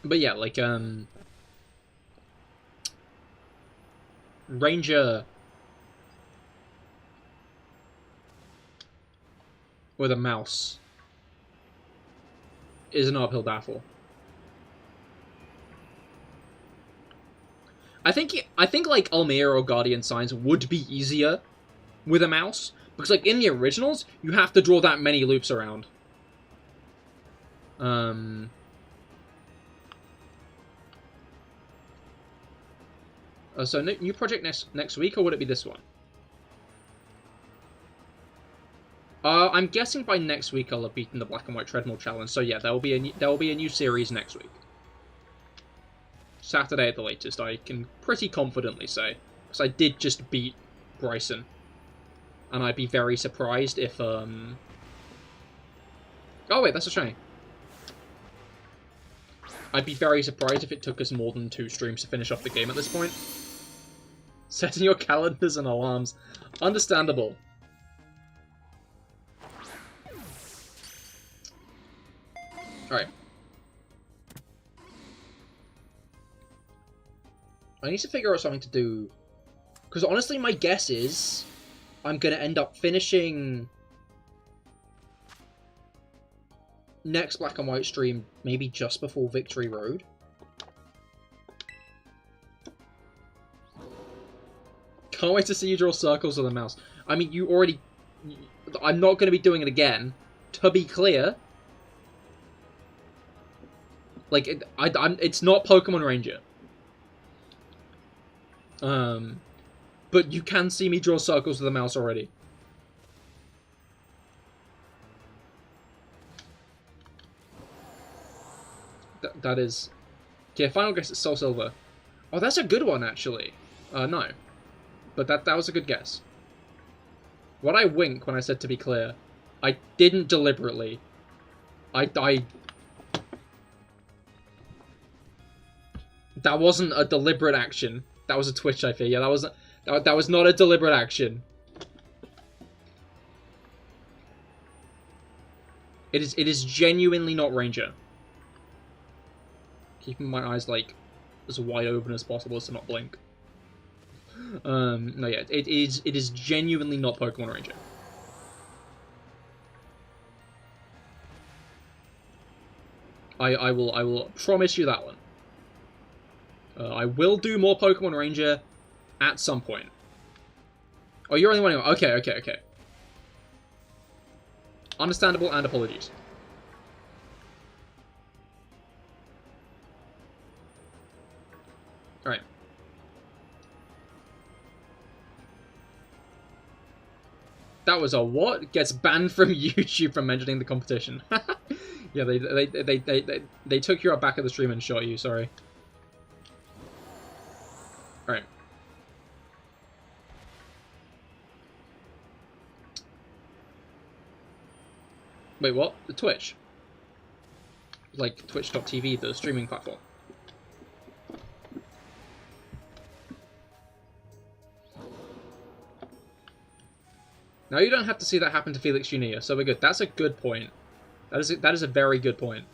But yeah, like, Ranger with a mouse is an uphill battle. I think like Almir or Guardian Signs would be easier with a mouse, because like in the originals, you have to draw that many loops around. So new project next week, or would it be this one? I'm guessing by next week I'll have beaten the Black and White Treadmill Challenge. So yeah, there will be a new series next week. Saturday at the latest, I can pretty confidently say, because I did just beat Bryson, and I'd be very surprised if Oh wait, that's a shame. I'd be very surprised if it took us more than 2 streams to finish off the game at this point. Setting your calendars and alarms. Understandable. Alright. I need to figure out something to do. Because honestly, my guess is I'm going to end up finishing next Black and White stream maybe just before Victory Road. Can't wait to see you draw circles with a mouse. I mean, you already... I'm not going to be doing it again, to be clear. Like, it's not Pokemon Ranger. but you can see me draw circles with the mouse already. That is... Okay, final guess is Soul Silver. Oh, that's a good one, actually. No. But that was a good guess. What I wink when I said to be clear, I didn't deliberately. That wasn't a deliberate action. That was a twitch, I fear. Yeah, that was not a deliberate action. It is genuinely not Ranger. Keeping my eyes, like, as wide open as possible as to not blink. No, yeah, it is genuinely not Pokemon Ranger. I will promise you that one. I will do more Pokemon Ranger at some point. Oh, you're only one. Okay. Understandable and apologies. Alright. That was a what? Gets banned from YouTube for mentioning the competition. Yeah, they took you out back of the stream and shot you, sorry. Alright. Wait, what? The Twitch? Like Twitch.tv, the streaming platform. Now you don't have to see that happen to Felix Jr., so we're good. That's a good point. That is a very good point.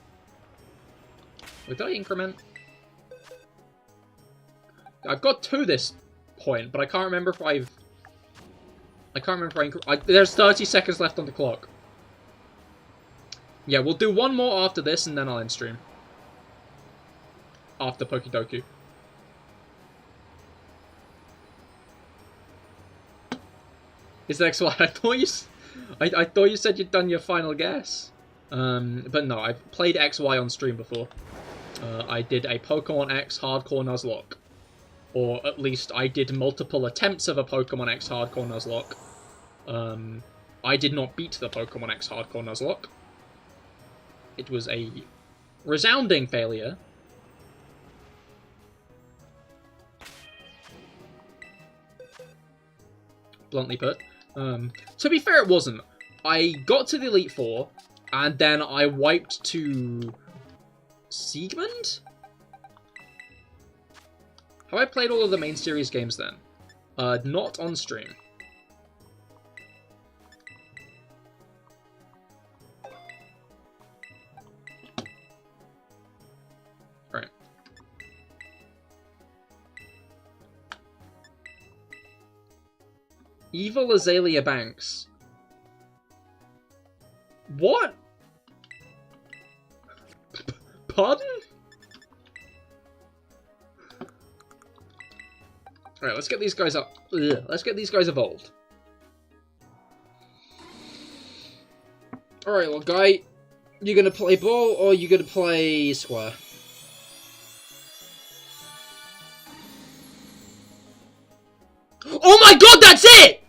Wait, did I increment? I've got to this point, but I can't remember if I've... I can't remember if I there's 30 seconds left on the clock. Yeah, we'll do one more after this, and then I'll end stream. After Pokedoku. Is that XY? I thought you said you'd done your final guess. But no, I've played XY on stream before. I did a Pokemon X Hardcore Nuzlocke. Or at least I did multiple attempts of a Pokemon X Hardcore Nuzlocke. I did not beat the Pokemon X Hardcore Nuzlocke. It was a resounding failure. Bluntly put. To be fair, it wasn't. I got to the Elite Four, and then I wiped to... Siegmund? Have I played all of the main series games then? Not on stream. Alright. Evil Azalea Banks. What? Pardon? Alright, let's get these guys up. Ugh, let's get these guys evolved. Alright, well, guy, you gonna play ball or you gonna play square? Oh my god, that's it!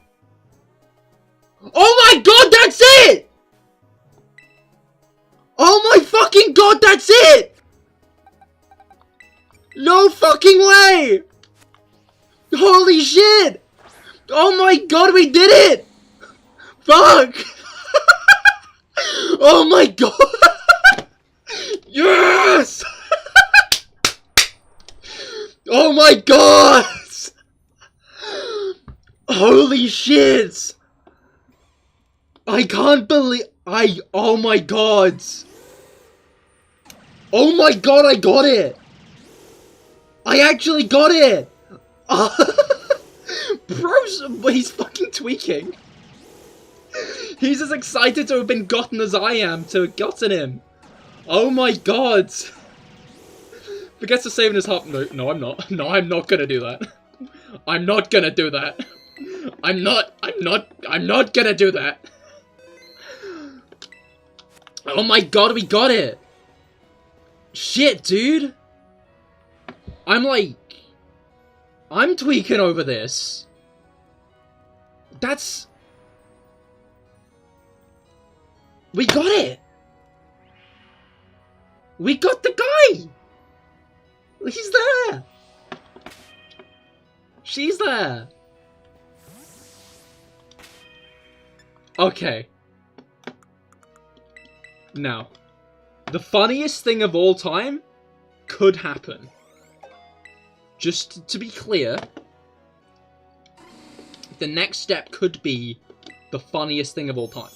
Oh my god, that's it! Oh my fucking god, that's it! No fucking way! Holy shit! Oh my god, we did it! Fuck! Oh my god! Yes! Oh my god! Holy shit! I can't believe... Oh my god! Oh my god, I got it! I actually got it! Bros, he's fucking tweaking. He's as excited to have been gotten as I am to have gotten him. Oh my god. Forgets to save in his heart. No, I'm not. No, I'm not gonna do that. I'm not gonna do that. I'm not gonna do that. Oh my god, we got it. Shit, dude. I'm tweaking over this. That's... We got it! We got the guy! He's there! She's there! Okay. Now, the funniest thing of all time could happen. Just to be clear, the next step could be the funniest thing of all time.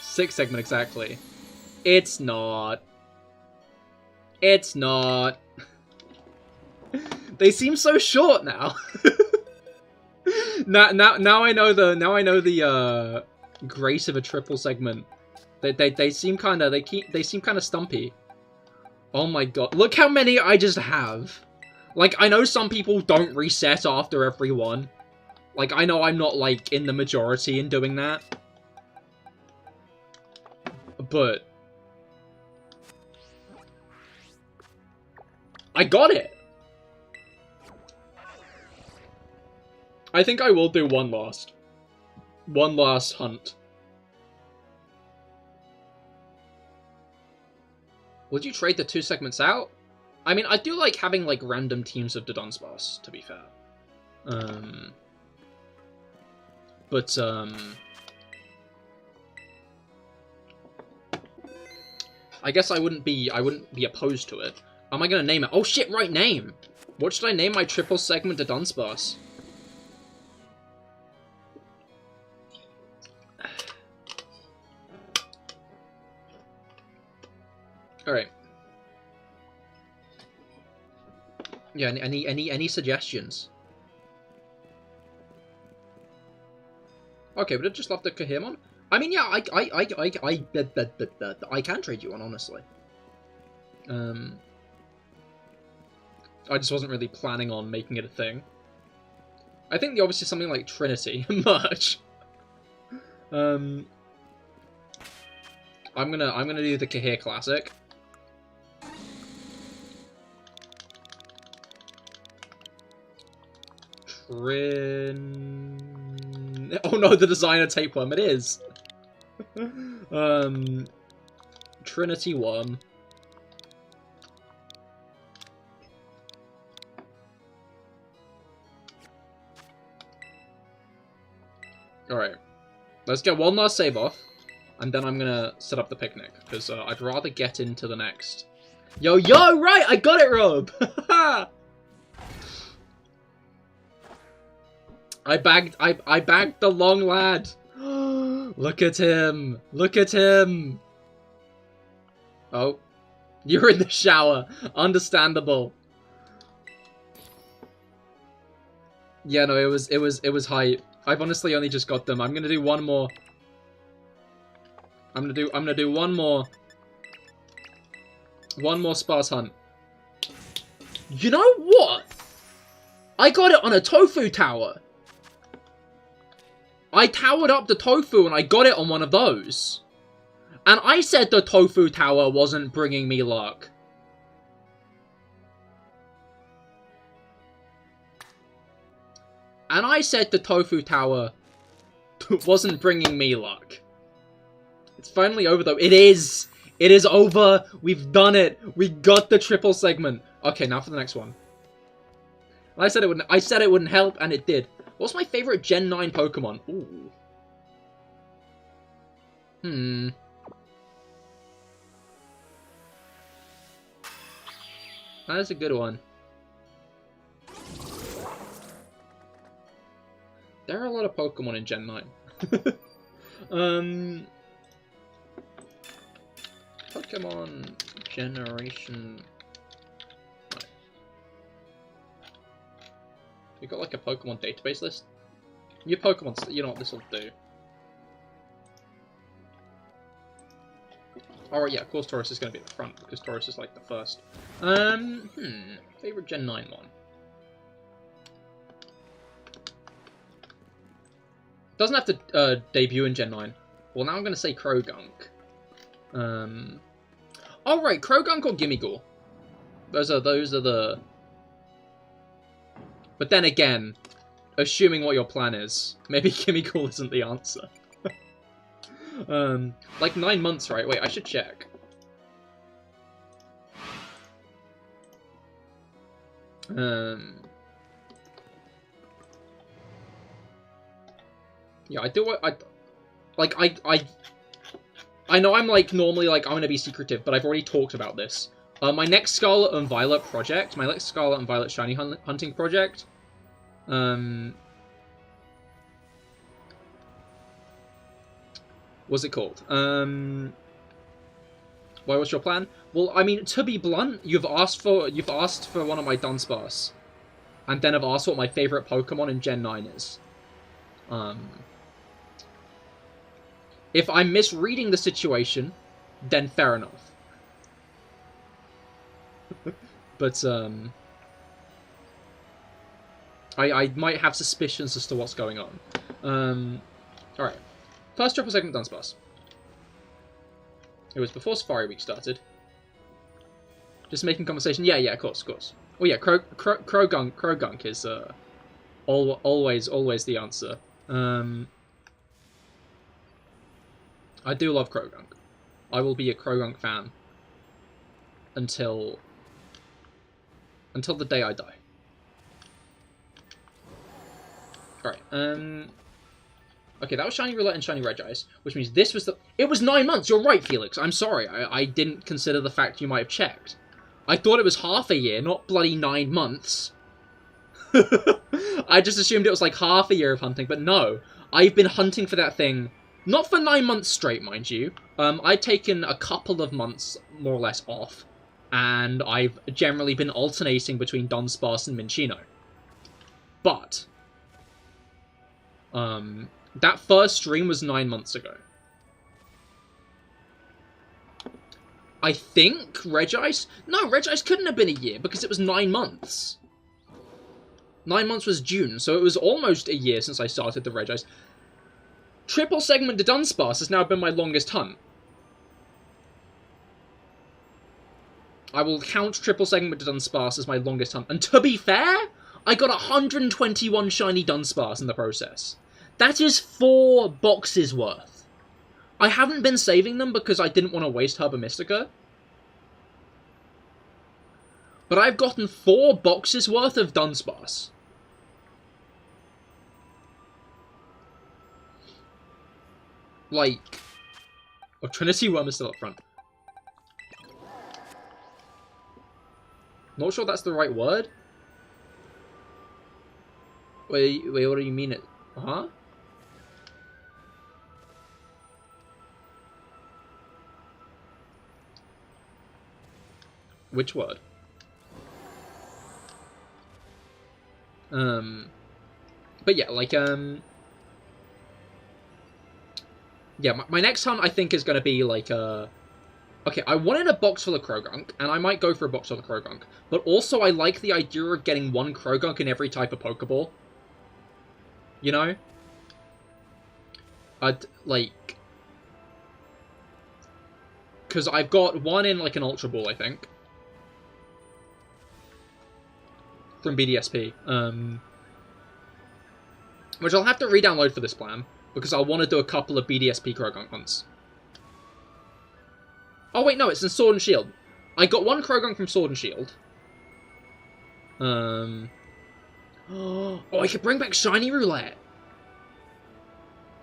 6 segment exactly. It's not. It's not. They seem so short now. now I know the grace of a triple segment. They seem kind of they seem kind of stumpy. Oh my god! Look how many I just have. Like, I know some people don't reset after every one. Like, I know I'm not like in the majority in doing that. But I got it. I think I will do one last hunt. Would you trade the 2 segments out? I mean, I do like having, like, random teams of Dudunsparce, to be fair. I guess I wouldn't be opposed to it. Am I gonna name it? Oh shit, right name! What should I name my triple segment Dudunsparce? Alright. Yeah, any suggestions? Okay, but I'd just love the Cahir one. I mean, yeah, I can trade you one, honestly. I just wasn't really planning on making it a thing. I think obviously something like Trinity, much. I'm gonna do the Cahir classic. Oh no, the designer tapeworm, it is. Trinity 1. Alright. Let's get one last save off, and then I'm gonna set up the picnic, because I'd rather get into the next. Yo, right! I got it, Rob! I bagged the long lad. Look at him. Look at him. Oh. You're in the shower. Understandable. Yeah, no, it was hype. I've honestly only just got them. I'm gonna do one more. I'm gonna do one more. One more sparse hunt. You know what? I got it on a tofu tower. I towered up the tofu and I got it on one of those. And I said the tofu tower wasn't bringing me luck. And I said the tofu tower wasn't bringing me luck. It's finally over though. It is! It is over! We've done it! We got the triple segment. Okay, now for the next one. I said it wouldn't help, and it did. What's my favorite Gen 9 Pokemon? Ooh. That is a good one. There are a lot of Pokemon in Gen 9. Pokemon Generation... You got like a Pokemon database list? Your Pokemon, you know what this will do. Alright, yeah, of course Taurus is going to be at the front, because Taurus is like the first. Favorite Gen 9 one. Doesn't have to debut in Gen 9. Well, now I'm going to say Krogunk. Alright, Krogunk or Gimmighoul. Those are the... But then again, assuming what your plan is, maybe Chemical isn't the answer. Like 9 months, right? Wait, I should check. Yeah, I do. I know I'm like normally like I'm gonna be secretive, but I've already talked about this. My next Scarlet and Violet project, my next Scarlet and Violet shiny hunting project. What's it called? What's your plan? Well, I mean, to be blunt, you've asked for one of my Dunsparce, and then have asked what my favorite Pokemon in Gen 9 is. If I'm misreading the situation, then fair enough. But I might have suspicions as to what's going on. All right. First Triple Segment Dunsparce. It was before Safari Week started. Just making conversation. Yeah, of course. Oh yeah, Krogunk is always the answer. I do love Krogunk. I will be a Krogunk fan until the day I die. All right. Okay, that was Shiny Roulette and Shiny Regis, which means this was the... It was 9 months! You're right, Felix! I'm sorry, I didn't consider the fact you might have checked. I thought it was half a year, not bloody 9 months. I just assumed it was like half a year of hunting, but no. I've been hunting for that thing, not for 9 months straight, mind you. I'd taken a couple of months, more or less, off, and I've generally been alternating between Dunsparce and Minccino. But... that first stream was 9 months ago. I think Regis... No, Regis couldn't have been a year because it was 9 months. 9 months was June, so it was almost a year since I started the Regis. Triple Segment Dudunsparce has now been my longest hunt. I will count Triple Segment Dudunsparce as my longest hunt. And to be fair, I got 121 shiny Dunsparce in the process. That is 4 boxes worth. I haven't been saving them because I didn't want to waste Herba Mystica. But I've gotten 4 boxes worth of Dunsparce. Like... Oh, Trinity Worm is still up front. Not sure that's the right word. Wait, what do you mean it? Huh? Which word? But yeah, like, yeah, my next hunt, I think, is going to be, like, okay, I wanted a box full of Krogunk, and I might go for a box full of Krogunk, but also I like the idea of getting 1 Krogunk in every type of Pokeball. You know? I'd, like... Because I've got 1 in, like, an Ultra Ball, I think. From BDSP. Which I'll have to re-download for this plan, because I want to do a couple of BDSP Krogunk hunts. Oh wait, no, it's in Sword and Shield. I got 1 Krogunk from Sword and Shield. Oh, I could bring back Shiny Roulette.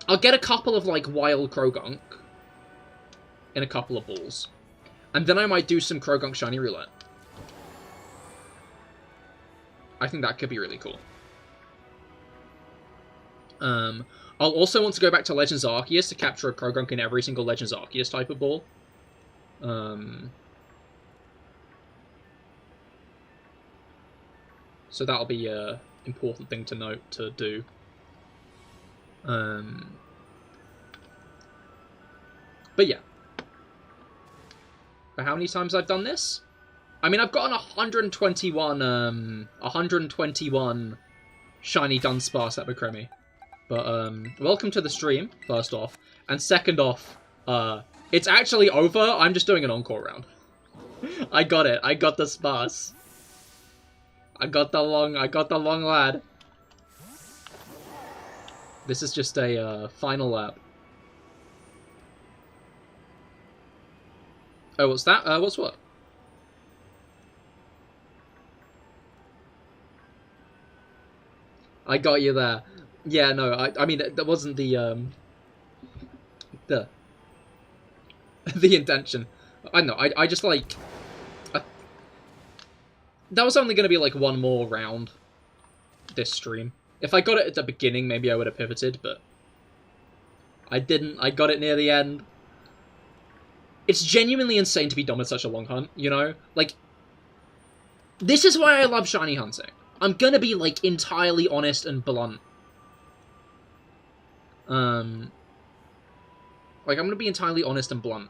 I'll get a couple of, like, wild Krogunk in a couple of balls. And then I might do some Krogunk Shiny Roulette. I think that could be really cool. I'll also want to go back to Legends Arceus to capture a Krogunk in every single Legends Arceus type of ball. So that'll be an important thing to note to do. But yeah. For how many times I've done this? I mean, I've gotten 121 shiny Dunsparce at Macremi. But, welcome to the stream, first off. And second off, it's actually over. I'm just doing an encore round. I got it. I got the Sparse. I got the long lad. This is just a final lap. Oh, what's that? What's what? I got you there. Yeah, no, I mean, that wasn't the the intention. I know, I just, like... that was only going to be, like, one more round. This stream. If I got it at the beginning, maybe I would have pivoted, but... I didn't. I got it near the end. It's genuinely insane to be done with such a long hunt, you know? Like... this is why I love shiny hunting. I'm gonna be, like, entirely honest and blunt. Like, I'm gonna be entirely honest and blunt.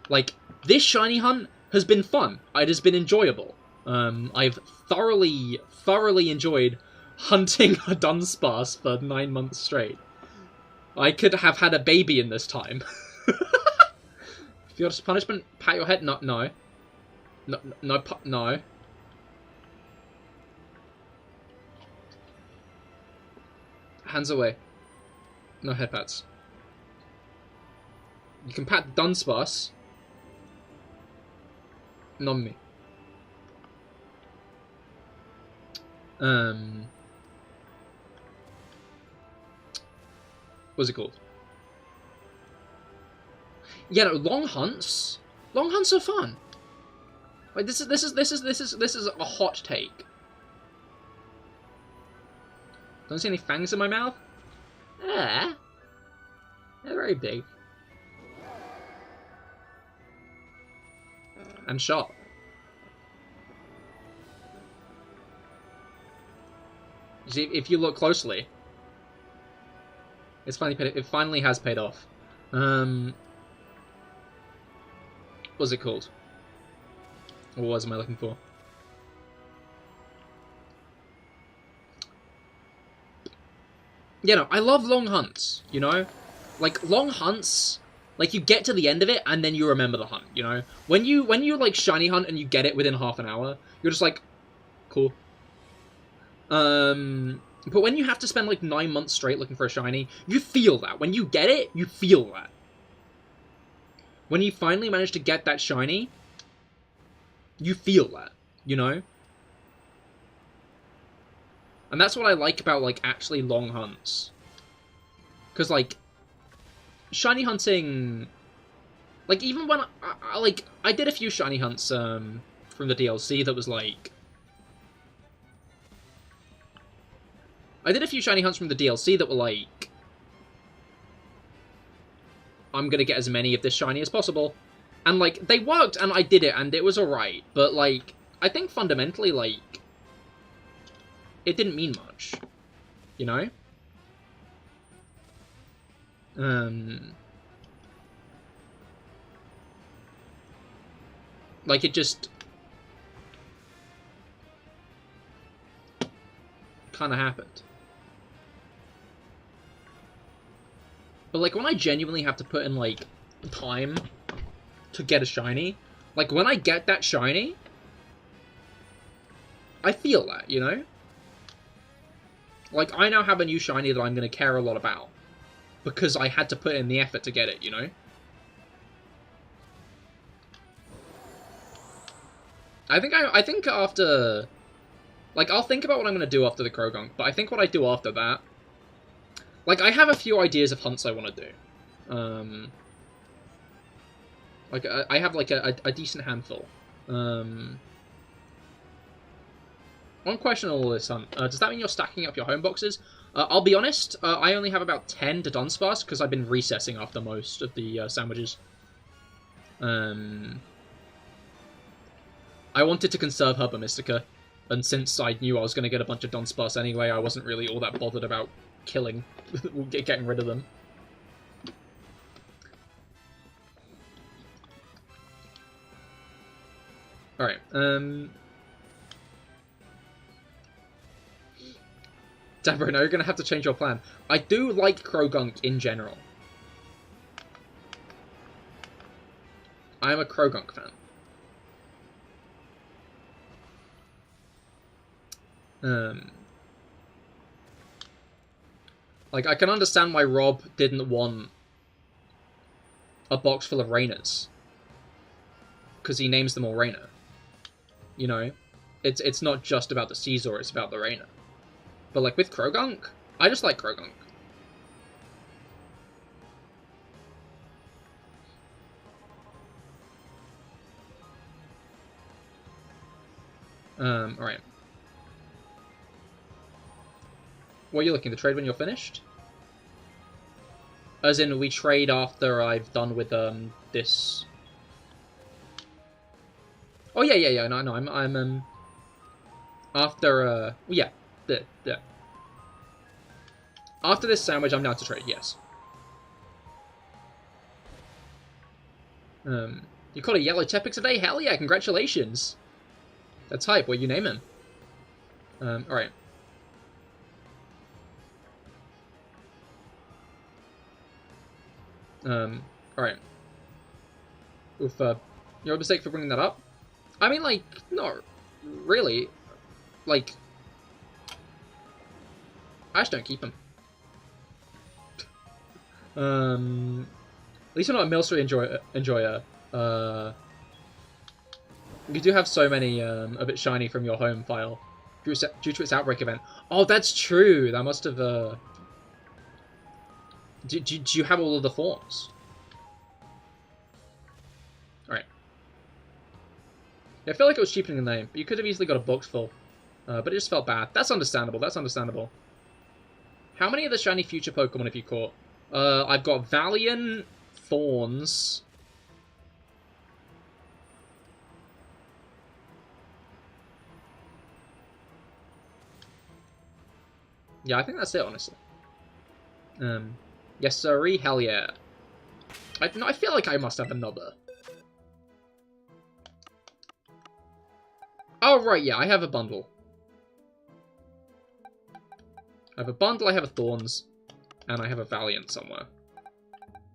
Like, this shiny hunt has been fun. It has been enjoyable. I've thoroughly enjoyed hunting a Dunsparce for 9 months straight. I could have had a baby in this time. If you're punishment, pat your head. No. No. Hands away. No head pats. You can pat Dunsparce. Not me. What's it called? Yeah, no, long hunts. Long hunts are fun. Like this is a hot take. Don't see any fangs in my mouth? Ah, they're very big. And sharp. You see, if you look closely, it finally has paid off. What's it called? What am I looking for? You know, I love long hunts, you know? Like, long hunts, like, you get to the end of it, and then you remember the hunt, you know? When you like, shiny hunt and you get it within half an hour, you're just like, cool. But when you have to spend, like, 9 months straight looking for a shiny, you feel that. When you get it, you feel that. When you finally manage to get that shiny, you feel that, you know? And that's what I like about, like, actually long hunts. Because, like, shiny hunting... like, even when I did a few shiny hunts, from the DLC that was, like... I did a few shiny hunts from the DLC that were, like... I'm gonna get as many of this shiny as possible. And, like, they worked, and I did it, and it was alright. But, like, I think fundamentally, like... it didn't mean much, you know? Like, it just... kind of happened. But, like, when I genuinely have to put in, like, time to get a shiny, like, when I get that shiny, I feel that, you know? Like, I now have a new shiny that I'm going to care a lot about. Because I had to put in the effort to get it, you know? I think after... like, I'll think about what I'm going to do after the Krogunk, but I think what I do after that... like, I have a few ideas of hunts I want to do. Like, I have, like, a decent handful. One question on all this hunt. Does that mean you're stacking up your home boxes? I'll be honest, I only have about 10 Dudunsparce, because I've been recessing after most of the sandwiches. I wanted to conserve Herba Mystica, and since I knew I was going to get a bunch of Dunsparce anyway, I wasn't really all that bothered about killing, getting rid of them. Alright, Deborah, now you're going to have to change your plan. I do like Krogunk in general. I am a Krogunk fan. Like, I can understand why Rob didn't want a box full of Rainers. Because he names them all Rainer. You know? It's not just about the Caesar, it's about the Rainer. But, like, with Krogunk, I just like Krogunk. Alright. What are you looking to trade when you're finished? As in, we trade after I've done with, this... Oh, yeah, no, I'm, after, yeah, the. After this sandwich, I'm down to trade, yes. You caught a yellow Tepix today? Hell yeah, congratulations! That's hype, what you name him? Alright. Alright. Oof, you're a mistake for bringing that up. I mean, like, not really. Like, I just don't keep him. At least you're not a Milcery enjoyer. You do have so many of it shiny from your home file due to its outbreak event. Oh, that's true. That must have. Do you have all of the forms? All right. Yeah, I feel like it was cheapening the name, but you could have easily got a box full. But it just felt bad. That's understandable. That's understandable. How many of the shiny future Pokemon have you caught? I've got Valiant, Thorns. Yeah, I think that's it, honestly. Yes, sirree, hell yeah. I feel like I must have another. Oh, right, yeah, I have a bundle. I have a bundle, I have a Thorns, and I have a Valiant somewhere.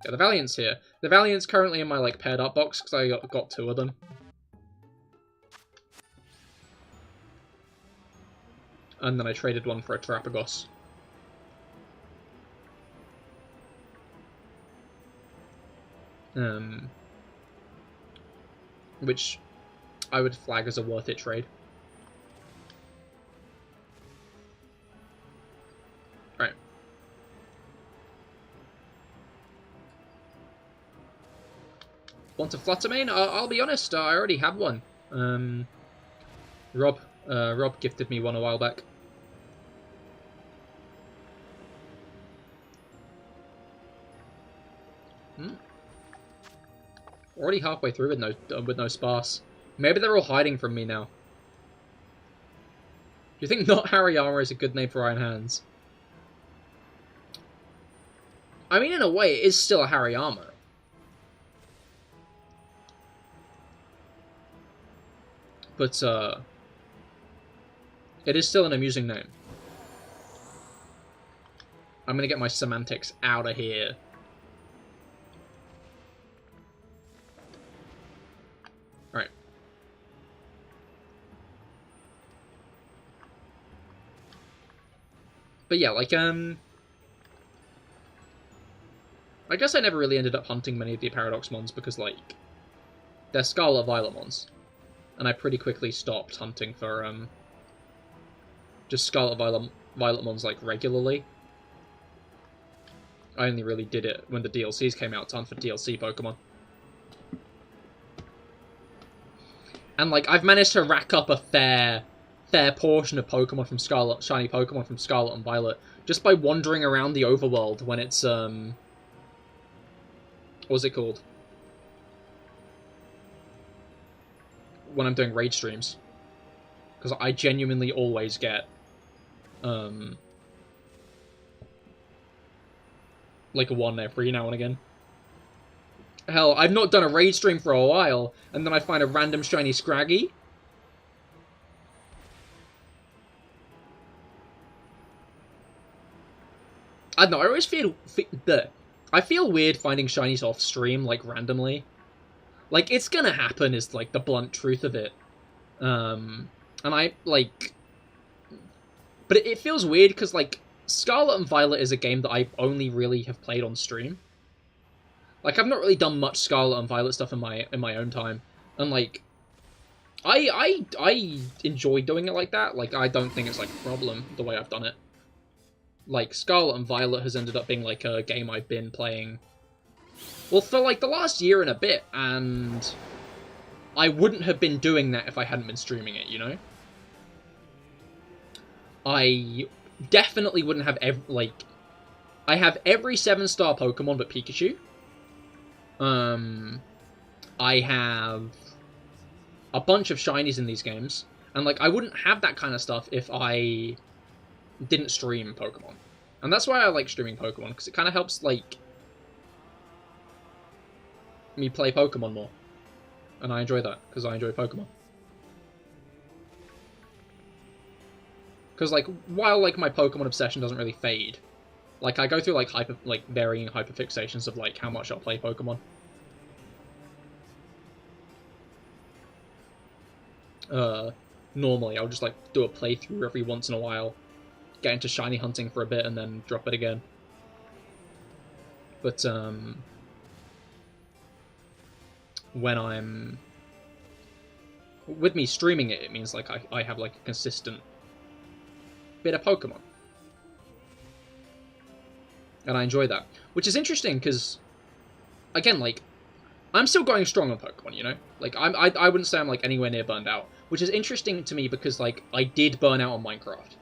Yeah, the Valiant's here. The Valiant's currently in my, like, paired up box, because I got two of them. And then I traded one for a Terapagos. Which I would flag as a worth it trade. Right. Want a Fluttermane? I'll be honest, I already have one. Rob gifted me one a while back. Already halfway through with no sparse. Maybe they're all hiding from me now. Do you think not Hariyama is a good name for Iron Hands? I mean, in a way, it is still a Hariyama. But, it is still an amusing name. I'm gonna get my semantics out of here. Right. But yeah, like, I guess I never really ended up hunting many of the Paradox Mons because, like, they're Scarlet Violet Mons. And I pretty quickly stopped hunting for, just Scarlet Violet Mons, like, regularly. I only really did it when the DLCs came out to hunt for DLC Pokemon. And, like, I've managed to rack up a fair portion of Pokemon from shiny Pokemon from Scarlet and Violet, just by wandering around the overworld when it's, what's it called? When I'm doing raid streams. Because I genuinely always get, like one every now and again. Hell, I've not done a raid stream for a while, and then I find a random shiny Scraggy. I don't know, I always feel weird finding shinies off stream, like, randomly. Like, it's gonna happen is, like, the blunt truth of it. And I, like, But it feels weird because, like, Scarlet and Violet is a game that I only really have played on stream. Like, I've not really done much Scarlet and Violet stuff in my own time. And, like, I enjoy doing it like that. Like, I don't think it's, like, a problem the way I've done it. Like, Scarlet and Violet has ended up being, like, a game I've been playing, well, for, like, the last year and a bit, and I wouldn't have been doing that if I hadn't been streaming it, you know? I definitely wouldn't have, I have every 7-star Pokemon but Pikachu. I have a bunch of shinies in these games, and, like, I wouldn't have that kind of stuff if I didn't stream Pokemon. And that's why I like streaming Pokemon, because it kind of helps, like, me play Pokemon more. And I enjoy that, because I enjoy Pokemon. Because, like, while, like, my Pokemon obsession doesn't really fade, like, I go through, like, varying hyperfixations of, like, how much I'll play Pokemon. Normally, I'll just, like, do a playthrough every once in a while, get into shiny hunting for a bit, and then drop it again. But, when I'm... with me streaming it, it means, like, I have, like, a consistent bit of Pokemon. And I enjoy that. Which is interesting, because, again, like, I'm still going strong on Pokemon, you know? Like, I wouldn't say I'm, like, anywhere near burned out. Which is interesting to me because, like, I did burn out on Minecraft.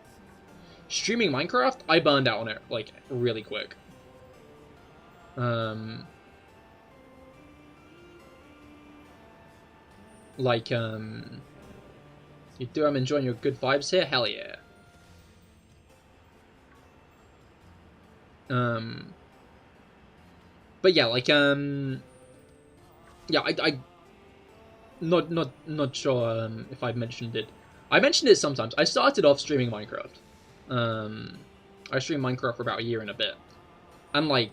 Streaming Minecraft, I burned out on it, like, really quick. Like, you do, I'm enjoying your good vibes here? Hell yeah. But yeah, like, yeah, not sure, if I've mentioned it. I mentioned it sometimes. I started off streaming Minecraft. I streamed Minecraft for about a year and a bit. And, like,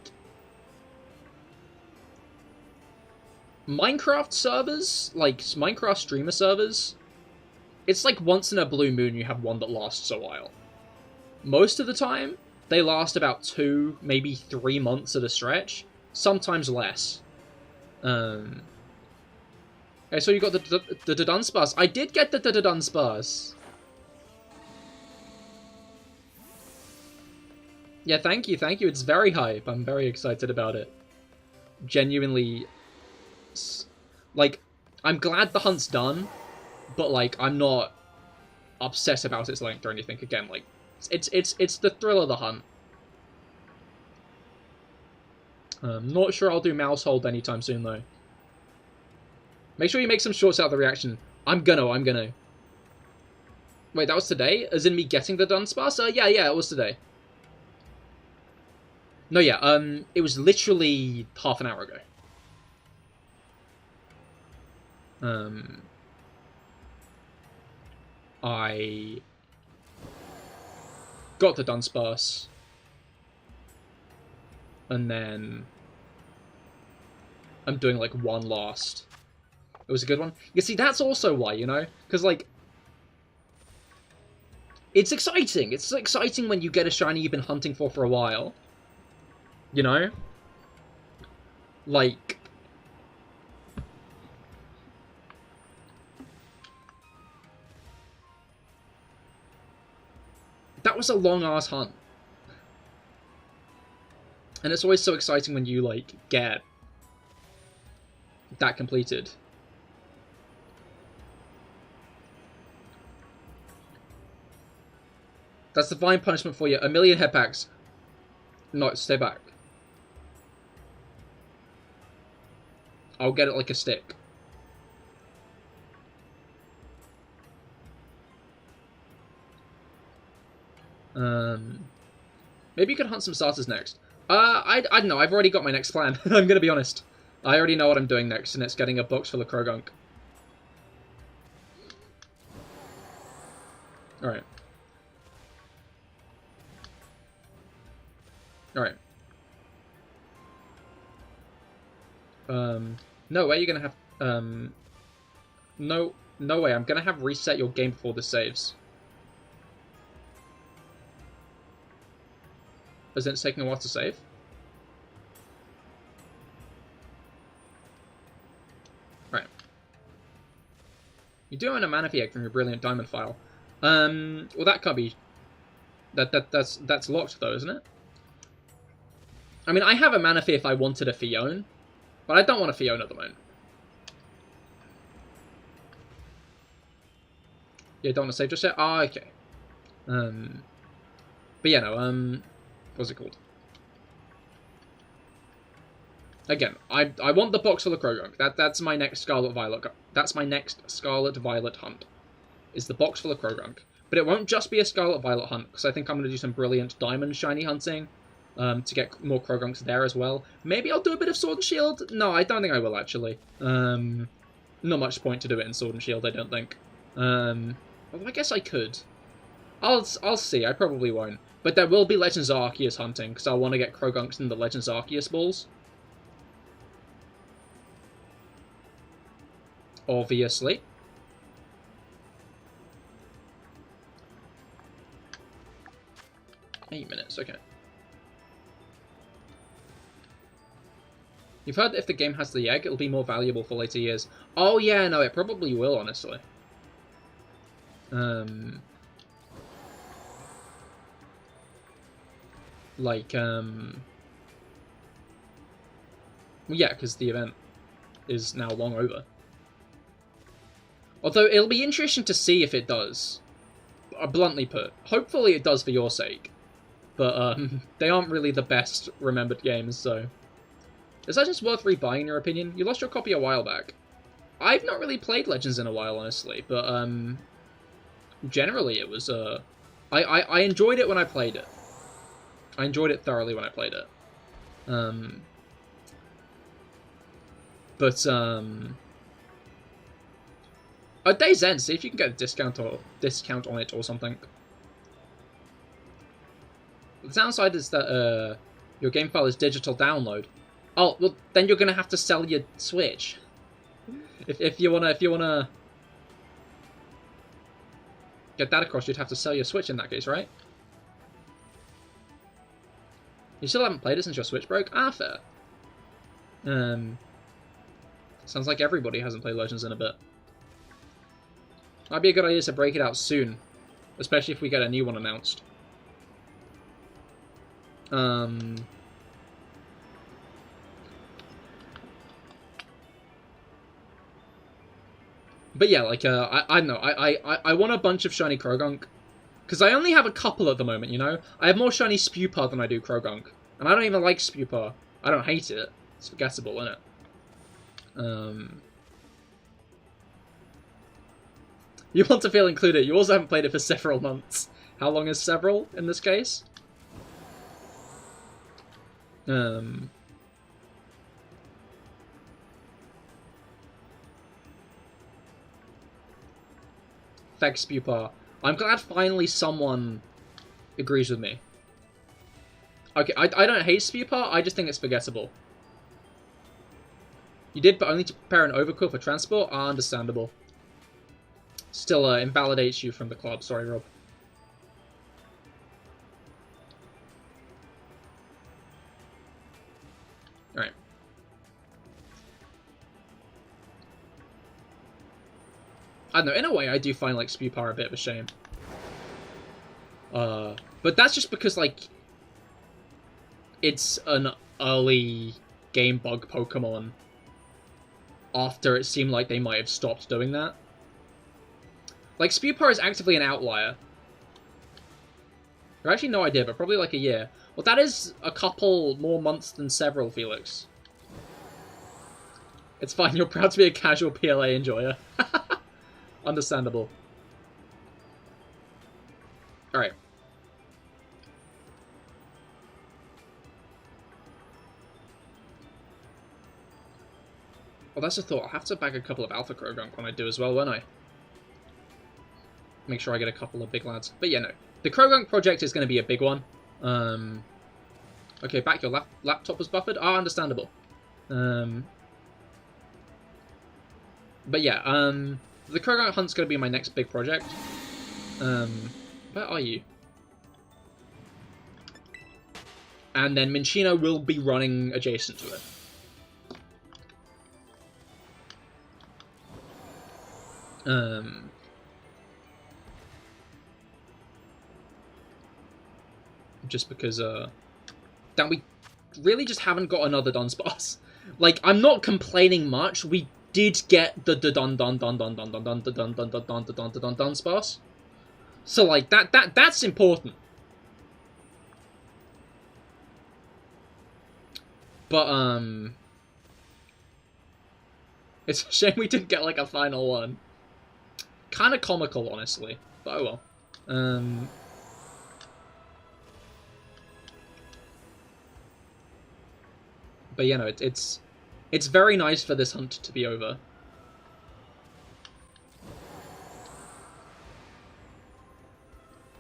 Minecraft servers, like, Minecraft streamer servers, it's like once in a blue moon you have one that lasts a while. Most of the time, they last about 2, maybe 3 months at a stretch, sometimes less. Okay, so you got the Dudunsparce. I did get the Dudunsparce. Yeah, thank you. It's very hype. I'm very excited about it. Genuinely, like, I'm glad the hunt's done, but, like, I'm not obsessed about its length or anything. Again, like, it's the thrill of the hunt. Not sure I'll do Mousehold anytime soon, though. Make sure you make some shorts out of the reaction. I'm gonna. Wait, that was today? As in me getting the Dunsparce? Yeah, it was today. No, yeah, it was literally half an hour ago. I got the Dunsparce, and then I'm doing, like, one last. It was a good one. You see, that's also why, you know? Because, like, it's exciting. It's exciting when you get a shiny you've been hunting for a while. You know? Like, that was a long-ass hunt. And it's always so exciting when you, like, get that completed. That's divine punishment for you. 1,000,000 head packs. No, stay back. I'll get it like a stick. Maybe you can hunt some starters next. I don't know. I've already got my next plan. I'm gonna be honest. I already know what I'm doing next, and it's getting a box full of Krogunk. Alright. Alright. No way you're gonna have, no way, I'm gonna have reset your game before this saves. as in it's taking a while to save. Right. You do own a Manaphy egg from your Brilliant Diamond file. Well, that can't be... That's locked, though, isn't it? I mean, I have a Manaphy if I wanted a Fiona, but I don't want a Fiona at the moment. Yeah, don't want to save just yet? Ah, okay. But yeah, no, what's it called? Again, I want the box full of Krogunk. That's my next Scarlet Violet. That's my next Scarlet Violet hunt. Is the box full of Krogunk. But it won't just be a Scarlet Violet hunt, because I think I'm going to do some Brilliant Diamond shiny hunting to get more Krogunks there as well. Maybe I'll do a bit of Sword and Shield. No, I don't think I will actually. Not much point to do it in Sword and Shield, I don't think. Well, I guess I could. I'll see. I probably won't. But there will be Legends Arceus hunting, because I want to get Krogunks in the Legends Arceus balls. Obviously. Eight minutes, okay. You've heard that if the game has the egg, it'll be more valuable for later years. Oh yeah, no, it probably will, honestly. Like, yeah, because the event is now long over. Although, it'll be interesting to see if it does. Bluntly put. Hopefully it does for your sake. But, they aren't really the best remembered games, so... Is Legends worth rebuying, in your opinion? You lost your copy a while back. I've not really played Legends in a while, honestly, but, generally it was, I enjoyed it when I played it. I enjoyed it thoroughly when I played it. At Day's End, see if you can get a discount on it or something. The downside is that your game file is digital download. Oh, well, then you're gonna have to sell your Switch. If you wanna get that across, you'd have to sell your Switch in that case, right? You still haven't played it since your Switch broke? Ah, fair. Sounds like everybody hasn't played Legends in a bit. Might be a good idea to break it out soon, especially if we get a new one announced. But yeah, like, I don't know, I want a bunch of shiny Krogunk, because I only have a couple at the moment, you know? I have more shiny Spewpa than I do Krogunk, and I don't even like Spewpa. I don't hate it. It's forgettable, isn't it? You want to feel included. You also haven't played it for several months. How long is several in this case? Thanks, Spewpa. I'm glad finally someone agrees with me. Okay, I don't hate Spewpa, I just think it's forgettable. You did, but only to prepare an overkill for transport? Ah, understandable. Still invalidates you from the club. Sorry, Rob. Alright. I don't know, in a way I do find, like, Spewpa a bit of a shame. But that's just because, like, it's an early game bug Pokemon after it seemed like they might have stopped doing that. Like, Spewpa is actively an outlier. I have actually no idea, but probably like a year. Well, that is a couple more months than several, Felix. It's fine, you're proud to be a casual PLA enjoyer. Understandable. Alright. Well, that's a thought. I'll have to bag a couple of Alpha Krogunk when I do as well, won't I? Make sure I get a couple of big lads. But yeah, no. The Krogunk project is going to be a big one. Okay, back your laptop was buffered. Ah, understandable. But yeah, the Krogunk hunt's going to be my next big project. Where are you? and then Minccino will be running adjacent to it. Just because, that we really just haven't got another Dunsparce. Like, I'm not complaining much. We did get the Dunsparce. So, like, that's important. But, it's a shame we didn't get, like, a final one. Kind of comical, honestly. But oh well. But, you know, it's very nice for this hunt to be over.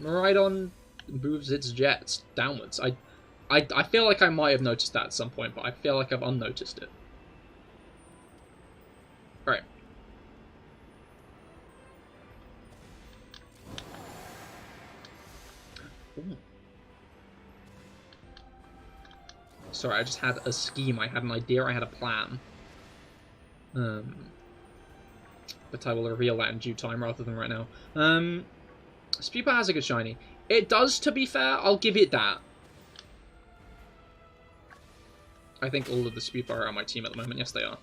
Miraidon moves its jets downwards. I feel like I might have noticed that at some point, but I feel like I've unnoticed it. Alright. Sorry, I just had a scheme, I had an idea, I had a plan. But I will reveal that in due time rather than right now. Spewpa has a good shiny. It does, to be fair, I'll give it that. I think all of the Spewpa are on my team at the moment, yes they are.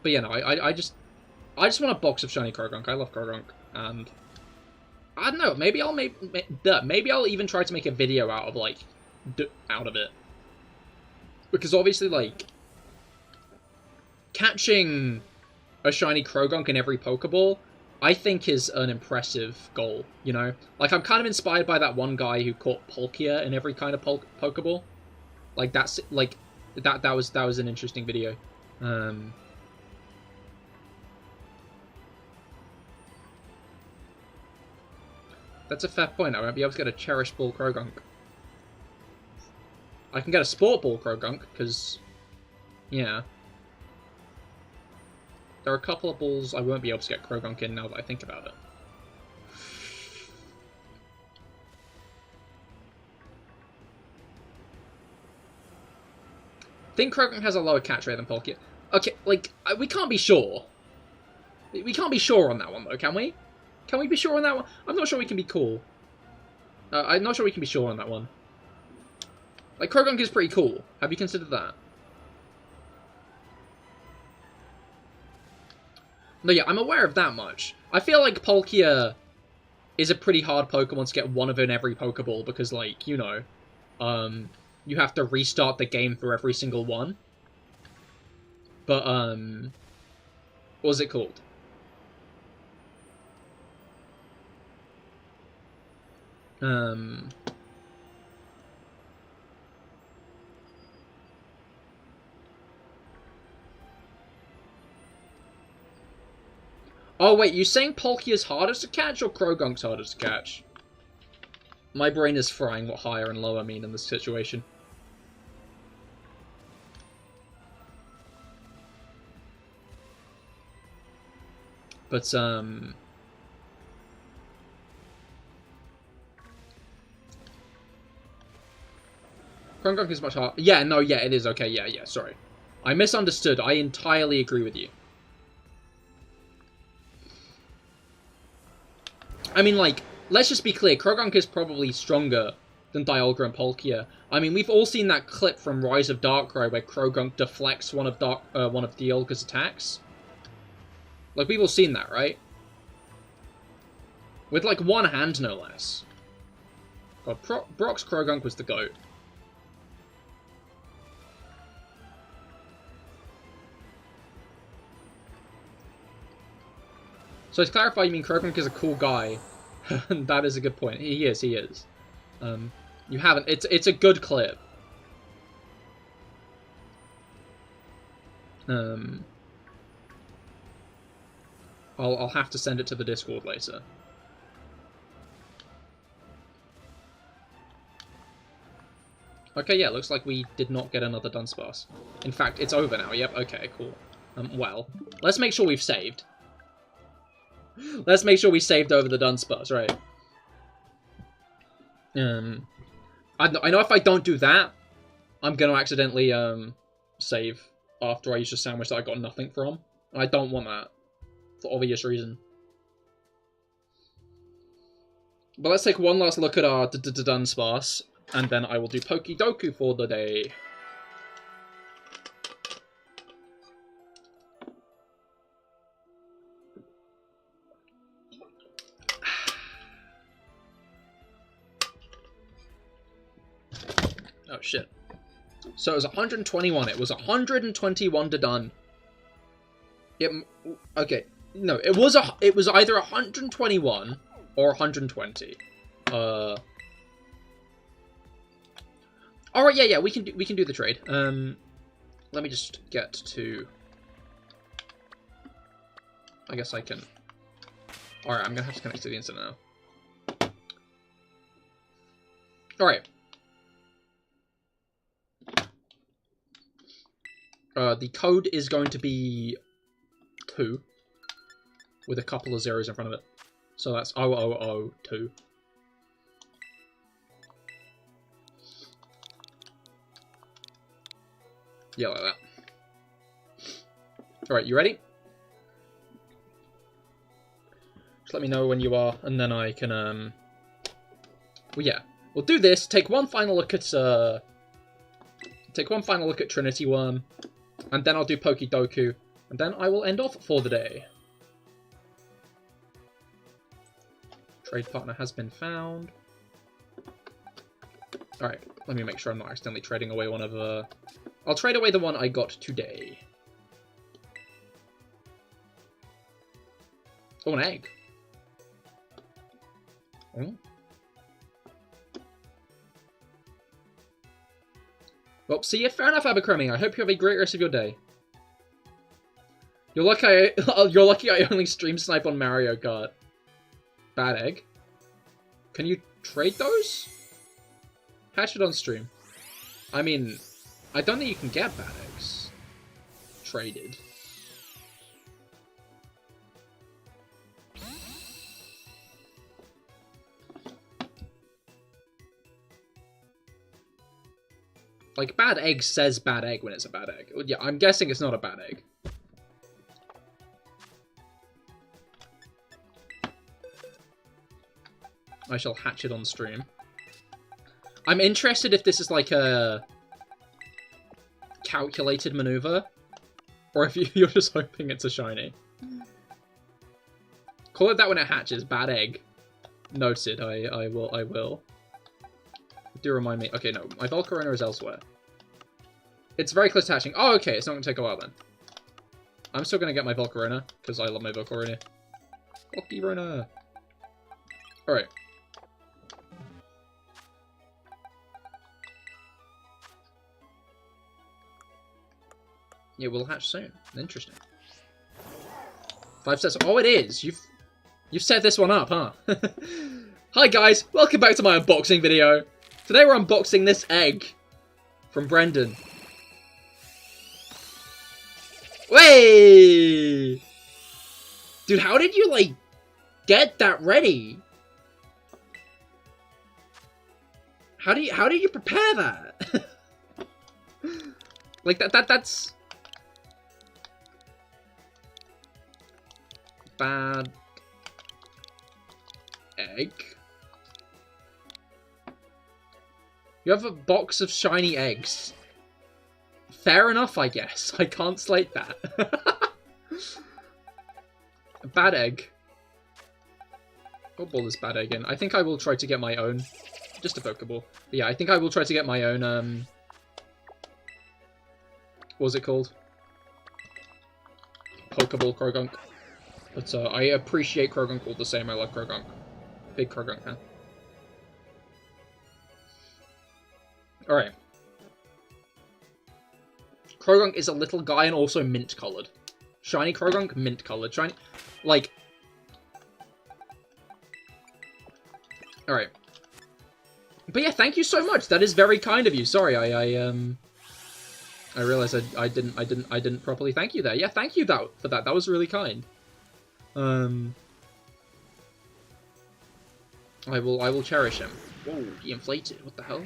But yeah, no, I just want a box of shiny Krogunk. I love Krogunk, and I don't know. Maybe I'll even try to make a video out of it, because obviously, like, catching a shiny Krogunk in every Pokeball, I think is an impressive goal. You know, like, I'm kind of inspired by that one guy who caught Palkia in every kind of Pokeball. Like, that's like that was an interesting video. That's a fair point. I won't be able to get a Cherish Ball Krogunk. I can get a Sport Ball Krogunk, because, yeah. There are a couple of balls I won't be able to get Krogunk in now that I think about it. I think Krogunk has a lower catch rate than Palkia. Okay, like, we can't be sure. We can't be sure on that one, though, can we? Can we be sure on that one? I'm not sure we can be cool. I'm not sure we can be sure on that one. Like, Krogunk is pretty cool. Have you considered that? No, yeah, I'm aware of that much. I feel like Palkia is a pretty hard Pokemon to get one of in every Pokeball because, like, you know, you have to restart the game for every single one. But, what was it called? Oh, wait, you saying Palkia's hardest to catch or Krogunk's hardest to catch? My brain is frying what higher and lower mean in this situation. But, Krogunk is much harder. Yeah, no, yeah, it is. Okay, yeah, sorry. I misunderstood. I entirely agree with you. I mean, like, let's just be clear. Krogunk is probably stronger than Dialga and Palkia. I mean, we've all seen that clip from Rise of Darkrai where Krogunk deflects one of Dialga's attacks. Like, we've all seen that, right? With, like, one hand, no less. God, Brock's Krogunk was the GOAT. So to clarify, you mean Krogunk is a cool guy? That is a good point. He is. You haven't. It's a good clip. I'll have to send it to the Discord later. Okay, yeah, looks like we did not get another Dunsparce. In fact, it's over now. Yep. Okay, cool. Well, let's make sure we've saved. Let's make sure we saved over the Dunsparce, right? I know if I don't do that, I'm gonna accidentally save after I use a sandwich that I got nothing from. And I don't want that, for obvious reason. But let's take one last look at our Dunsparce, and then I will do Pokidoku for the day. Oh shit. So it was 121. It was 121 to done. Okay. No, it was either 121 or 120. Alright, yeah, we can do the trade. Let me just get to, I guess I can. Alright, I'm gonna have to connect to the internet now. Alright. The code is going to be 2 with a couple of zeros in front of it. So that's 0002. Yeah, like that. Alright, you ready? Just let me know when you are, and then I can, well, yeah. We'll do this, take one final look at Trinity Worm, and then I'll do Pokidoku, and then I will end off for the day. Trade partner has been found. Alright, let me make sure I'm not accidentally trading away one of I'll trade away the one I got today. Oh, an egg. Oh. Well, see ya. Fair enough, Abercrombie. I hope you have a great rest of your day. You're lucky I only stream snipe on Mario Kart. Bad egg. Can you trade those? Hatch it on stream. I mean, I don't think you can get bad eggs traded. Like, bad egg says bad egg when it's a bad egg. Yeah, I'm guessing it's not a bad egg. I shall hatch it on stream. I'm interested if this is like a calculated maneuver, or if you're just hoping it's a shiny. Call it that when it hatches. Bad egg. Noted. I will. Do remind me. Okay, no. My Volcarona is elsewhere. It's very close to hatching. Oh, okay. It's not going to take a while then. I'm still going to get my Volcarona, because I love my Volcarona. Volcarona. Alright. Yeah, we'll hatch soon. Interesting. 5 sets. Oh, it is. You've set this one up, huh? Hi guys, welcome back to my unboxing video. Today we're unboxing this egg from Brendan. Way! Dude, how did you like get that ready? How did you prepare that? Like that's bad egg. You have a box of shiny eggs. Fair enough, I guess. I can't slate that. A bad egg. I'll ball this bad egg in. I think I will try to get my own. Just a Pokeball. But yeah, I think I will try to get my own, what was it called? Pokeball Krogunk. But I appreciate Krogunk all the same. I love Krogunk. Big Krogunk fan. Alright. Krogunk is a little guy and also mint-coloured. Shiny Krogunk, mint-coloured. Shiny... Like... Alright. But yeah, thank you so much. That is very kind of you. Sorry, I realized I didn't properly thank you there. Yeah, thank you for that. That was really kind. I will cherish him. Whoa, he inflated. What the hell?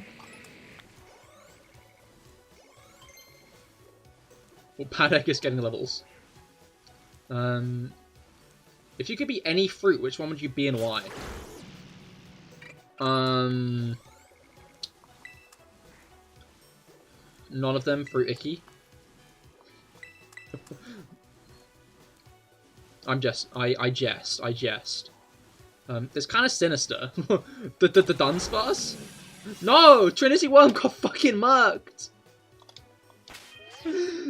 Well, Paddock is getting levels. If you could be any fruit, which one would you be and why? None of them. Fruit icky. I jest. It's kind of sinister. the Dunsparce? No! Trinity Worm got fucking murked!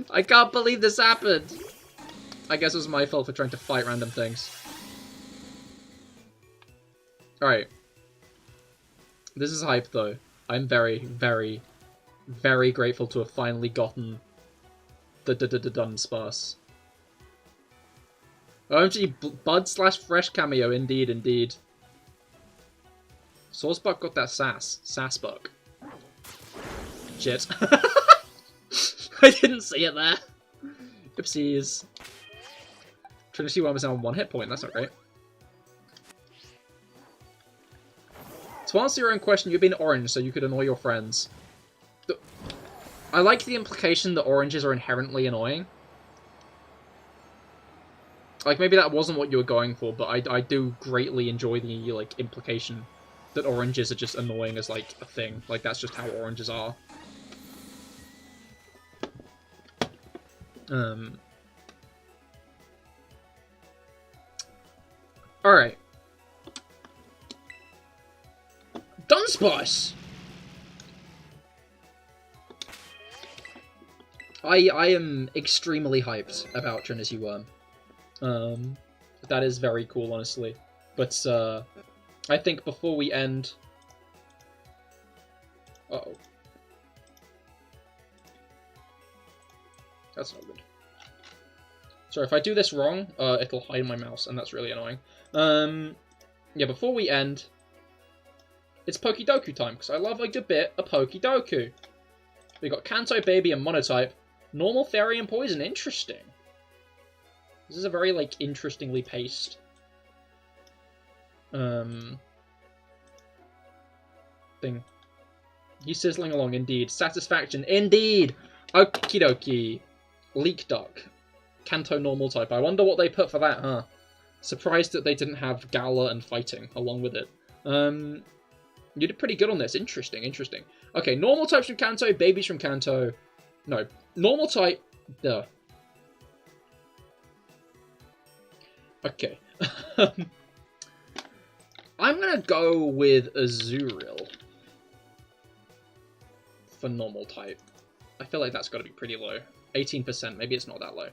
I can't believe this happened! I guess it was my fault for trying to fight random things. Alright. This is hype, though. I'm very, very, very grateful to have finally gotten the Dunsparce. OMG, Bud/Fresh cameo, indeed, indeed. Saucebuck got that sass. Sassbuck. Shit. I didn't see it there. Oopsies. Trinity Worm is now on 1 hit point, that's not great. To answer your own question, you've been orange so you could annoy your friends. I like the implication that oranges are inherently annoying. Like, maybe that wasn't what you were going for, but I do greatly enjoy the, like, implication that oranges are just annoying as, like, a thing. Like, that's just how oranges are. Alright. Dunsparce! I am extremely hyped about Trinity Worm. That is very cool, honestly. But, I think before we end... Uh-oh. That's not good. Sorry, if I do this wrong, it'll hide my mouse, and that's really annoying. Yeah, before we end, it's Pokedoku time, because I love a good bit of Pokedoku. We got Kanto, Baby, and Monotype. Normal, Fairy, and Poison. Interesting. This is a very, like, interestingly paced thing. He's sizzling along, indeed. Satisfaction, indeed! Okie dokie. Leak Duck. Kanto normal type. I wonder what they put for that, huh? Surprised that they didn't have Gala and Fighting along with it. You did pretty good on this. Interesting, interesting. Okay, normal types from Kanto, babies from Kanto. No, normal type... Duh. Okay. I'm gonna go with Azurill for normal type. I feel like that's got to be pretty low. 18%, maybe it's not that low.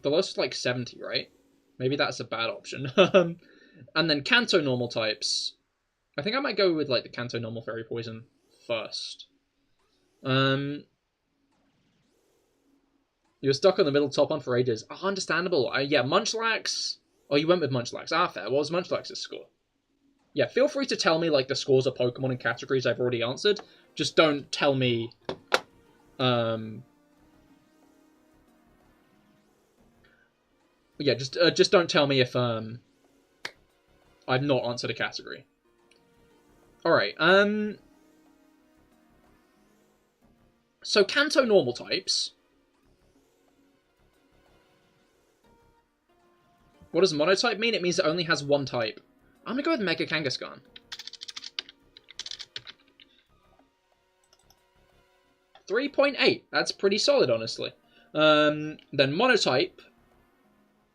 The lowest is like 70, right? Maybe that's a bad option. And then Kanto normal types. I think I might go with like the Kanto normal Fairy Poison first. You were stuck on the middle top one for ages. Oh, understandable. Yeah, Munchlax. Oh, you went with Munchlax. Ah, fair. What was Munchlax's score? Yeah, feel free to tell me like the scores of Pokemon in categories I've already answered. Just don't tell me... Yeah, just don't tell me if I've not answered a category. Alright, so Kanto normal types. What does monotype mean? It means it only has one type. I'm gonna go with Mega Kangaskhan. 3.8. That's pretty solid, honestly. Then monotype,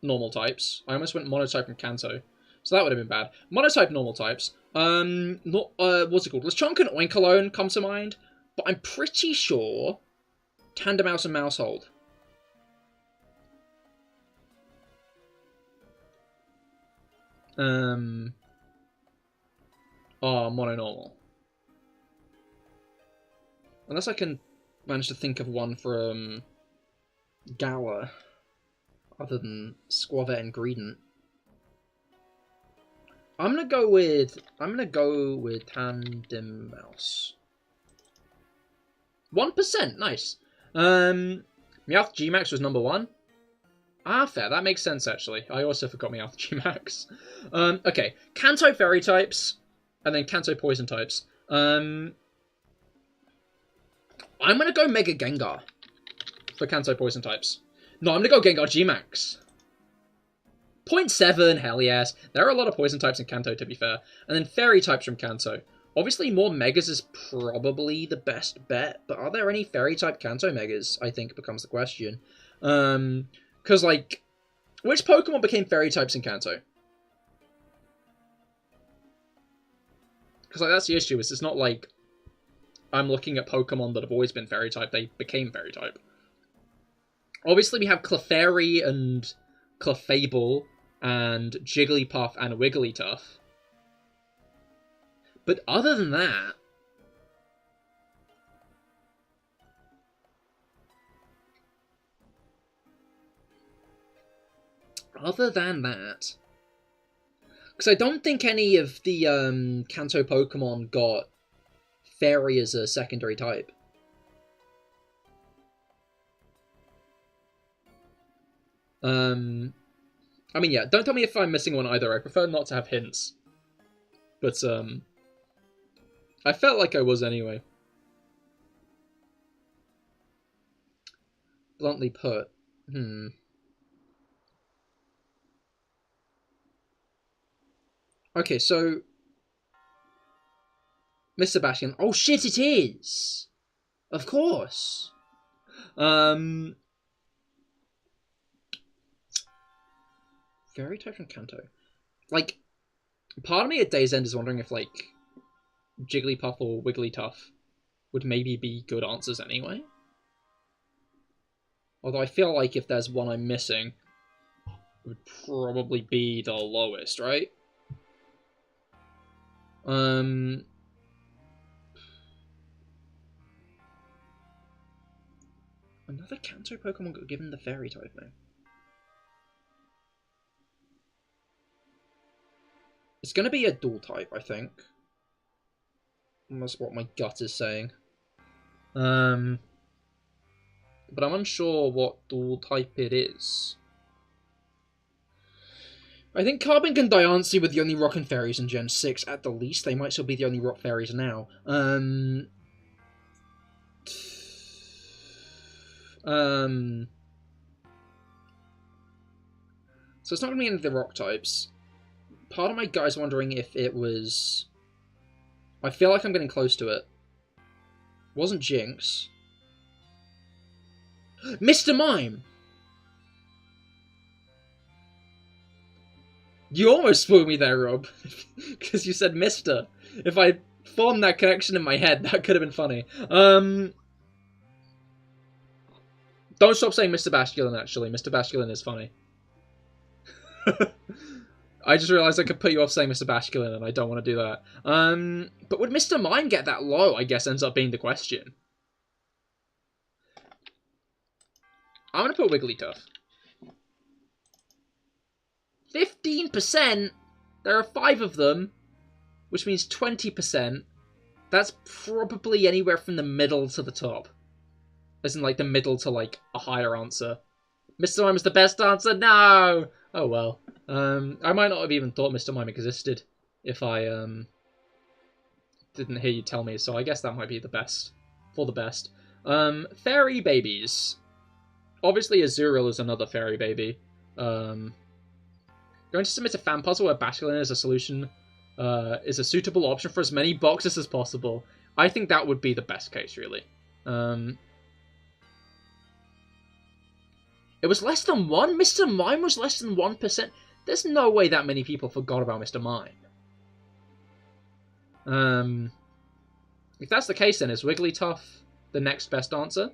normal types. I almost went monotype and Kanto, so that would have been bad. Monotype normal types. What's it called? Lechonk and Oinkologne come to mind, but I'm pretty sure Tandemaus and Mousehold. Mono-normal. Unless I can manage to think of one from Gala, other than Squavet and Greedent. I'm gonna go with Tandemaus. 1%, nice. Meowth Gmax was number 1. Ah, fair. That makes sense, actually. I also forgot my Alpha G-Max. Okay. Kanto Fairy types, and then Kanto Poison types. I'm gonna go Mega Gengar for Kanto Poison types. No, I'm gonna go Gengar G-Max. 0.7, hell yes. There are a lot of Poison types in Kanto, to be fair. And then Fairy types from Kanto. Obviously, more Megas is probably the best bet, but are there any Fairy type Kanto Megas, I think becomes the question. Because, like, which Pokemon became Fairy types in Kanto? Because, like, that's the issue, is it's not like I'm looking at Pokemon that have always been Fairy type, they became Fairy type. Obviously, we have Clefairy and Clefable and Jigglypuff and Wigglytuff. But other than that... Because I don't think any of the Kanto Pokemon got Fairy as a secondary type. I mean, yeah, don't tell me if I'm missing one either. I prefer not to have hints. But, I felt like I was anyway. Bluntly put. Okay, so... Mr. Bastion. Oh shit, it is! Of course! Fairy type from Kanto. Like, part of me at Day's End is wondering if, like, Jigglypuff or Wigglytuff would maybe be good answers anyway. Although I feel like if there's one I'm missing, it would probably be the lowest, right? Another Kanto Pokemon got given the Fairy type name. It's gonna be a dual type, I think. That's what my gut is saying. But I'm unsure what dual type it is. I think Carbon and Diancie were the only Rock and Fairies in Gen 6, at the least. They might still be the only Rock Fairies now. So it's not going to be any of the Rock types. Part of my guy's wondering if it was... I feel like I'm getting close to it. Wasn't Jinx. Mr. Mime! You almost spoiled me there, Rob. Because you said Mr. If I formed that connection in my head, that could have been funny. Don't stop saying Mr. Basculin, actually. Mr. Basculin is funny. I just realised I could put you off saying Mr. Basculin, and I don't want to do that. But would Mr. Mime get that low, I guess, ends up being the question. I'm going to put Wigglytuff. 15%? There are 5 of them, which means 20%. That's probably anywhere from the middle to the top. As in, like, the middle to, like, a higher answer. Mr. Mime is the best answer? No! Oh, well. I might not have even thought Mr. Mime existed if I, didn't hear you tell me, so I guess that might be the best. For the best. Fairy babies. Obviously, Azurill is another fairy baby. Going to submit a fan puzzle where Basculin is a solution, is a suitable option for as many boxes as possible. I think that would be the best case, really. It was less than 1? Mr. Mime was less than 1%? There's no way that many people forgot about Mr. Mime. If that's the case, then is Wigglytuff the next best answer?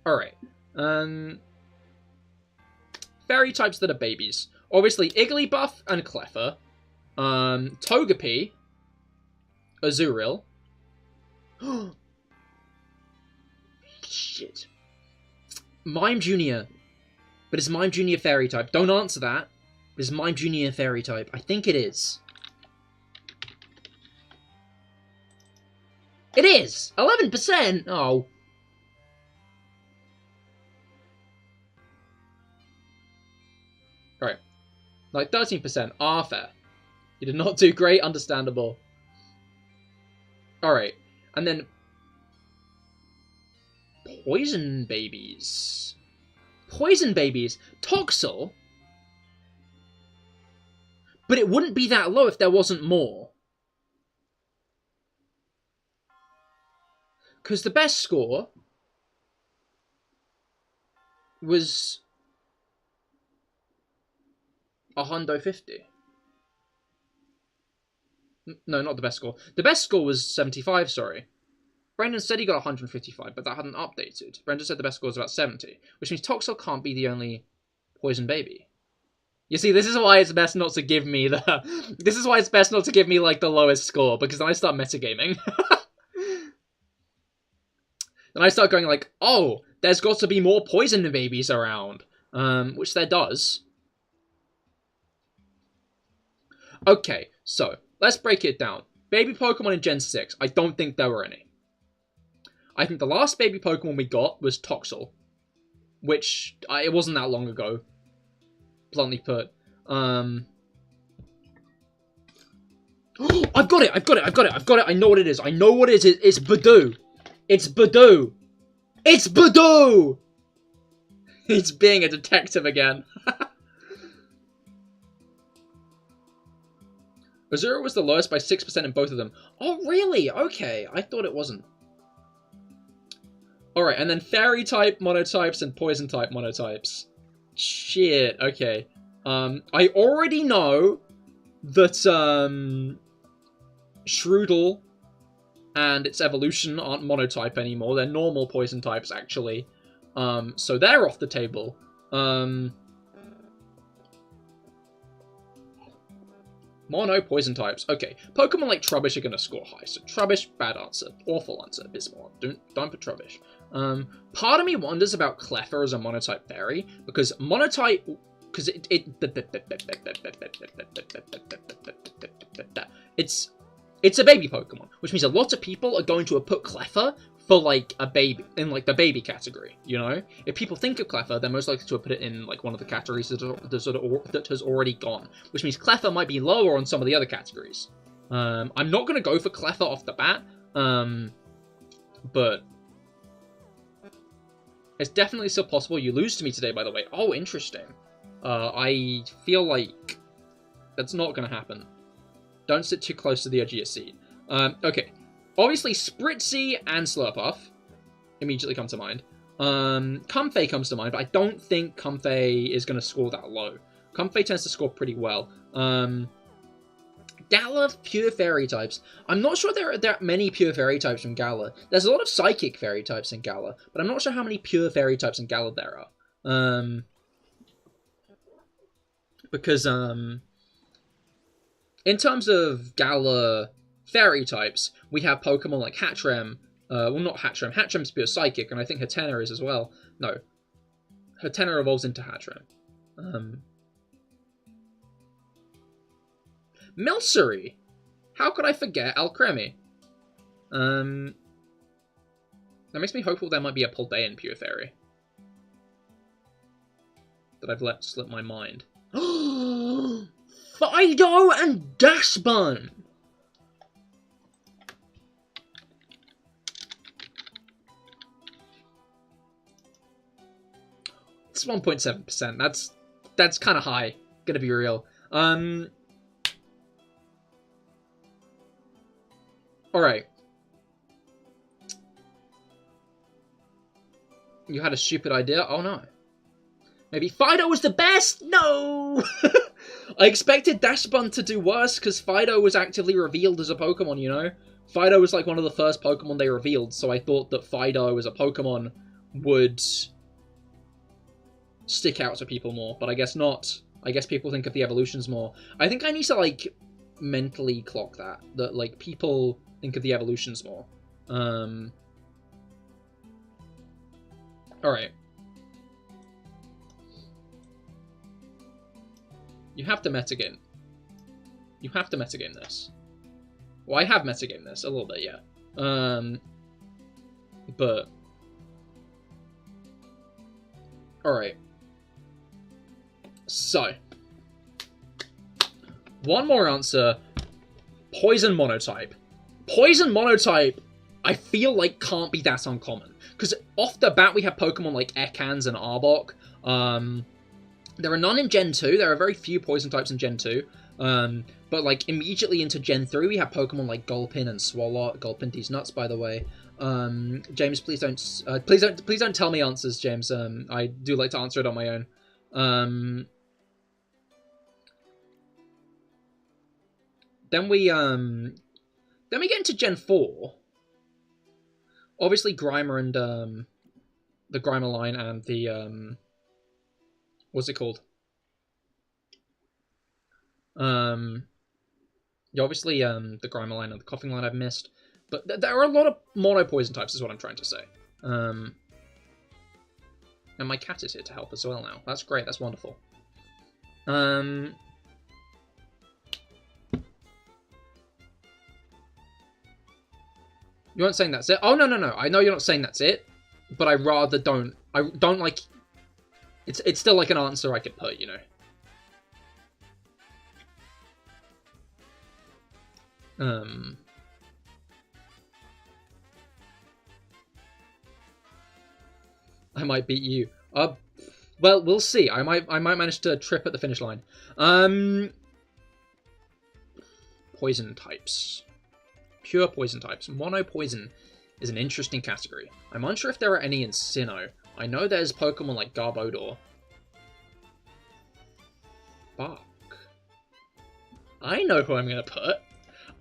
Alright. Fairy types that are babies. Obviously, Igglybuff and Cleffa. Togepi. Azurill. Shit. Mime Jr. But is Mime Jr. fairy type? Don't answer that. Is Mime Jr. fairy type? I think it is. It is! 11%! Oh. Like 13%. Ah, fair. You did not do great, understandable. Alright. And then... Poison babies. Poison babies. Toxel? But it wouldn't be that low if there wasn't more. Because the best score was $150. No, not the best score. The best score was 75, sorry. Brendan said he got 155, but that hadn't updated. Brendan said the best score was about 70, which means Toxel can't be the only poison baby. You see, this is why it's best not to give me the... This is why it's best not to give me, like, the lowest score, because then I start metagaming. Then I start going like, oh, there's got to be more poison babies around. Which there does. Okay, so, let's break it down. Baby Pokemon in Gen 6, I don't think there were any. I think the last baby Pokemon we got was Toxel. Which, it wasn't that long ago. Bluntly put. I've got it! I know what it is. It's Badoo. It's Badoo. It's Badoo! It's being a detective again. Azura was the lowest by 6% in both of them. Oh, really? Okay, I thought it wasn't. Alright, and then Fairy type monotypes and Poison type monotypes. Shit, okay. I already know that, Shroodle and its evolution aren't monotype anymore. They're normal poison types, actually. So they're off the table. Mono poison types. Okay, Pokemon like Trubbish are going to score high. So Trubbish, bad answer. Awful answer. Abysmal. Don't put Trubbish. Part of me wonders about Cleffa as a monotype fairy, because monotype... Because it's a baby Pokemon, which means a lot of people are going to have put Cleffa for, like, a baby, in, like, the baby category, you know? If people think of Cleffa, they're most likely to have put it in, like, one of the categories that has already gone, which means Cleffa might be lower on some of the other categories. I'm not going to go for Cleffa off the bat, but it's definitely still possible. You lose to me today, by the way. Oh, interesting. I feel like that's not going to happen. Don't sit too close to the edge of your seat. Okay. Obviously, Spritzy and Slurpuff immediately come to mind. Comfey comes to mind, but I don't think Comfey is going to score that low. Comfey tends to score pretty well. Gala, pure fairy types. I'm not sure there are that many pure fairy types from Gala. There's a lot of psychic fairy types in Gala, but I'm not sure how many pure fairy types in Gala there are. Because, in terms of Gala fairy types, we have Pokemon like Hattrem. Well, not Hattrem. Hattrem's pure psychic, and I think Hatenna is as well. No. Hatenna evolves into Hattrem. Milcery! How could I forget Alcremie? That makes me hopeful there might be a Poldean pure fairy that I've let slip my mind. Fido and Daspun! It's 1.7%. That's kind of high. Gonna be real. Alright. You had a stupid idea? Oh no. Maybe Fido was the best? No! I expected Daspun to do worse because Fido was actively revealed as a Pokemon, you know? Fido was like one of the first Pokemon they revealed, so I thought that Fido as a Pokemon would stick out to people more, but I guess not. I guess people think of the evolutions more. I think I need to, like, mentally clock that like, people think of the evolutions more. Alright. You have to metagame. You have to metagame this. Well, I have metagamed this a little bit, yeah. But alright. So One more answer. Poison monotype. Poison monotype, I feel like can't be that uncommon. Because off the bat, we have Pokemon like Ekans and Arbok. There are none in Gen 2. There are very few poison types in Gen 2. But like immediately into Gen 3, we have Pokemon like Gulpin and Swalot. Gulpin, these nuts, by the way. James, please don't tell me answers, James. I do like to answer it on my own. Then we get into Gen 4. Obviously, Grimer and the Grimer line and the what's it called? Yeah, obviously the Grimer line and the Coughing line I've missed, but there are a lot of mono poison types, is what I'm trying to say. And my cat is here to help as well now. That's great. That's wonderful. You aren't saying that's it? Oh, no. I know you're not saying that's it, but I rather don't. I don't like... It's still like an answer I could put, you know. I might beat you. Well, we'll see. I might manage to trip at the finish line. Poison types. Pure poison types. Mono poison is an interesting category. I'm unsure if there are any in Sinnoh. I know there's Pokemon like Garbodor. Fuck. I know who I'm gonna put.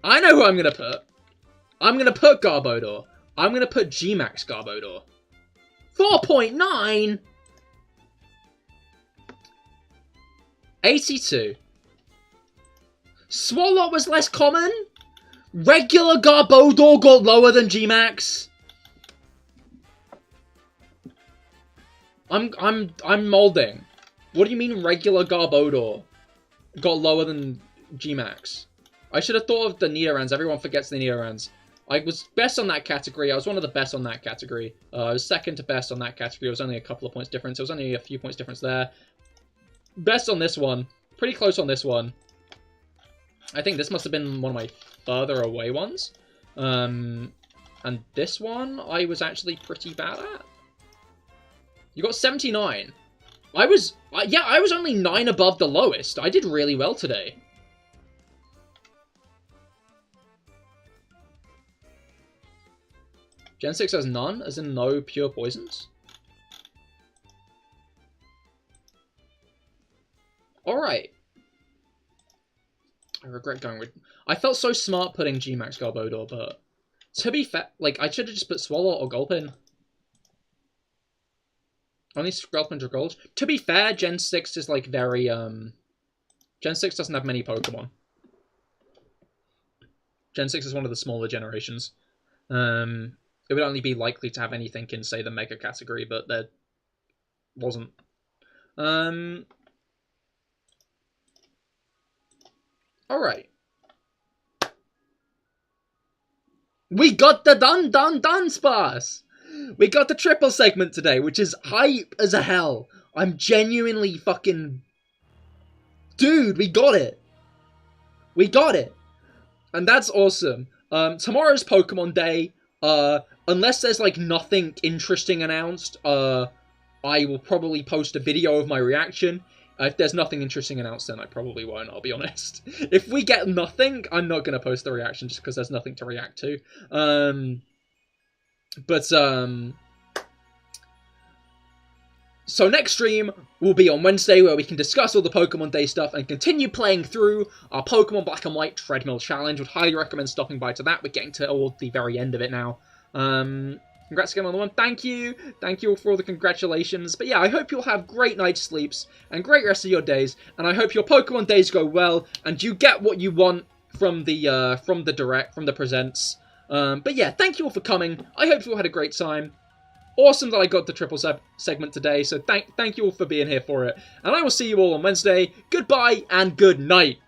I'm gonna put Garbodor. I'm gonna put G-Max Garbodor. 4.9! 82. Swalot was less common? Regular Garbodor got lower than G-Max? I'm molding. What do you mean regular Garbodor got lower than G-Max? I should have thought of the Nidorans. Everyone forgets the Nidorans. I was best on that category. I was one of the best on that category. I was second to best on that category. It was only a couple of points difference. It was only a few points difference there. Best on this one. Pretty close on this one. I think this must have been one of my further away ones. And this one, I was actually pretty bad at. You got 79. I was only 9 above the lowest. I did really well today. Gen 6 has none, as in no pure poisons. Alright. I regret going with... I felt so smart putting G-Max Garbodor, but... To be fair, like, I should have just put Swalot or Gulpin. Only Gulpin or Gold. To be fair, Gen 6 is, like, very, Gen 6 doesn't have many Pokemon. Gen 6 is one of the smaller generations. It would only be likely to have anything in, say, the Mega category, but there wasn't. Alright. We got the Dunsparce! We got the triple segment today, which is hype as a hell. I'm genuinely fucking... Dude, we got it! We got it! And that's awesome. Tomorrow's Pokemon Day. Unless there's, like, nothing interesting announced, I will probably post a video of my reaction. If there's nothing interesting announced, then I probably won't, I'll be honest. If we get nothing, I'm not going to post the reaction just because there's nothing to react to. So next stream will be on Wednesday, where we can discuss all the Pokemon Day stuff and continue playing through our Pokemon Black and White Treadmill Challenge. Would highly recommend stopping by to that. We're getting to all the very end of it now. Congrats again on the one. Thank you all for all the congratulations. But yeah, I hope you'll have great night's sleeps and great rest of your days. And I hope your Pokemon days go well and you get what you want from the direct, from the presents. But yeah, thank you all for coming. I hope you all had a great time. Awesome that I got the triple segment today, so thank you all for being here for it. And I will see you all on Wednesday. Goodbye and good night.